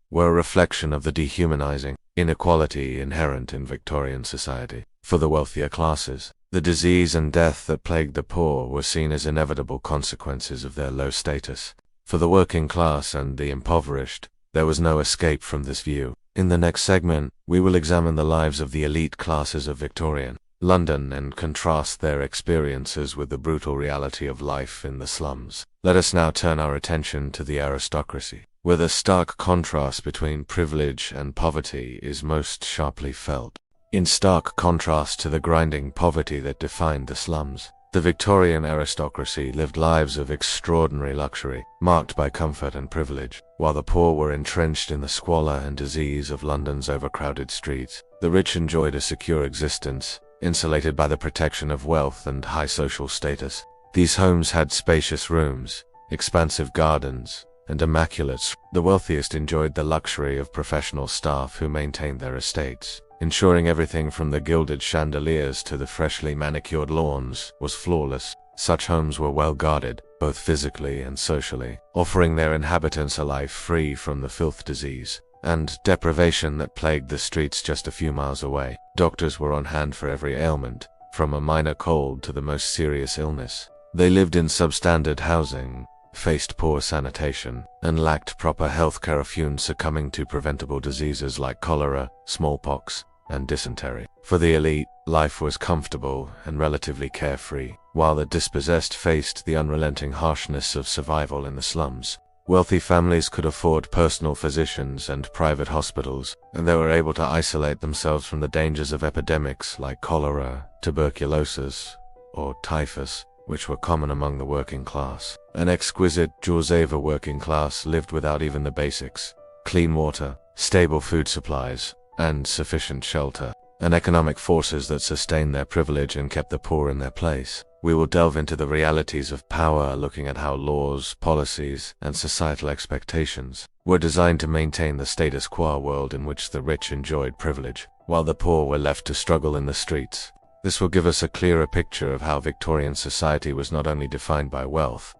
were a reflection of the dehumanizing inequality inherent in Victorian society. For the wealthier classes, the disease and death that plagued the poor were seen as inevitable consequences of their low status. For the working class and the impoverished, there was no escape from this view. In the next segment, we will examine the lives of the elite classes of Victorian London and contrast their experiences with the brutal reality of life in the slums. Let us now turn our attention to the aristocracy, where the stark contrast between privilege and poverty is most sharply felt. In stark contrast to the grinding poverty that defined the slums, the Victorian aristocracy lived lives of extraordinary luxury, marked by comfort and privilege. While the poor were entrenched in the squalor and disease of London's overcrowded streets, the rich enjoyed a secure existence, insulated by the protection of wealth and high social status. These homes had spacious rooms, expansive gardens, and immaculate. The wealthiest enjoyed the luxury of professional staff who maintained their estates, ensuring everything from the gilded chandeliers to the freshly manicured lawns was flawless. Such homes were well guarded, both physically and socially, offering their inhabitants a life free from the filth, disease, and deprivation that plagued the streets just a few miles away. Doctors were on hand for every ailment, from a minor cold to the most serious illness. They lived in substandard housing, faced poor sanitation, and lacked proper health care, often succumbing to preventable diseases like cholera, smallpox, and dysentery. For the elite, life was comfortable and relatively carefree, while the dispossessed faced the unrelenting harshness of survival in the slums. Wealthy families could afford personal physicians and private hospitals, and they were able to isolate themselves from the dangers of epidemics like cholera, tuberculosis, or typhus, which were common among the working class. An exquisite Joseva working class lived without even the basics: clean water, stable food supplies, and sufficient shelter, and economic forces that sustained their privilege and kept the poor in their place. We will delve into the realities of power, looking at how laws, policies, and societal expectations were designed to maintain the status quo world in which the rich enjoyed privilege, while the poor were left to struggle in the streets. This will give us a clearer picture of how Victorian society was not only defined by wealth,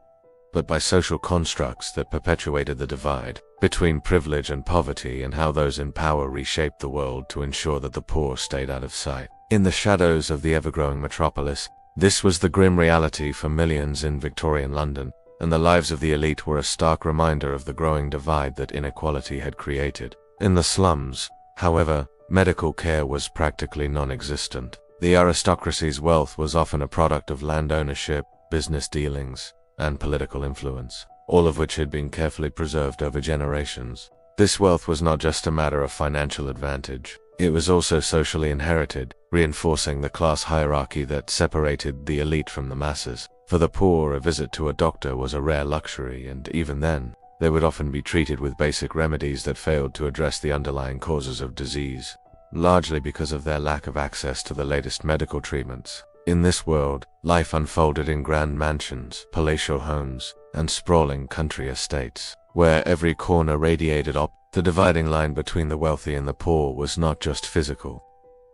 but by social constructs that perpetuated the divide between privilege and poverty, and how those in power reshaped the world to ensure that the poor stayed out of sight. In the shadows of the ever-growing metropolis, this was the grim reality for millions in Victorian London, and the lives of the elite were a stark reminder of the growing divide that inequality had created. In the slums, however, medical care was practically non-existent. The aristocracy's wealth was often a product of land ownership, business dealings, and political influence, all of which had been carefully preserved over generations. This wealth was not just a matter of financial advantage. It was also socially inherited, reinforcing the class hierarchy that separated the elite from the masses. For the poor, a visit to a doctor was a rare luxury, and even then, they would often be treated with basic remedies that failed to address the underlying causes of disease, largely because of their lack of access to the latest medical treatments. In this world, life unfolded in grand mansions, palatial homes, and sprawling country estates, where every corner radiated the dividing line between the wealthy and the poor was not just physical.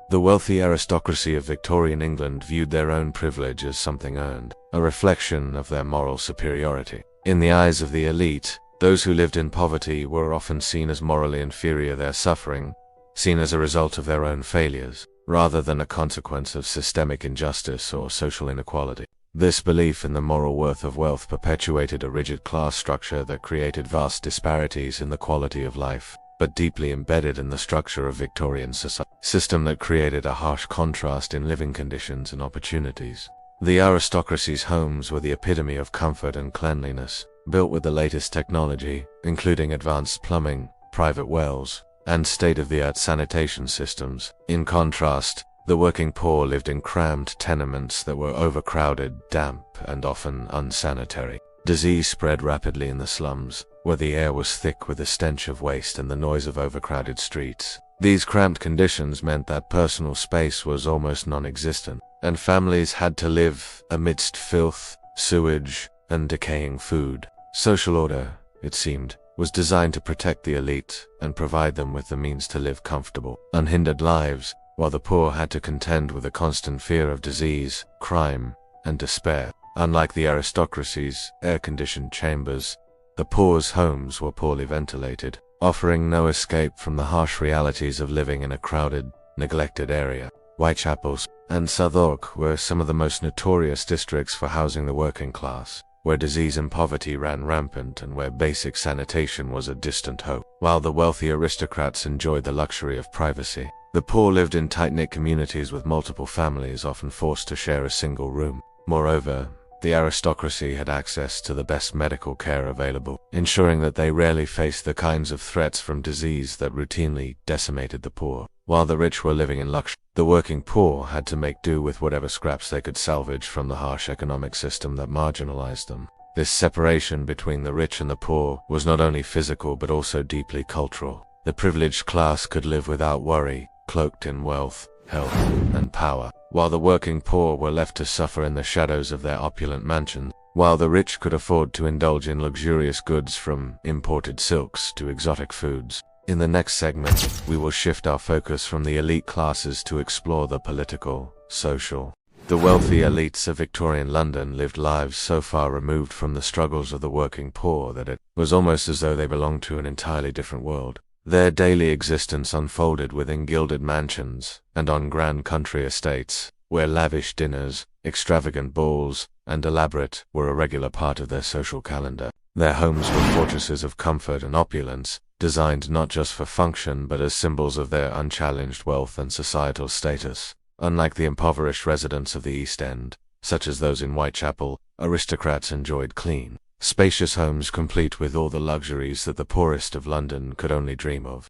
The wealthy aristocracy of Victorian England viewed their own privilege as something earned, a reflection of their moral superiority. In the eyes of the elite, those who lived in poverty were often seen as morally inferior, their suffering seen as a result of their own failures, rather than a consequence of systemic injustice or social inequality. This belief in the moral worth of wealth perpetuated a rigid class structure that created vast disparities in the quality of life, but deeply embedded in the structure of Victorian society, a system that created a harsh contrast in living conditions and opportunities. The aristocracy's homes were the epitome of comfort and cleanliness, built with the latest technology, including advanced plumbing, private wells, and state-of-the-art sanitation systems. In contrast, the working poor lived in crammed tenements that were overcrowded, damp, and often unsanitary. Disease spread rapidly in the slums, where the air was thick with the stench of waste and the noise of overcrowded streets. These cramped conditions meant that personal space was almost non-existent, and families had to live amidst filth, sewage, and decaying food. Social order, it seemed, was designed to protect the elite and provide them with the means to live comfortable, unhindered lives, while the poor had to contend with a constant fear of disease, crime, and despair. Unlike the aristocracy's air-conditioned chambers, the poor's homes were poorly ventilated, offering no escape from the harsh realities of living in a crowded, neglected area. Whitechapel and Southwark were some of the most notorious districts for housing the working class, where disease and poverty ran rampant and where basic sanitation was a distant hope. While the wealthy aristocrats enjoyed the luxury of privacy, the poor lived in tight-knit communities with multiple families often forced to share a single room. Moreover, the aristocracy had access to the best medical care available, ensuring that they rarely faced the kinds of threats from disease that routinely decimated the poor. While the rich were living in luxury, the working poor had to make do with whatever scraps they could salvage from the harsh economic system that marginalized them. This separation between the rich and the poor was not only physical but also deeply cultural. The privileged class could live without worry, cloaked in wealth, health, and power, while the working poor were left to suffer in the shadows of their opulent mansions. While the rich could afford to indulge in luxurious goods from imported silks to exotic foods. In the next segment, we will shift our focus from the elite classes to explore the political, social. The wealthy elites of Victorian London lived lives so far removed from the struggles of the working poor that it was almost as though they belonged to an entirely different world. Their daily existence unfolded within gilded mansions and on grand country estates, where lavish dinners, extravagant balls, and elaborate were a regular part of their social calendar. Their homes were fortresses of comfort and opulence, designed not just for function but as symbols of their unchallenged wealth and societal status. Unlike the impoverished residents of the East End, such as those in Whitechapel, aristocrats enjoyed clean, spacious homes complete with all the luxuries that the poorest of London could only dream of.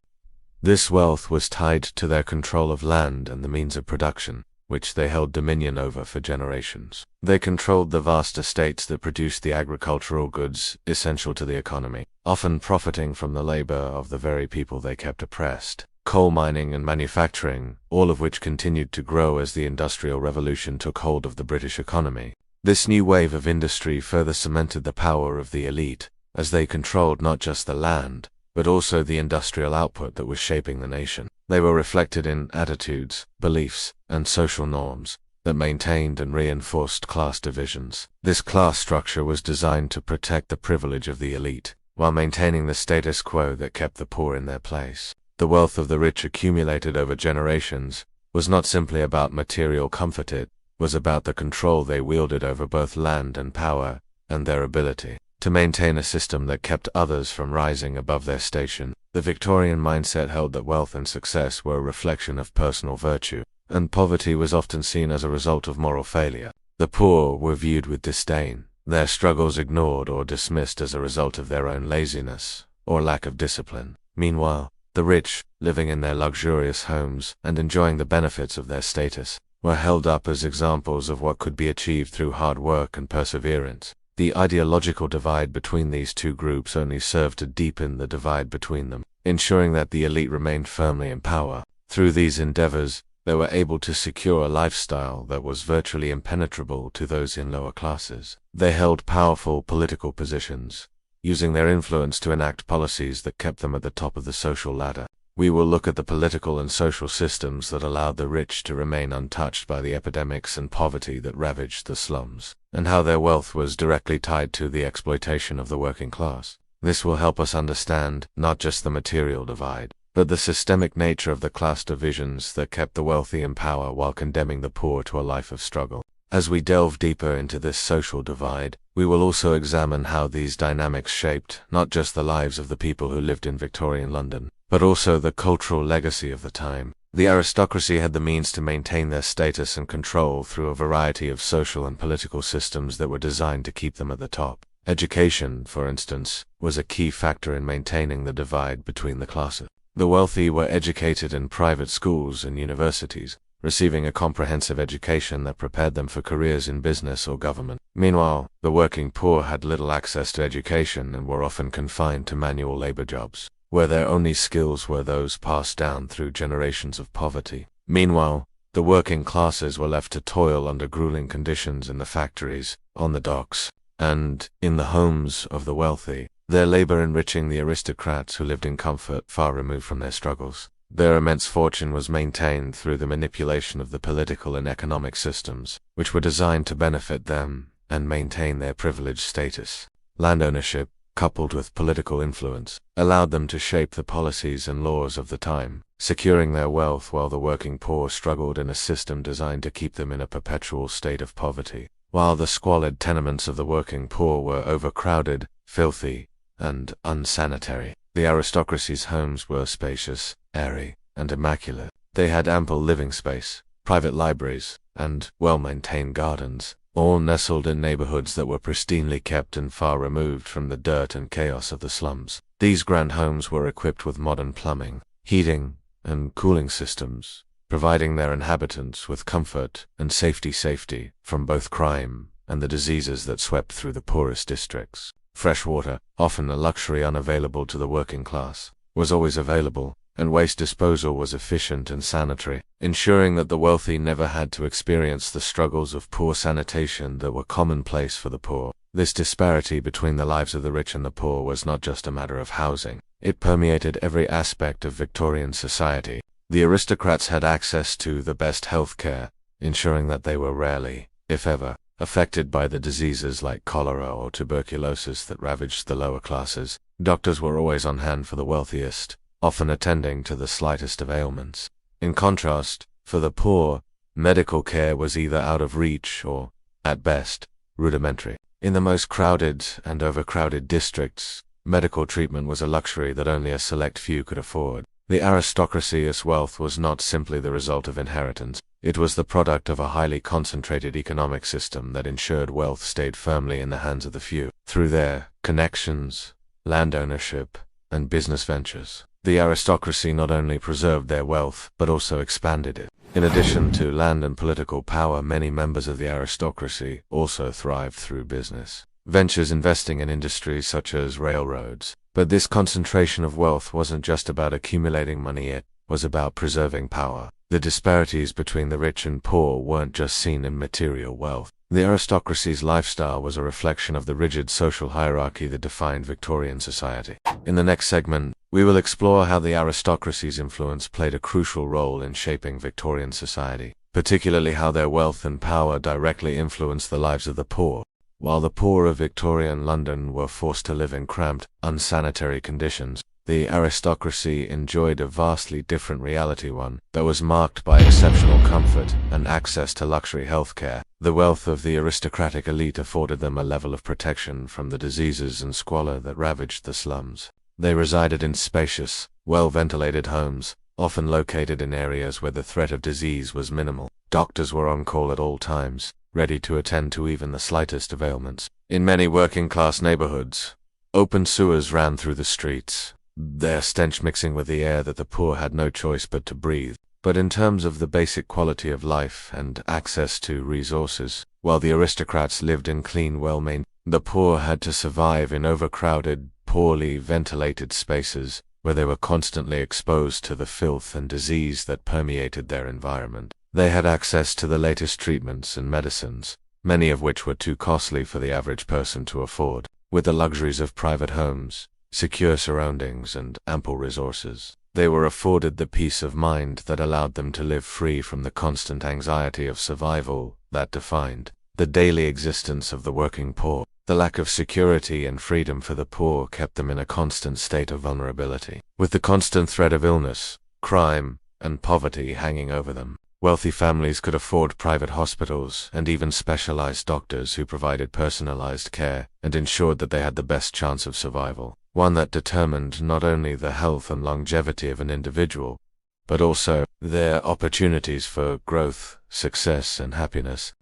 This wealth was tied to their control of land and the means of production, which they held dominion over for generations. They controlled the vast estates that produced the agricultural goods essential to the economy, often profiting from the labor of the very people they kept oppressed. Coal mining and manufacturing, all of which continued to grow as the Industrial Revolution took hold of the British economy. This new wave of industry further cemented the power of the elite, as they controlled not just the land, but also the industrial output that was shaping the nation. They were reflected in attitudes, beliefs, and social norms that maintained and reinforced class divisions. This class structure was designed to protect the privilege of the elite, while maintaining the status quo that kept the poor in their place. The wealth of the rich accumulated over generations was not simply about material comfort, it was about the control they wielded over both land and power, and their ability to maintain a system that kept others from rising above their station. The Victorian mindset held that wealth and success were a reflection of personal virtue, and poverty was often seen as a result of moral failure. The poor were viewed with disdain, their struggles ignored or dismissed as a result of their own laziness or lack of discipline. Meanwhile, the rich, living in their luxurious homes and enjoying the benefits of their status, were held up as examples of what could be achieved through hard work and perseverance. The ideological divide between these two groups only served to deepen the divide between them, ensuring that the elite remained firmly in power. Through these endeavors, they were able to secure a lifestyle that was virtually impenetrable to those in lower classes. They held powerful political positions, using their influence to enact policies that kept them at the top of the social ladder. We will look at the political and social systems that allowed the rich to remain untouched by the epidemics and poverty that ravaged the slums, and how their wealth was directly tied to the exploitation of the working class. This will help us understand not just the material divide, but the systemic nature of the class divisions that kept the wealthy in power while condemning the poor to a life of struggle. As we delve deeper into this social divide, we will also examine how these dynamics shaped not just the lives of the people who lived in Victorian London, but also the cultural legacy of the time. The aristocracy had the means to maintain their status and control through a variety of social and political systems that were designed to keep them at the top. Education, for instance, was a key factor in maintaining the divide between the classes. The wealthy were educated in private schools and universities, receiving a comprehensive education that prepared them for careers in business or government. Meanwhile, the working poor had little access to education and were often confined to manual labor jobs, where their only skills were those passed down through generations of poverty. Meanwhile, the working classes were left to toil under grueling conditions in the factories, on the docks, and in the homes of the wealthy, their labor enriching the aristocrats who lived in comfort far removed from their struggles. Their immense fortune was maintained through the manipulation of the political and economic systems, which were designed to benefit them and maintain their privileged status. Land ownership, coupled with political influence, allowed them to shape the policies and laws of the time, securing their wealth while the working poor struggled in a system designed to keep them in a perpetual state of poverty. While the squalid tenements of the working poor were overcrowded, filthy, and unsanitary, the aristocracy's homes were spacious, airy, and immaculate. They had ample living space, private libraries, and well-maintained gardens, all nestled in neighborhoods that were pristinely kept and far removed from the dirt and chaos of the slums. These grand homes were equipped with modern plumbing, heating, and cooling systems, providing their inhabitants with comfort and safety from both crime and the diseases that swept through the poorest districts. Fresh water, often a luxury unavailable to the working class, was always available, and waste disposal was efficient and sanitary, ensuring that the wealthy never had to experience the struggles of poor sanitation that were commonplace for the poor. This disparity between the lives of the rich and the poor was not just a matter of housing. It permeated every aspect of Victorian society. The aristocrats had access to the best health care, ensuring that they were rarely, if ever, affected by the diseases like cholera or tuberculosis that ravaged the lower classes. Doctors were always on hand for the wealthiest, often attending to the slightest of ailments. In contrast, for the poor, medical care was either out of reach or, at best, rudimentary. In the most crowded and overcrowded districts, medical treatment was a luxury that only a select few could afford. The aristocracy's wealth was not simply the result of inheritance. It was the product of a highly concentrated economic system that ensured wealth stayed firmly in the hands of the few. Through their connections, land ownership, and business ventures, the aristocracy not only preserved their wealth, but also expanded it. In addition to land and political power, many members of the aristocracy also thrived through business ventures, investing in industries such as railroads. But this concentration of wealth wasn't just about accumulating money, it was about preserving power. The disparities between the rich and poor weren't just seen in material wealth. The aristocracy's lifestyle was a reflection of the rigid social hierarchy that defined Victorian society. In the next segment, we will explore how the aristocracy's influence played a crucial role in shaping Victorian society, particularly how their wealth and power directly influenced the lives of the poor. While the poor of Victorian London were forced to live in cramped, unsanitary conditions, the aristocracy enjoyed a vastly different reality, one that was marked by exceptional comfort and access to luxury healthcare. The wealth of the aristocratic elite afforded them a level of protection from the diseases and squalor that ravaged the slums. They resided in spacious, well-ventilated homes, often located in areas where the threat of disease was minimal. Doctors were on call at all times, ready to attend to even the slightest of ailments. In many working-class neighborhoods, open sewers ran through the streets, their stench mixing with the air that the poor had no choice but to breathe. but in terms of the basic quality of life and access to resources. While the aristocrats lived in clean, well-maintained, the poor had to survive in overcrowded, poorly ventilated spaces, where they were constantly exposed to the filth and disease that permeated their environment. They had access to the latest treatments and medicines, many of which were too costly for the average person to afford. With the luxuries of private homes, secure surroundings, and ample resources, they were afforded the peace of mind that allowed them to live free from the constant anxiety of survival that defined the daily existence of the working poor. The lack of security and freedom for the poor kept them in a constant state of vulnerability, with the constant threat of illness, crime, and poverty hanging over them. Wealthy families could afford private hospitals and even specialized doctors who provided personalized care and ensured that they had the best chance of survival, one that determined not only the health and longevity of an individual, but also their opportunities for growth, success, and happiness.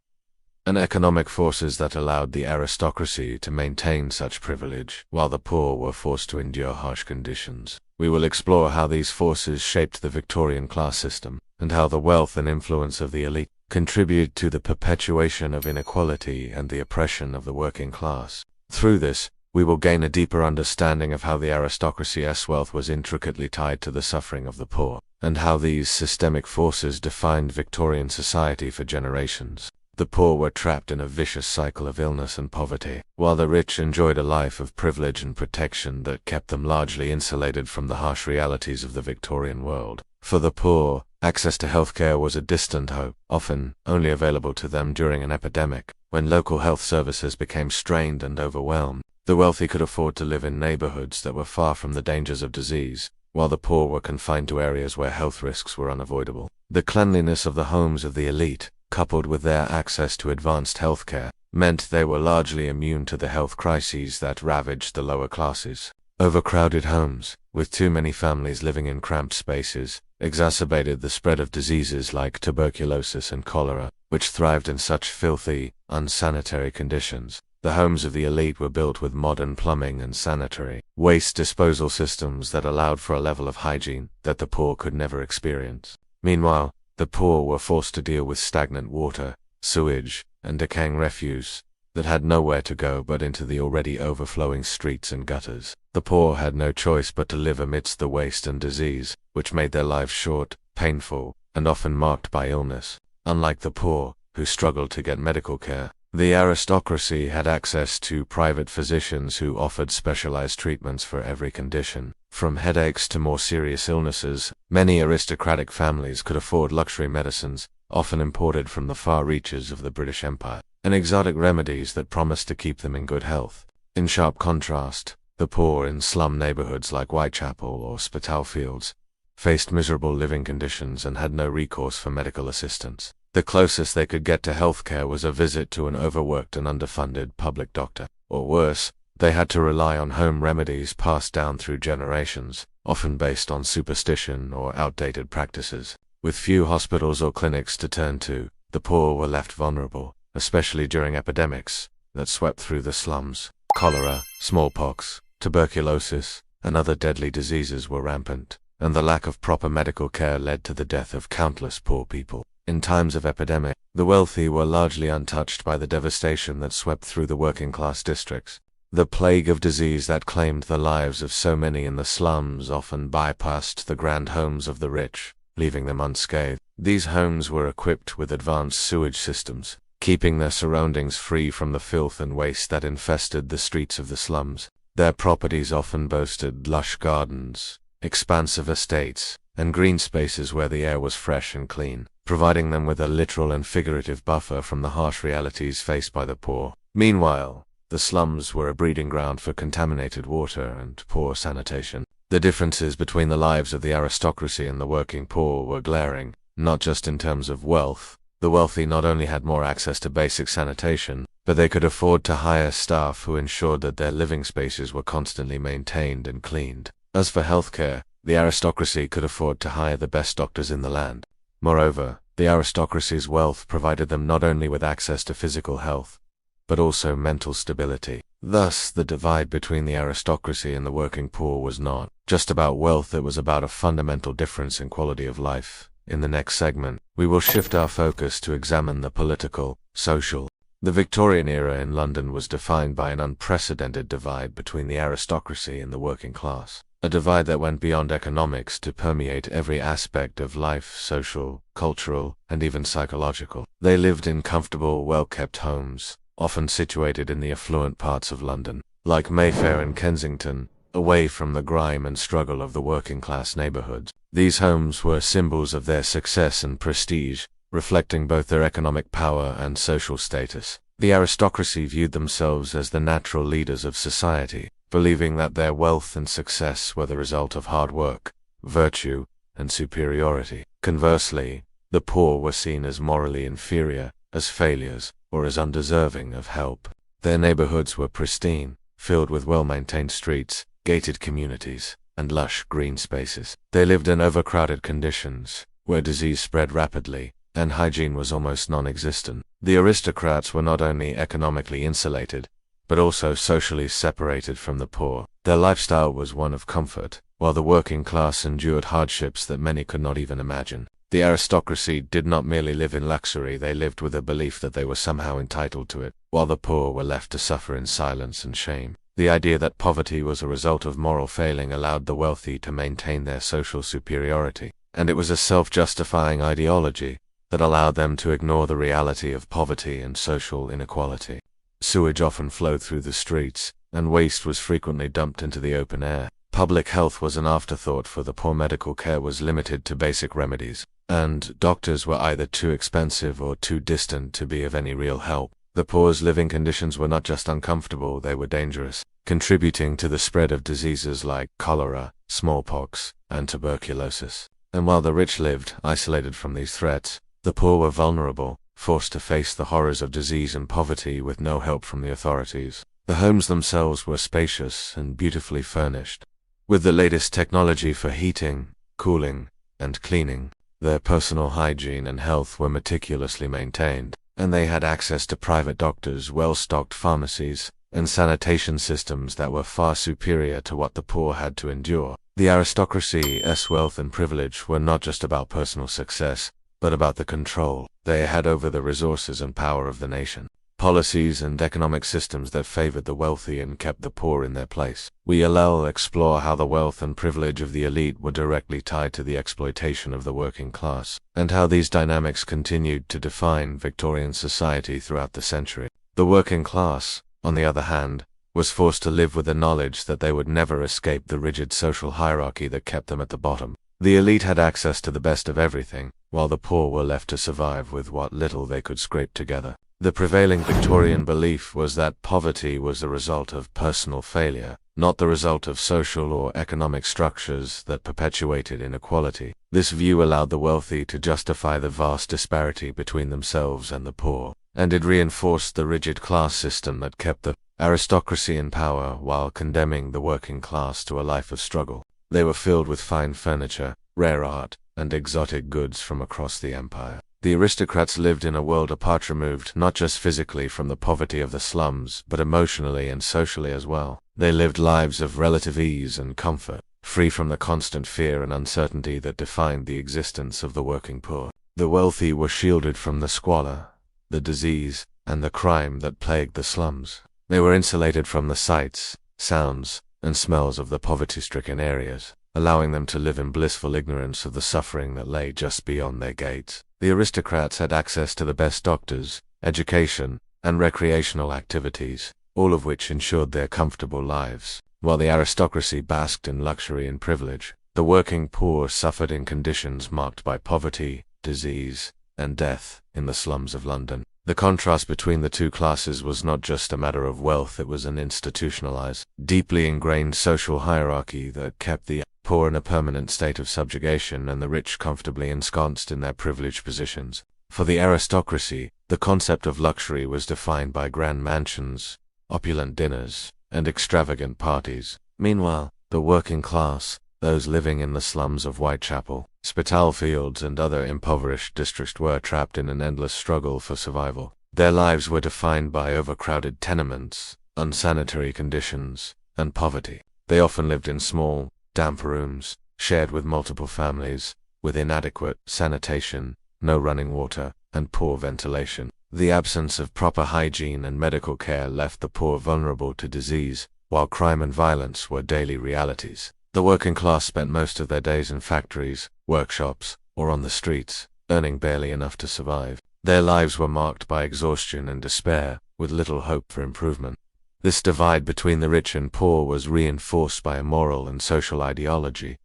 And economic forces that allowed the aristocracy to maintain such privilege, while the poor were forced to endure harsh conditions. We will explore how these forces shaped the Victorian class system, and how the wealth and influence of the elite contribute to the perpetuation of inequality and the oppression of the working class. Through this, we will gain a deeper understanding of how the aristocracy's wealth was intricately tied to the suffering of the poor, and how these systemic forces defined Victorian society for generations. The poor were trapped in a vicious cycle of illness and poverty, while the rich enjoyed a life of privilege and protection that kept them largely insulated from the harsh realities of the Victorian world. For the poor, access to healthcare was a distant hope, often only available to them during an epidemic, when local health services became strained and overwhelmed. The wealthy could afford to live in neighborhoods that were far from the dangers of disease, while the poor were confined to areas where health risks were unavoidable. The cleanliness of the homes of the elite, coupled with their access to advanced healthcare, meant they were largely immune to the health crises that ravaged the lower classes. Overcrowded homes, with too many families living in cramped spaces, exacerbated the spread of diseases like tuberculosis and cholera, which thrived in such filthy, unsanitary conditions. The homes of the elite were built with modern plumbing and sanitary waste disposal systems that allowed for a level of hygiene that the poor could never experience. Meanwhile, the poor were forced to deal with stagnant water, sewage, and decaying refuse that had nowhere to go but into the already overflowing streets and gutters. The poor had no choice but to live amidst the waste and disease, which made their lives short, painful, and often marked by illness. Unlike the poor, who struggled to get medical care, the aristocracy had access to private physicians who offered specialized treatments for every condition. From headaches to more serious illnesses, many aristocratic families could afford luxury medicines, often imported from the far reaches of the British Empire, and exotic remedies that promised to keep them in good health. In sharp contrast, the poor in slum neighborhoods like Whitechapel or Spitalfields faced miserable living conditions and had no recourse for medical assistance. The closest they could get to healthcare was a visit to an overworked and underfunded public doctor. Or worse, they had to rely on home remedies passed down through generations, often based on superstition or outdated practices. With few hospitals or clinics to turn to, the poor were left vulnerable, especially during epidemics that swept through the slums. Cholera, smallpox, tuberculosis, and other deadly diseases were rampant, and the lack of proper medical care led to the death of countless poor people. In times of epidemic, the wealthy were largely untouched by the devastation that swept through the working-class districts. The plague of disease that claimed the lives of so many in the slums often bypassed the grand homes of the rich, leaving them unscathed. These homes were equipped with advanced sewage systems, keeping their surroundings free from the filth and waste that infested the streets of the slums. Their properties often boasted lush gardens, expansive estates, and green spaces where the air was fresh and clean, providing them with a literal and figurative buffer from the harsh realities faced by the poor. Meanwhile, the slums were a breeding ground for contaminated water and poor sanitation. The differences between the lives of the aristocracy and the working poor were glaring, not just in terms of wealth. The wealthy not only had more access to basic sanitation, but they could afford to hire staff who ensured that their living spaces were constantly maintained and cleaned. As for healthcare, the aristocracy could afford to hire the best doctors in the land. Moreover, the aristocracy's wealth provided them not only with access to physical health, but also mental stability. Thus, the divide between the aristocracy and the working poor was not just about wealth, it was about a fundamental difference in quality of life In the next segment, we will shift our focus to examine the political, social. The Victorian era in London was defined by an unprecedented divide between the aristocracy and the working class. A divide that went beyond economics to permeate every aspect of life, social, cultural, and even psychological. They lived in comfortable, well-kept homes, often situated in the affluent parts of London, like Mayfair and Kensington, away from the grime and struggle of the working-class neighborhoods. These homes were symbols of their success and prestige, reflecting both their economic power and social status. The aristocracy viewed themselves as the natural leaders of society, believing that their wealth and success were the result of hard work, virtue, and superiority. Conversely, the poor were seen as morally inferior, as failures, or as undeserving of help. Their neighborhoods were pristine, filled with well-maintained streets, gated communities, and lush green spaces. They lived in overcrowded conditions, where disease spread rapidly, and hygiene was almost non-existent. The aristocrats were not only economically insulated, but also socially separated from the poor. Their lifestyle was one of comfort, while the working class endured hardships that many could not even imagine. The aristocracy did not merely live in luxury, they lived with a belief that they were somehow entitled to it, while the poor were left to suffer in silence and shame. The idea that poverty was a result of moral failing allowed the wealthy to maintain their social superiority, and it was a self-justifying ideology that allowed them to ignore the reality of poverty and social inequality. Sewage often flowed through the streets, and waste was frequently dumped into the open air. Public health was an afterthought, for the poor medical care was limited to basic remedies, and doctors were either too expensive or too distant to be of any real help. The poor's living conditions were not just uncomfortable, they were dangerous, contributing to the spread of diseases like cholera, smallpox, and tuberculosis. And while the rich lived isolated from these threats, the poor were vulnerable, forced to face the horrors of disease and poverty with no help from the authorities. The homes themselves were spacious and beautifully furnished, with the latest technology for heating, cooling, and cleaning. Their personal hygiene and health were meticulously maintained, and they had access to private doctors, well-stocked pharmacies, and sanitation systems that were far superior to what the poor had to endure. The aristocracy's wealth and privilege were not just about personal success, but about the control they had over the resources and power of the nation. Policies and economic systems that favored the wealthy and kept the poor in their place. We'll explore how the wealth and privilege of the elite were directly tied to the exploitation of the working class, and how these dynamics continued to define Victorian society throughout the century. The working class, on the other hand, was forced to live with the knowledge that they would never escape the rigid social hierarchy that kept them at the bottom. The elite had access to the best of everything, while the poor were left to survive with what little they could scrape together. The prevailing Victorian belief was that poverty was the result of personal failure, not the result of social or economic structures that perpetuated inequality. This view allowed the wealthy to justify the vast disparity between themselves and the poor, and it reinforced the rigid class system that kept the aristocracy in power while condemning the working class to a life of struggle. They were filled with fine furniture, rare art, and exotic goods from across the empire. The aristocrats lived in a world apart, removed not just physically from the poverty of the slums, but emotionally and socially as well. They lived lives of relative ease and comfort, free from the constant fear and uncertainty that defined the existence of the working poor. The wealthy were shielded from the squalor, the disease, and the crime that plagued the slums. They were insulated from the sights, sounds, and smells of the poverty-stricken areas, allowing them to live in blissful ignorance of the suffering that lay just beyond their gates. The aristocrats had access to the best doctors, education, and recreational activities, all of which ensured their comfortable lives. While the aristocracy basked in luxury and privilege, the working poor suffered in conditions marked by poverty, disease, and death in the slums of London. The contrast between the two classes was not just a matter of wealth, it was an institutionalized, deeply ingrained social hierarchy that kept the poor in a permanent state of subjugation and the rich comfortably ensconced in their privileged positions. For the aristocracy, the concept of luxury was defined by grand mansions, opulent dinners, and extravagant parties. Meanwhile, the working class, those living in the slums of Whitechapel, Spitalfields, and other impoverished districts, were trapped in an endless struggle for survival. Their lives were defined by overcrowded tenements, unsanitary conditions, and poverty. They often lived in small, damp rooms, shared with multiple families, with inadequate sanitation, no running water, and poor ventilation. The absence of proper hygiene and medical care left the poor vulnerable to disease, while crime and violence were daily realities. The working class spent most of their days in factories, workshops, or on the streets, earning barely enough to survive. Their lives were marked by exhaustion and despair, with little hope for improvement. This divide between the rich and poor was reinforced by a moral and social ideology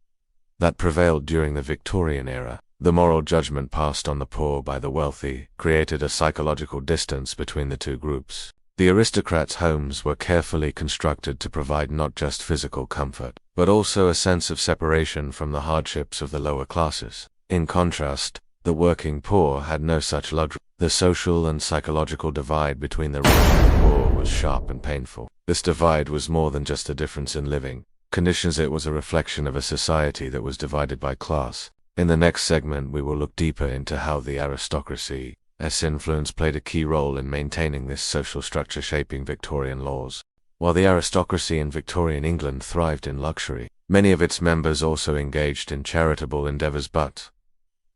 that prevailed during the Victorian era. The moral judgment passed on the poor by the wealthy created a psychological distance between the two groups. The aristocrats' homes were carefully constructed to provide not just physical comfort, but also a sense of separation from the hardships of the lower classes. In contrast, the working poor had no such luxury. The social and psychological divide between the rich and the poor was sharp and painful. This divide was more than just a difference in living conditions, it was a reflection of a society that was divided by class. In the next segment, we will look deeper into how the aristocracy's influence played a key role in maintaining this social structure shaping Victorian laws. While the aristocracy in Victorian England thrived in luxury, many of its members also engaged in charitable endeavors, but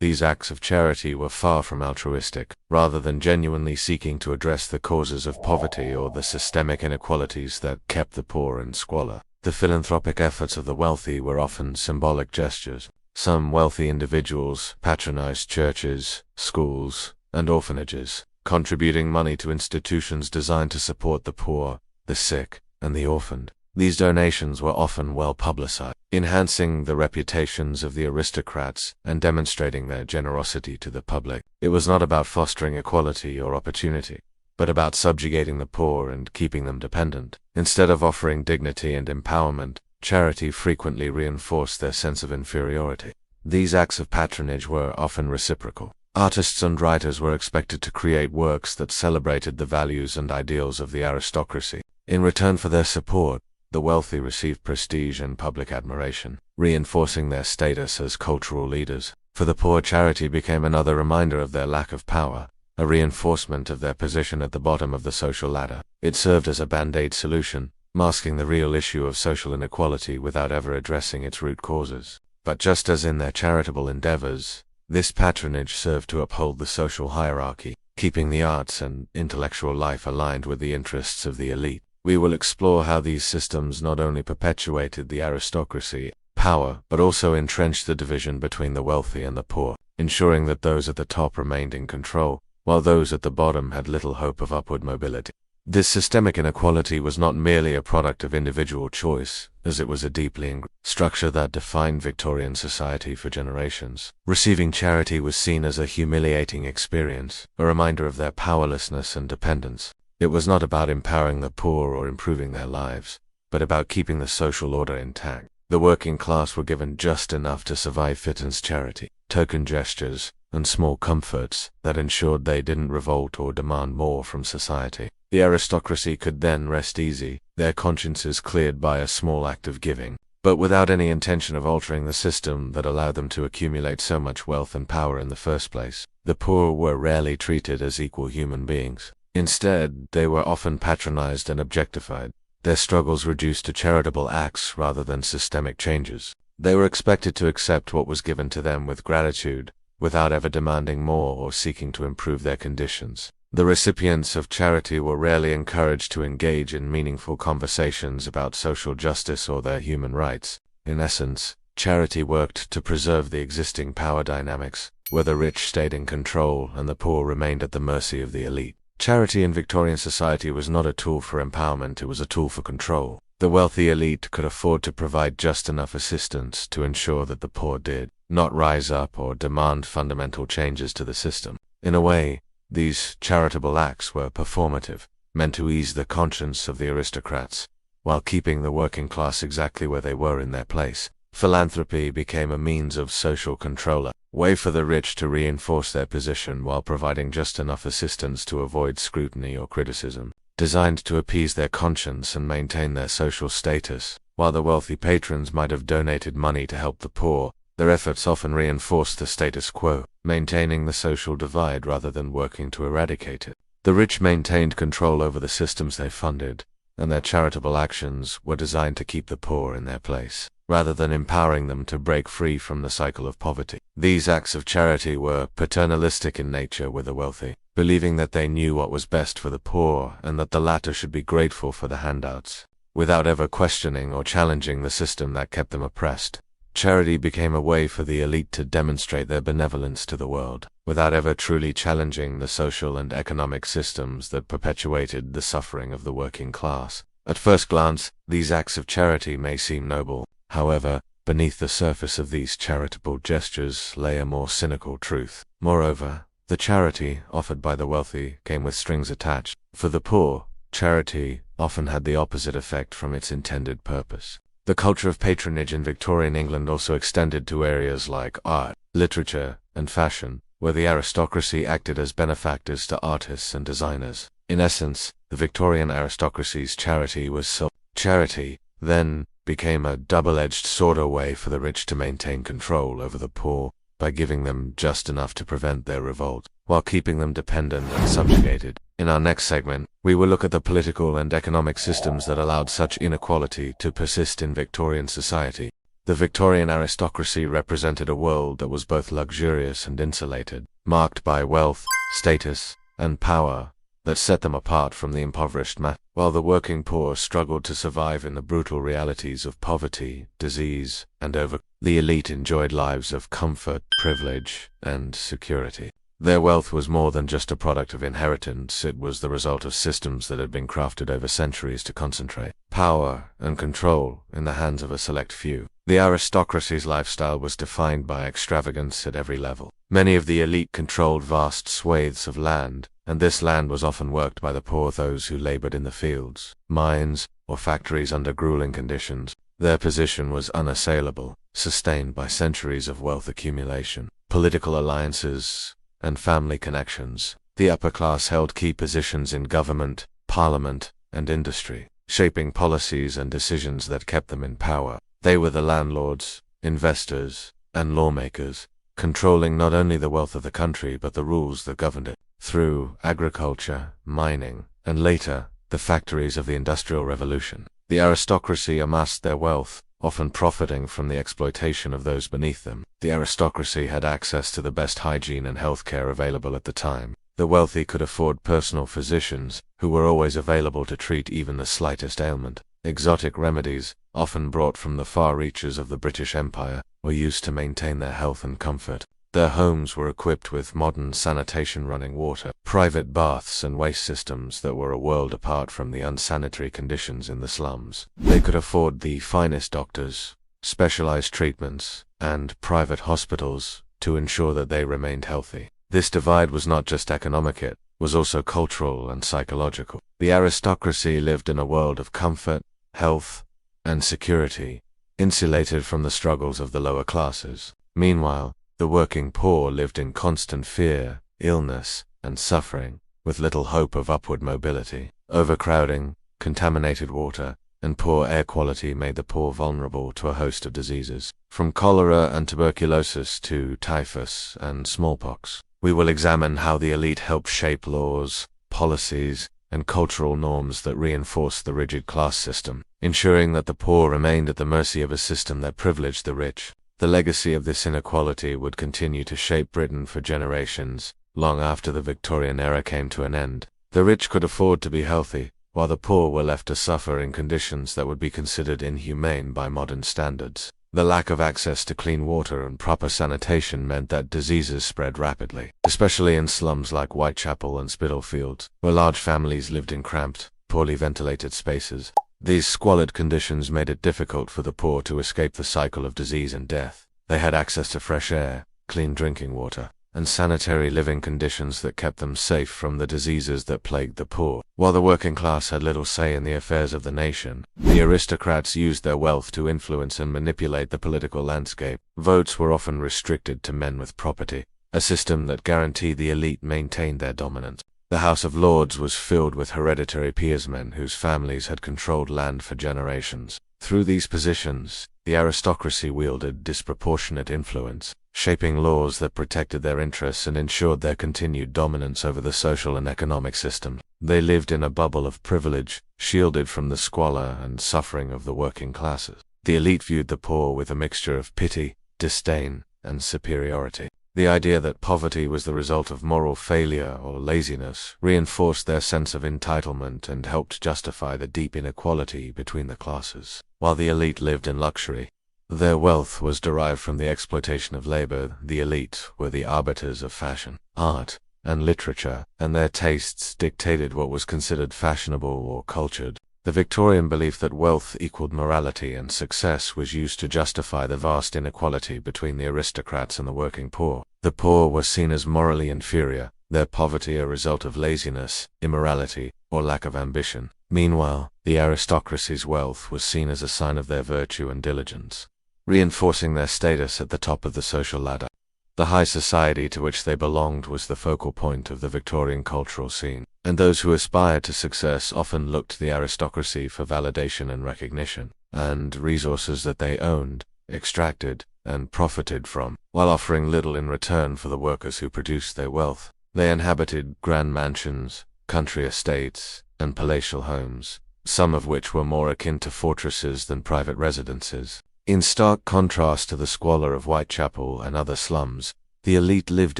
these acts of charity were far from altruistic, rather than genuinely seeking to address the causes of poverty or the systemic inequalities that kept the poor in squalor. The philanthropic efforts of the wealthy were often symbolic gestures. Some wealthy individuals patronized churches, schools, and orphanages, contributing money to institutions designed to support the poor, the sick, and the orphaned. These donations were often well publicized, enhancing the reputations of the aristocrats and demonstrating their generosity to the public. It was not about fostering equality or opportunity, but about subjugating the poor and keeping them dependent. Instead of offering dignity and empowerment, charity frequently reinforced their sense of inferiority. These acts of patronage were often reciprocal. Artists and writers were expected to create works that celebrated the values and ideals of the aristocracy. In return for their support, the wealthy received prestige and public admiration, reinforcing their status as cultural leaders. For the poor, charity became another reminder of their lack of power, a reinforcement of their position at the bottom of the social ladder. It served as a band-aid solution, masking the real issue of social inequality without ever addressing its root causes. But just as in their charitable endeavors, this patronage served to uphold the social hierarchy, keeping the arts and intellectual life aligned with the interests of the elite. We will explore how these systems not only perpetuated the aristocracy power, but also entrenched the division between the wealthy and the poor, ensuring that those at the top remained in control, while those at the bottom had little hope of upward mobility. This systemic inequality was not merely a product of individual choice, as it was a deeply ingrained structure that defined Victorian society for generations. Receiving charity was seen as a humiliating experience, a reminder of their powerlessness and dependence. It was not about empowering the poor or improving their lives, but about keeping the social order intact. The working class were given just enough to survive fitness charity, token gestures, and small comforts that ensured they didn't revolt or demand more from society. The aristocracy could then rest easy, their consciences cleared by a small act of giving, but without any intention of altering the system that allowed them to accumulate so much wealth and power in the first place. The poor were rarely treated as equal human beings. Instead, they were often patronized and objectified, their struggles reduced to charitable acts rather than systemic changes. They were expected to accept what was given to them with gratitude, without ever demanding more or seeking to improve their conditions. The recipients of charity were rarely encouraged to engage in meaningful conversations about social justice or their human rights. In essence, charity worked to preserve the existing power dynamics, where the rich stayed in control and the poor remained at the mercy of the elite. Charity in Victorian society was not a tool for empowerment, it was a tool for control. The wealthy elite could afford to provide just enough assistance to ensure that the poor did not rise up or demand fundamental changes to the system. In a way, these charitable acts were performative, meant to ease the conscience of the aristocrats, while keeping the working class exactly where they were in their place. Philanthropy became a means of social control, a way for the rich to reinforce their position while providing just enough assistance to avoid scrutiny or criticism. Designed to appease their conscience and maintain their social status, while the wealthy patrons might have donated money to help the poor, their efforts often reinforced the status quo, maintaining the social divide rather than working to eradicate it. The rich maintained control over the systems they funded, and their charitable actions were designed to keep the poor in their place. rather than empowering them to break free from the cycle of poverty. These acts of charity were paternalistic in nature with the wealthy, believing that they knew what was best for the poor and that the latter should be grateful for the handouts, without ever questioning or challenging the system that kept them oppressed. Charity became a way for the elite to demonstrate their benevolence to the world, without ever truly challenging the social and economic systems that perpetuated the suffering of the working class. At first glance, these acts of charity may seem noble. However, beneath the surface of these charitable gestures lay a more cynical truth. Moreover, the charity offered by the wealthy came with strings attached. For the poor, charity often had the opposite effect from its intended purpose. The culture of patronage in Victorian England also extended to areas like art, literature, and fashion, where the aristocracy acted as benefactors to artists and designers. In essence, the Victorian aristocracy's charity was self-charity, then became a double-edged sword, a way for the rich to maintain control over the poor by giving them just enough to prevent their revolt, while keeping them dependent and subjugated. In our next segment, we will look at the political and economic systems that allowed such inequality to persist in Victorian society. The Victorian aristocracy represented a world that was both luxurious and insulated, marked by wealth, status, and power that set them apart from the impoverished mass, while the working poor struggled to survive in the brutal realities of poverty, disease, and the elite enjoyed lives of comfort, privilege, and security. Their wealth was more than just a product of inheritance, it was the result of systems that had been crafted over centuries to concentrate power and control in the hands of a select few. The aristocracy's lifestyle was defined by extravagance at every level. Many of the elite controlled vast swathes of land, and this land was often worked by the poor, those who labored in the fields, mines, or factories under grueling conditions. Their position was unassailable, sustained by centuries of wealth accumulation, political alliances, and family connections. The upper class held key positions in government, parliament, and industry, shaping policies and decisions that kept them in power. They were the landlords, investors, and lawmakers, controlling not only the wealth of the country but the rules that governed it. Through agriculture, mining, and later, the factories of the Industrial Revolution, the aristocracy amassed their wealth, often profiting from the exploitation of those beneath them. The aristocracy had access to the best hygiene and health care available at the time. The wealthy could afford personal physicians, who were always available to treat even the slightest ailment. Exotic remedies, often brought from the far reaches of the British Empire, were used to maintain their health and comfort. Their homes were equipped with modern sanitation, running water, private baths, and waste systems that were a world apart from the unsanitary conditions in the slums. They could afford the finest doctors, specialized treatments, and private hospitals to ensure that they remained healthy. This divide was not just economic, it was also cultural and psychological. The aristocracy lived in a world of comfort, health, and security, insulated from the struggles of the lower classes. Meanwhile, the working poor lived in constant fear, illness, and suffering, with little hope of upward mobility. Overcrowding, contaminated water, and poor air quality made the poor vulnerable to a host of diseases, from cholera and tuberculosis to typhus and smallpox. We will examine how the elite helped shape laws, policies, and cultural norms that reinforced the rigid class system, ensuring that the poor remained at the mercy of a system that privileged the rich. The legacy of this inequality would continue to shape Britain for generations, long after the Victorian era came to an end. The rich could afford to be healthy, while the poor were left to suffer in conditions that would be considered inhumane by modern standards. The lack of access to clean water and proper sanitation meant that diseases spread rapidly, especially in slums like Whitechapel and Spitalfields, where large families lived in cramped, poorly ventilated spaces. These squalid conditions made it difficult for the poor to escape the cycle of disease and death. They had access to fresh air, clean drinking water, and sanitary living conditions that kept them safe from the diseases that plagued the poor. While the working class had little say in the affairs of the nation, the aristocrats used their wealth to influence and manipulate the political landscape. Votes were often restricted to men with property, a system that guaranteed the elite maintained their dominance. The House of Lords was filled with hereditary peersmen whose families had controlled land for generations. Through these positions, the aristocracy wielded disproportionate influence, shaping laws that protected their interests and ensured their continued dominance over the social and economic system. They lived in a bubble of privilege, shielded from the squalor and suffering of the working classes. The elite viewed the poor with a mixture of pity, disdain, and superiority. The idea that poverty was the result of moral failure or laziness reinforced their sense of entitlement and helped justify the deep inequality between the classes. While the elite lived in luxury, their wealth was derived from the exploitation of labor. The elite were the arbiters of fashion, art, and literature, and their tastes dictated what was considered fashionable or cultured. The Victorian belief that wealth equaled morality and success was used to justify the vast inequality between the aristocrats and the working poor. The poor were seen as morally inferior, their poverty a result of laziness, immorality, or lack of ambition. Meanwhile, the aristocracy's wealth was seen as a sign of their virtue and diligence, reinforcing their status at the top of the social ladder. The high society to which they belonged was the focal point of the Victorian cultural scene, and those who aspired to success often looked to the aristocracy for validation and recognition, and resources that they owned, extracted, and profited from, while offering little in return for the workers who produced their wealth. They inhabited grand mansions, country estates, and palatial homes, some of which were more akin to fortresses than private residences. In stark contrast to the squalor of Whitechapel and other slums, the elite lived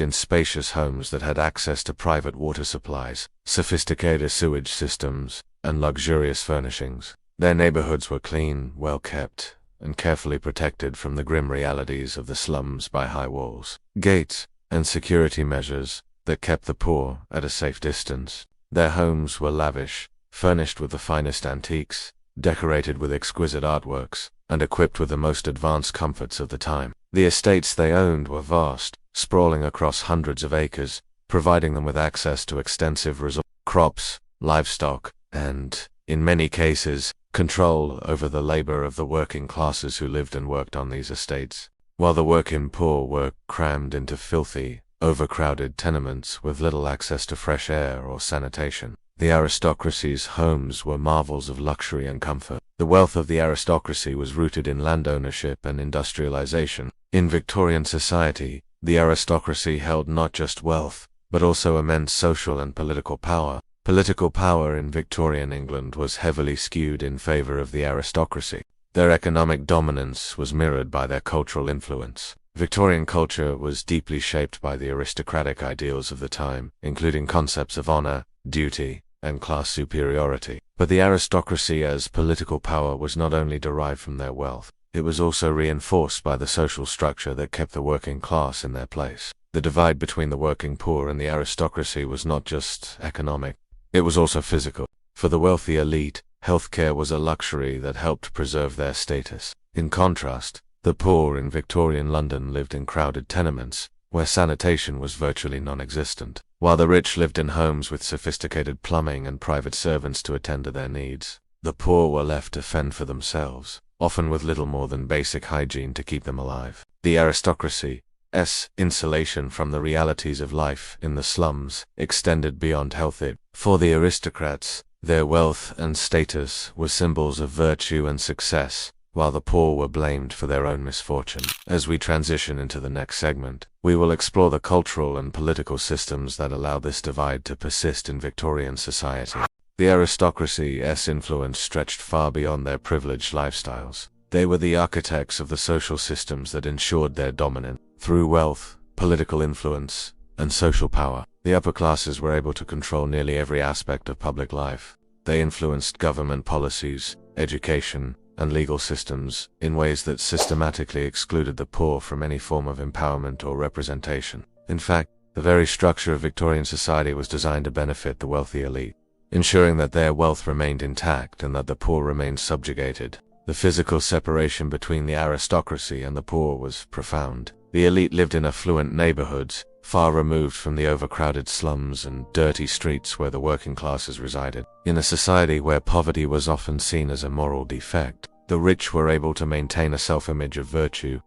in spacious homes that had access to private water supplies, sophisticated sewage systems, and luxurious furnishings. Their neighborhoods were clean, well kept, and carefully protected from the grim realities of the slums by high walls, gates, and security measures that kept the poor at a safe distance. Their homes were lavish, furnished with the finest antiques, decorated with exquisite artworks, and equipped with the most advanced comforts of the time. The estates they owned were vast, sprawling across hundreds of acres, providing them with access to extensive crops, livestock, and, in many cases, control over the labor of the working classes who lived and worked on these estates. While the working poor were crammed into filthy, overcrowded tenements with little access to fresh air or sanitation, the aristocracy's homes were marvels of luxury and comfort. The wealth of the aristocracy was rooted in land ownership and industrialization. In Victorian society, the aristocracy held not just wealth, but also immense social and political power. Political power in Victorian England was heavily skewed in favor of the aristocracy. Their economic dominance was mirrored by their cultural influence. Victorian culture was deeply shaped by the aristocratic ideals of the time, including concepts of honor, duty, and class superiority. But the aristocracy as political power was not only derived from their wealth, it was also reinforced by the social structure that kept the working class in their place. The divide between the working poor and the aristocracy was not just economic, it was also physical. For the wealthy elite, healthcare was a luxury that helped preserve their status. In contrast, the poor in Victorian London lived in crowded tenements, where sanitation was virtually non-existent, while the rich lived in homes with sophisticated plumbing and private servants to attend to their needs. The poor were left to fend for themselves, often with little more than basic hygiene to keep them alive. The aristocracy's insulation from the realities of life in the slums extended beyond health. For the aristocrats, their wealth and status were symbols of virtue and success, while the poor were blamed for their own misfortune. As we transition into the next segment, we will explore the cultural and political systems that allow this divide to persist in Victorian society. The aristocracy's influence stretched far beyond their privileged lifestyles. They were the architects of the social systems that ensured their dominance. Through wealth, political influence, and social power, the upper classes were able to control nearly every aspect of public life. They influenced government policies, education, and legal systems in ways that systematically excluded the poor from any form of empowerment or representation. In fact, the very structure of Victorian society was designed to benefit the wealthy elite, ensuring that their wealth remained intact and that the poor remained subjugated. The physical separation between the aristocracy and the poor was profound. The elite lived in affluent neighborhoods, far removed from the overcrowded slums and dirty streets where the working classes resided. In a society where poverty was often seen as a moral defect, the rich were able to maintain a self-image of virtue,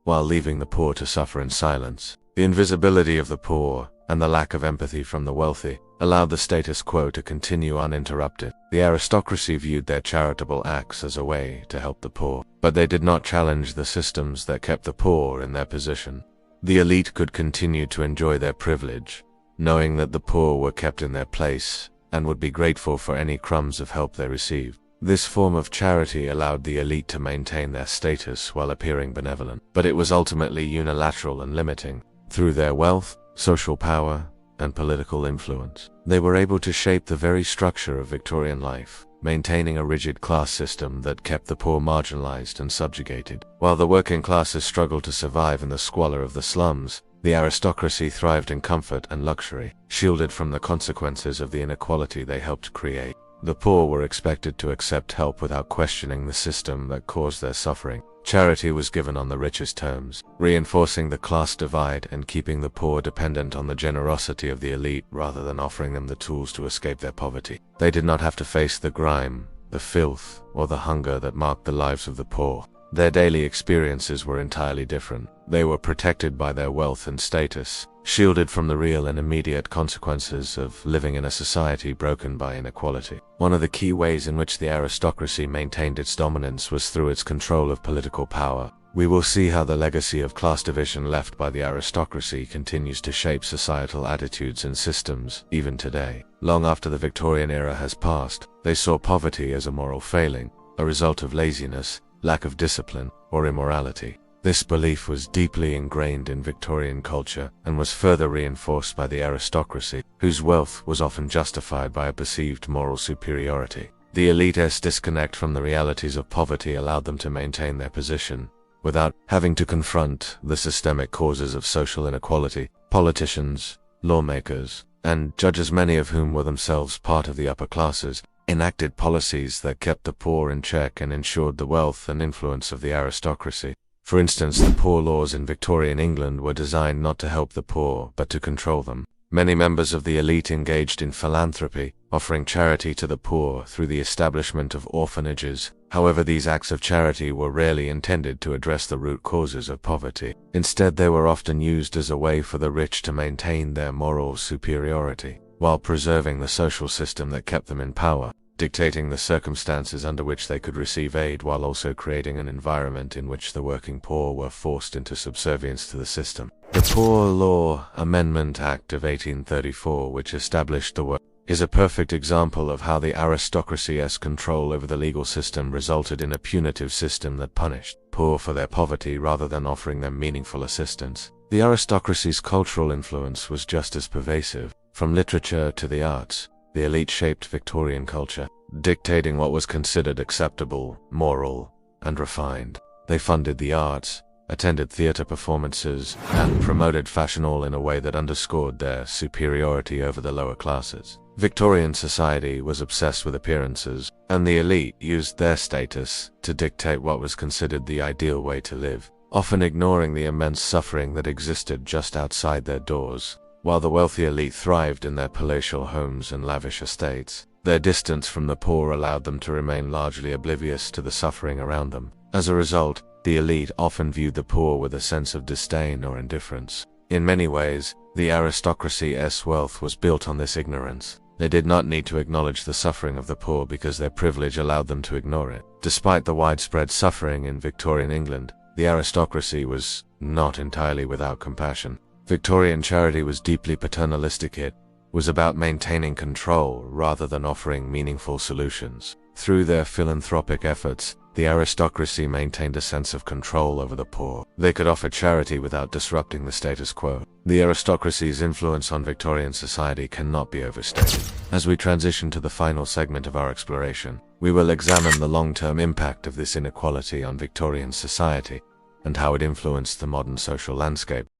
while leaving the poor to suffer in silence. The invisibility of the poor, and the lack of empathy from the wealthy, allowed the status quo to continue uninterrupted. The aristocracy viewed their charitable acts as a way to help the poor, but they did not challenge the systems that kept the poor in their position. The elite could continue to enjoy their privilege, knowing that the poor were kept in their place and would be grateful for any crumbs of help they received. This form of charity allowed the elite to maintain their status while appearing benevolent, but it was ultimately unilateral and limiting. Through their wealth, social power, and political influence, they were able to shape the very structure of Victorian life, maintaining a rigid class system that kept the poor marginalized and subjugated. While the working classes struggled to survive in the squalor of the slums, the aristocracy thrived in comfort and luxury, shielded from the consequences of the inequality they helped create. The poor were expected to accept help without questioning the system that caused their suffering. Charity was given on the richest terms, reinforcing the class divide and keeping the poor dependent on the generosity of the elite rather than offering them the tools to escape their poverty. They did not have to face the grime, the filth, or the hunger that marked the lives of the poor. Their daily experiences were entirely different. They were protected by their wealth and status, shielded from the real and immediate consequences of living in a society broken by inequality. One of the key ways in which the aristocracy maintained its dominance was through its control of political power. We will see how the legacy of class division left by the aristocracy continues to shape societal attitudes and systems, even today. Long after the Victorian era has passed, they saw poverty as a moral failing, a result of laziness, lack of discipline, or immorality. This belief was deeply ingrained in Victorian culture and was further reinforced by the aristocracy, whose wealth was often justified by a perceived moral superiority. The elite's disconnect from the realities of poverty allowed them to maintain their position without having to confront the systemic causes of social inequality. Politicians, lawmakers, and judges, many of whom were themselves part of the upper classes, enacted policies that kept the poor in check and ensured the wealth and influence of the aristocracy. For instance, the poor laws in Victorian England were designed not to help the poor, but to control them. Many members of the elite engaged in philanthropy, offering charity to the poor through the establishment of orphanages. However, these acts of charity were rarely intended to address the root causes of poverty. Instead, they were often used as a way for the rich to maintain their moral superiority, while preserving the social system that kept them in power, dictating the circumstances under which they could receive aid while also creating an environment in which the working poor were forced into subservience to the system. The Poor Law Amendment Act of 1834, which established the work, is a perfect example of how the aristocracy's control over the legal system resulted in a punitive system that punished poor for their poverty rather than offering them meaningful assistance. The aristocracy's cultural influence was just as pervasive. From literature to the arts, the elite shaped Victorian culture, dictating what was considered acceptable, moral, and refined. They funded the arts, attended theater performances, and promoted fashion, all in a way that underscored their superiority over the lower classes. Victorian society was obsessed with appearances, and the elite used their status to dictate what was considered the ideal way to live, often ignoring the immense suffering that existed just outside their doors. While the wealthy elite thrived in their palatial homes and lavish estates, their distance from the poor allowed them to remain largely oblivious to the suffering around them. As a result, the elite often viewed the poor with a sense of disdain or indifference. In many ways, the aristocracy's wealth was built on this ignorance. They did not need to acknowledge the suffering of the poor because their privilege allowed them to ignore it. Despite the widespread suffering in Victorian England, the aristocracy was not entirely without compassion. Victorian charity was deeply paternalistic. It was about maintaining control rather than offering meaningful solutions. Through their philanthropic efforts, the aristocracy maintained a sense of control over the poor. They could offer charity without disrupting the status quo. The aristocracy's influence on Victorian society cannot be overstated. As we transition to the final segment of our exploration, we will examine the long-term impact of this inequality on Victorian society and how it influenced the modern social landscape.